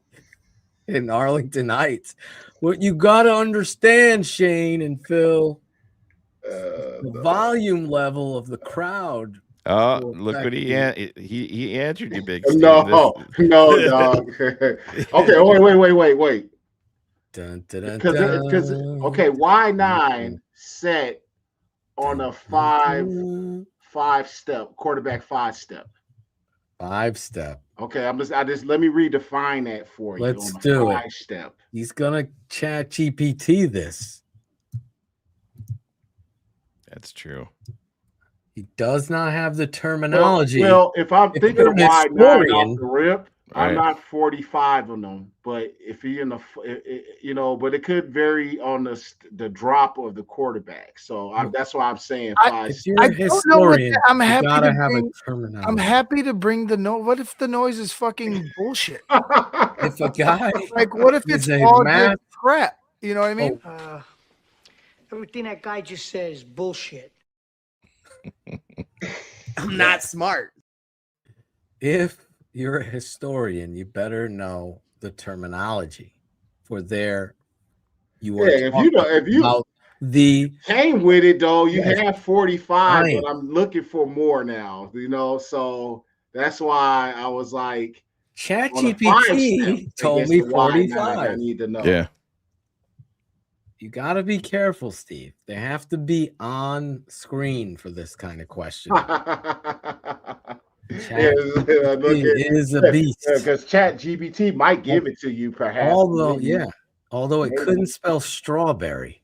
In Arlington Heights. What you gotta understand, Shane and Phil, the volume level of the crowd.
Oh, look what he answered you, Big Steve.
No, dog. Okay, wait. Because Y9 set on a five step quarterback 5-step.
5-step.
Okay, I just let me redefine that for you.
Let's do it.
5-step.
He's gonna chat GPT this.
That's true.
He does not have the terminology.
Well, if I'm thinking of Y9 off the rip, I'm
Right.
not 45 on them, but if you're in but it could vary on the drop of the quarterback. So that's why I'm saying five.
If you're
I
a
don't know what
historian,
I'm
you
happy
gotta
to
have a
bring.
terminology.
I'm happy to bring the noise. What if the noise is fucking bullshit?
If a guy
Like, what if
is
it's
a
all
math,
just crap? You know what I mean?
Everything that guy just says is bullshit.
I'm not smart.
if you're a historian, you better know the terminology for there. You are
Yeah, if you
about the
came with it though, you
Yes.
have 45,
Fine.
but I'm looking for more now. So that's why I was like, on a 5 step
ChatGPT told
against
me
the wide nine, I
45.
need to know.
Yeah.
You got to be careful, Steve. They have to be on screen for this kind of question. ChatGPT is a beast.
Because ChatGPT might give it to you, perhaps.
Although
maybe.
it couldn't spell strawberry.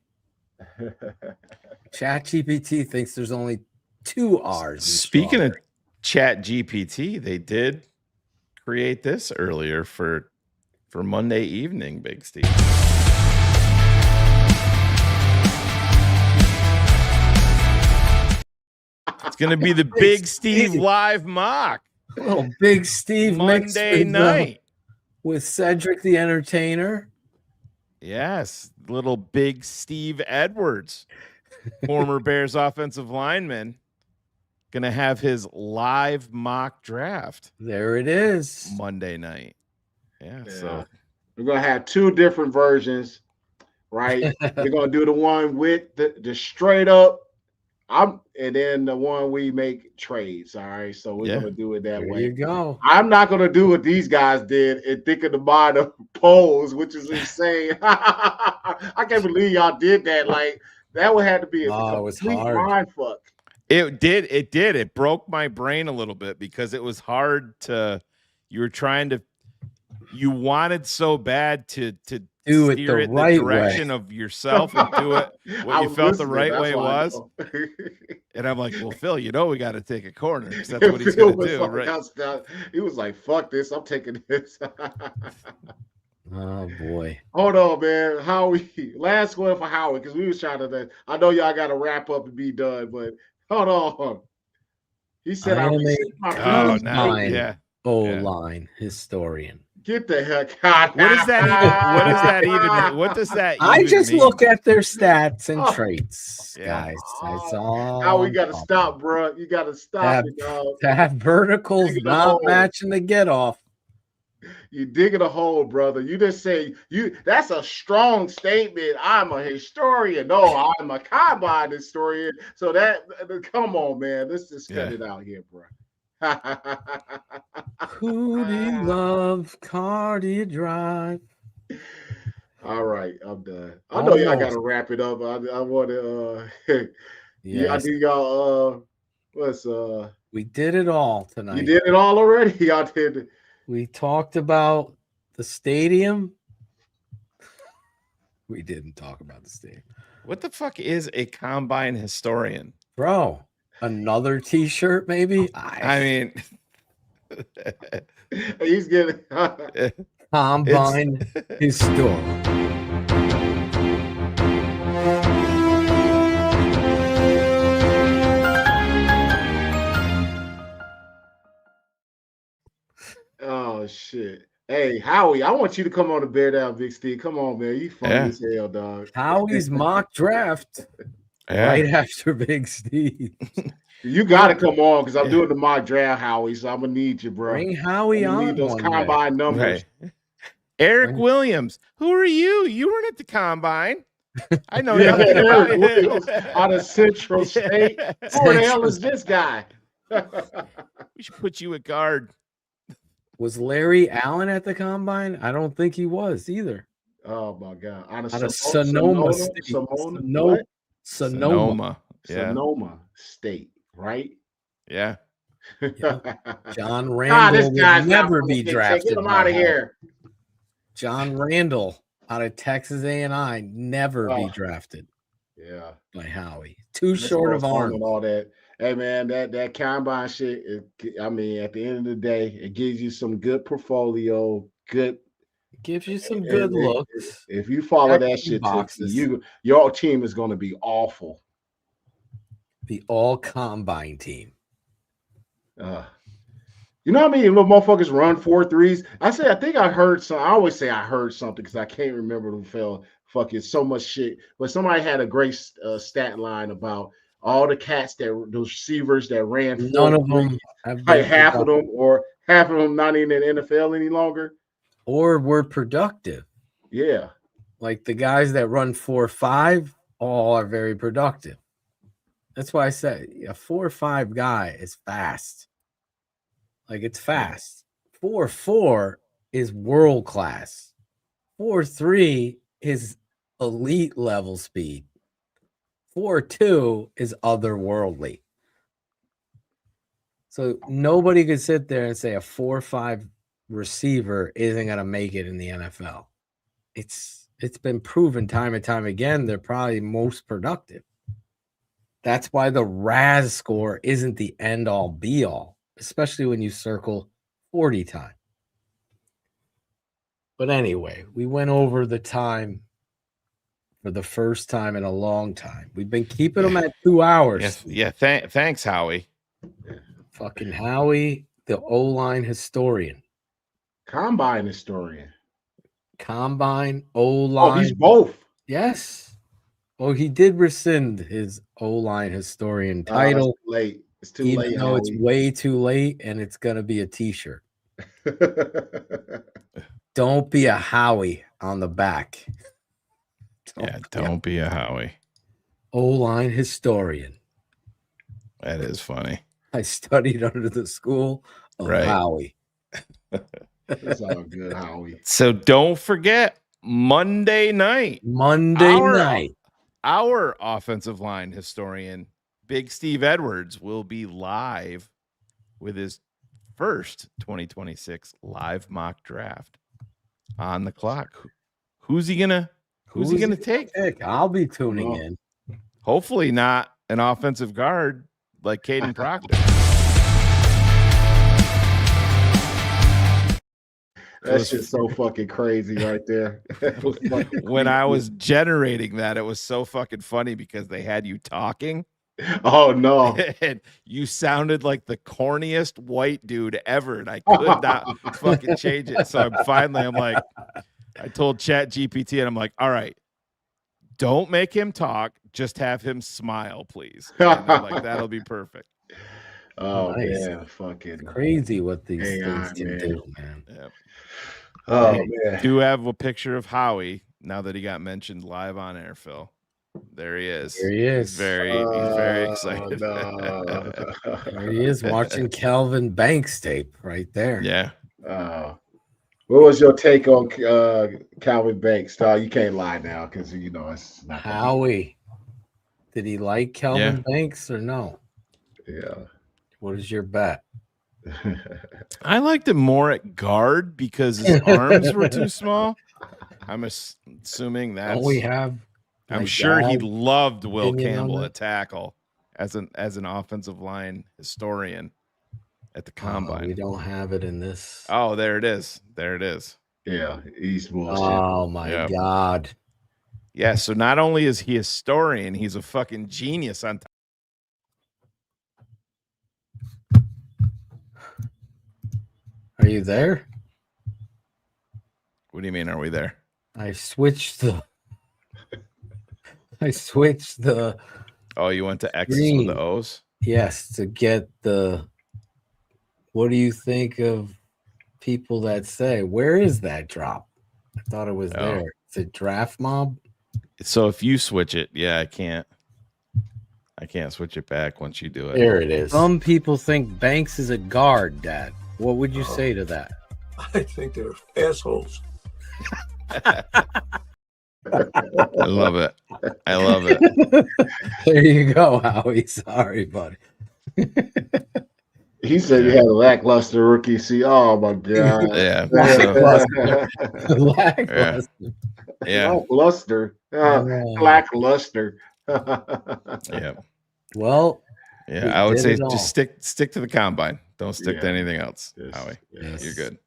ChatGPT thinks there's only 2 R's. In
Speaking of
strawberry.
ChatGPT, they did create this earlier for Monday evening, Big Steve. It's gonna be the Big Steve live mock.
Little Big Steve mixed
Monday
with,
night
with Cedric the Entertainer.
Yes, little Big Steve Edwards, former Bears offensive lineman, gonna have his live mock draft.
There it is.
Monday night. Yeah. So
we're gonna have 2 different versions, right? We're gonna do the one with the straight up. And then the one we make trades. All right. So we're gonna do it that
There
way.
you go.
I'm not gonna do what these guys did and think of the mind of polls, which is insane. I can't believe y'all did that. Like that would have to be a complete mind fuck.
It did. It broke my brain a little bit because it was hard to. You wanted so bad to
do it
steer
the
it in
right
the direction
way.
of yourself and do it what you felt the right way was. And I'm like, well, Phil, we got to take a corner because that's what he's going to do, right?
He was like, "Fuck this! I'm taking this."
Oh boy!
Hold on, man. Howie, last one for Howie because we was trying to. I know y'all got to wrap up and be done, but hold on. He said, "I received my
O-line historian."
Get the heck out!
What does that even? What does that?
I just
mean?
look at their stats and traits, guys. That's all.
How we got to stop, bro? You got to stop it, dog.
That vertical's not matching the get off.
You digging a hole, brother. You just say that's a strong statement. I'm a historian. No, I'm a combine historian. So come on, man. Let's just cut it out here, bro.
Who do you love? Car do you drive?
All right, I'm done. I know y'all got to wrap it up. I want to. Y'all what's
We did it all tonight.
You did it all already. Y'all did.
We talked about the stadium. We didn't talk about the stadium.
What the fuck is a combine historian,
bro? Another T-shirt, maybe.
I mean,
he's getting
combine historian.
Oh shit! Hey Howie, I want you to come on the Bear Down Big Steve. Come on, man. You funny as hell, dog.
Howie's mock draft right after Big Steve.
You got to come on because I'm doing the mock draft, Howie. So I'm gonna need you, bro.
Bring Howie on.
Need those combine numbers.
Right. Eric Williams, who are you? You weren't at the combine. I know nothing about
Eric Williams out of Central State. Who the hell is this guy?
We should put you at guard.
Was Larry Allen at the combine? I don't think he was either.
Oh my god! Out
of Sonoma State. Sonoma.
Yeah.
Sonoma State, right?
Yeah.
John Randall would never be drafted.
Get him out of here.
John Randall out of Texas A&I never be drafted.
Yeah.
By Howie. Too short of arms.
And all that. Hey man, that combine shit. I mean, at the end of the day, it gives you some good portfolio, good.
Gives you some good looks.
If you follow
Checks
that
some
shit, Tipsy,
boxes.
your team is going to be awful.
The all combine team.
You know how many little motherfuckers run 4.3s? I think I heard some. I always say I heard something because I can't remember who fell. Fucking so much shit. But somebody had a great stat line about all the cats those receivers that ran 4.3s.
None of them have
Like
been
half of
productive.
them, or half of them not even in the NFL any longer.
Or were productive.
Yeah.
Like the guys that run 4.5 all are very productive. That's why I said a 4.5 guy is fast. Like it's fast. 4.4 is world class. 4.3 is elite level speed. 4.2 is otherworldly. So nobody could sit there and say a 4.5 receiver isn't going to make it in the NFL. It's been proven time and time again they're probably most productive. That's why the RAS score isn't the end all be all, especially when you circle 40 time. But anyway, we went over the time for the first time in a long time. We've been keeping them at 2 hours.
Yeah. Thanks, Howie.
Fucking Howie, the O-line historian.
Combine historian.
Combine, O-line.
Oh, he's both.
Yes. Oh, he did rescind his O-line historian title.
It's late. It's too
even
late.
though it's
Howie.
way too late, and it's going to be a T-shirt. Don't be a Howie on the back.
Don't be a Howie.
O-line historian.
That is funny.
I studied under the school of Howie.
It's all good, Howie.
So don't forget Monday night. Our offensive line historian, Big Steve Edwards, will be live with his first 2026 live mock draft on the clock. Who's he gonna take?
I'll be tuning in.
Hopefully not an offensive guard like Caden Proctor.
That shit's so fucking crazy right there.
When I was generating that, it was so fucking funny because they had you talking.
Oh no.
And you sounded like the corniest white dude ever, and I could not fucking change it. So I'm like, I told Chat GPT, and I'm like, all right, don't make him talk, just have him smile, please. And I'm like, that'll be perfect.
Oh
Nice.
man, fucking
Crazy what these things can do, man.
Yep.
Oh
I
man.
do have a picture of Howie now that he got mentioned live on air, Phil. There he is.
There he is.
He's very excited.
No.
There he is watching Calvin Banks tape right there.
Yeah.
What was your take on Calvin Banks? You can't lie now because you know it's not
Howie. Did he like Calvin Banks or no?
Yeah.
What is your bet?
I liked him more at guard because his arms were too small. I'm assuming that's.
Don't we have?
I'm sure he
dad
loved Will
opinion on
Campbell
that?
at tackle as an offensive line historian at the combine.
We don't have it in this.
Oh, there it is. There it is.
Yeah, he's bullshit.
Oh my God.
Yeah, so not only is he a historian, he's a fucking genius on top.
Are you there?
What do you mean, are we there?
I switched the.
Oh, you went to X's
Green.
with the O's?
Yes, to get the. What do you think of people that say, where is that drop? I thought it was there. Is it Draft Mob?
So if you switch it, I can't switch it back once you do it.
There it is. Some people think Banks is a guard, Dad. What would you say to that?
I think they're assholes.
I love it. I love it.
There you go, Howie. Sorry, buddy.
He said he had a lackluster rookie. See, oh my God.
Yeah.
Lackluster.
Yeah.
Lackluster. Lackluster.
Yeah.
Well,
Yeah,
We
I would
did
say
it all.
just stick to the combine. Don't stick to
Yeah.
anything else,
Yes,
Howie.
yes.
You're good.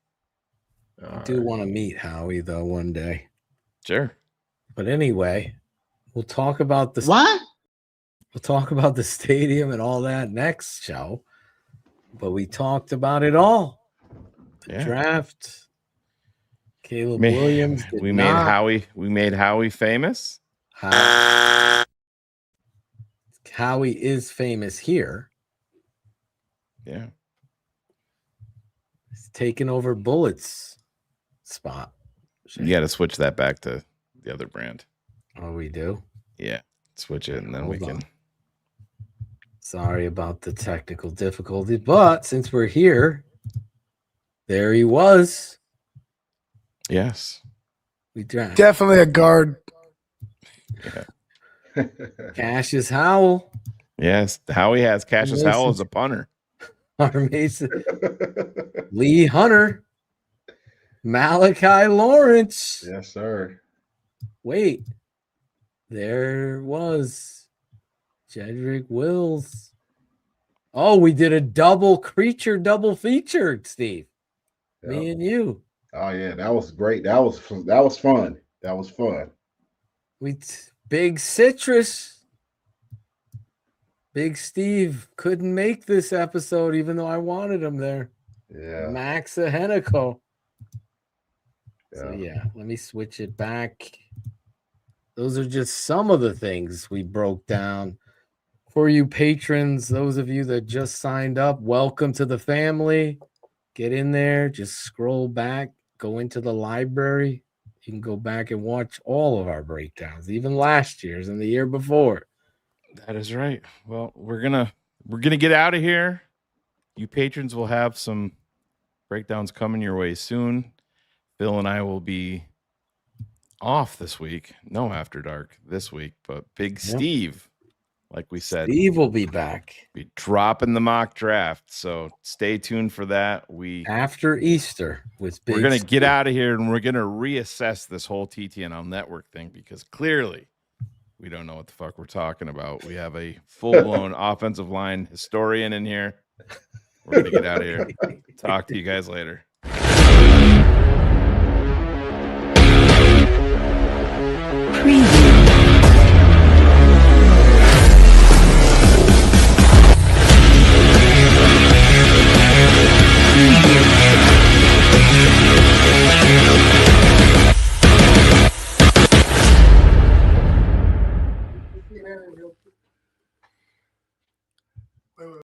I do want to meet Howie though one day.
Sure.
But anyway, we'll talk about the
What?
We'll talk about the stadium and all that next show. But we talked about it all. The draft. Caleb Williams did
we
not.
made Howie famous.
Howie is famous here.
Yeah.
He's taking over Bullet's spot.
You got to switch that back to the other brand.
Oh, we do?
Yeah. Switch it and then we can.
Sorry about the technical difficulty, but since we're here, there he was.
Yes.
We drafted.
Definitely a guard.
Yeah.
Cassius Howell.
Yes. Howie has Cassius Howell as a punter.
Hunter Mason. Lee Hunter. Malachi Lawrence.
Yes, sir.
Wait. There was Jedrick Wills. Oh, we did a double feature, Steve.
Yep.
Me and you.
Oh yeah, that was great. That was fun. That was fun.
Big Citrus. Big Steve couldn't make this episode, even though I wanted him there.
Yeah.
Max Ahenico.
Yeah.
So yeah, let me switch it back. Those are just some of the things we broke down. For you patrons, those of you that just signed up, welcome to the family. Get in there, just scroll back, go into the library. You can go back and watch all of our breakdowns, even last year's and the year before.
That is right. Well, we're gonna get out of here. You patrons will have some breakdowns coming your way soon. Phil and I will be off this week. No After Dark this week, but Big Steve, like we said,
Steve will be back.
Be dropping the mock draft. So stay tuned for that.
After Easter with Big
we're gonna
Steve.
get out of here and we're gonna reassess this whole TTNL network thing because clearly we don't know what the fuck we're talking about. We have a full-blown offensive line historian in here. We're gonna get out of here. Talk to you guys later.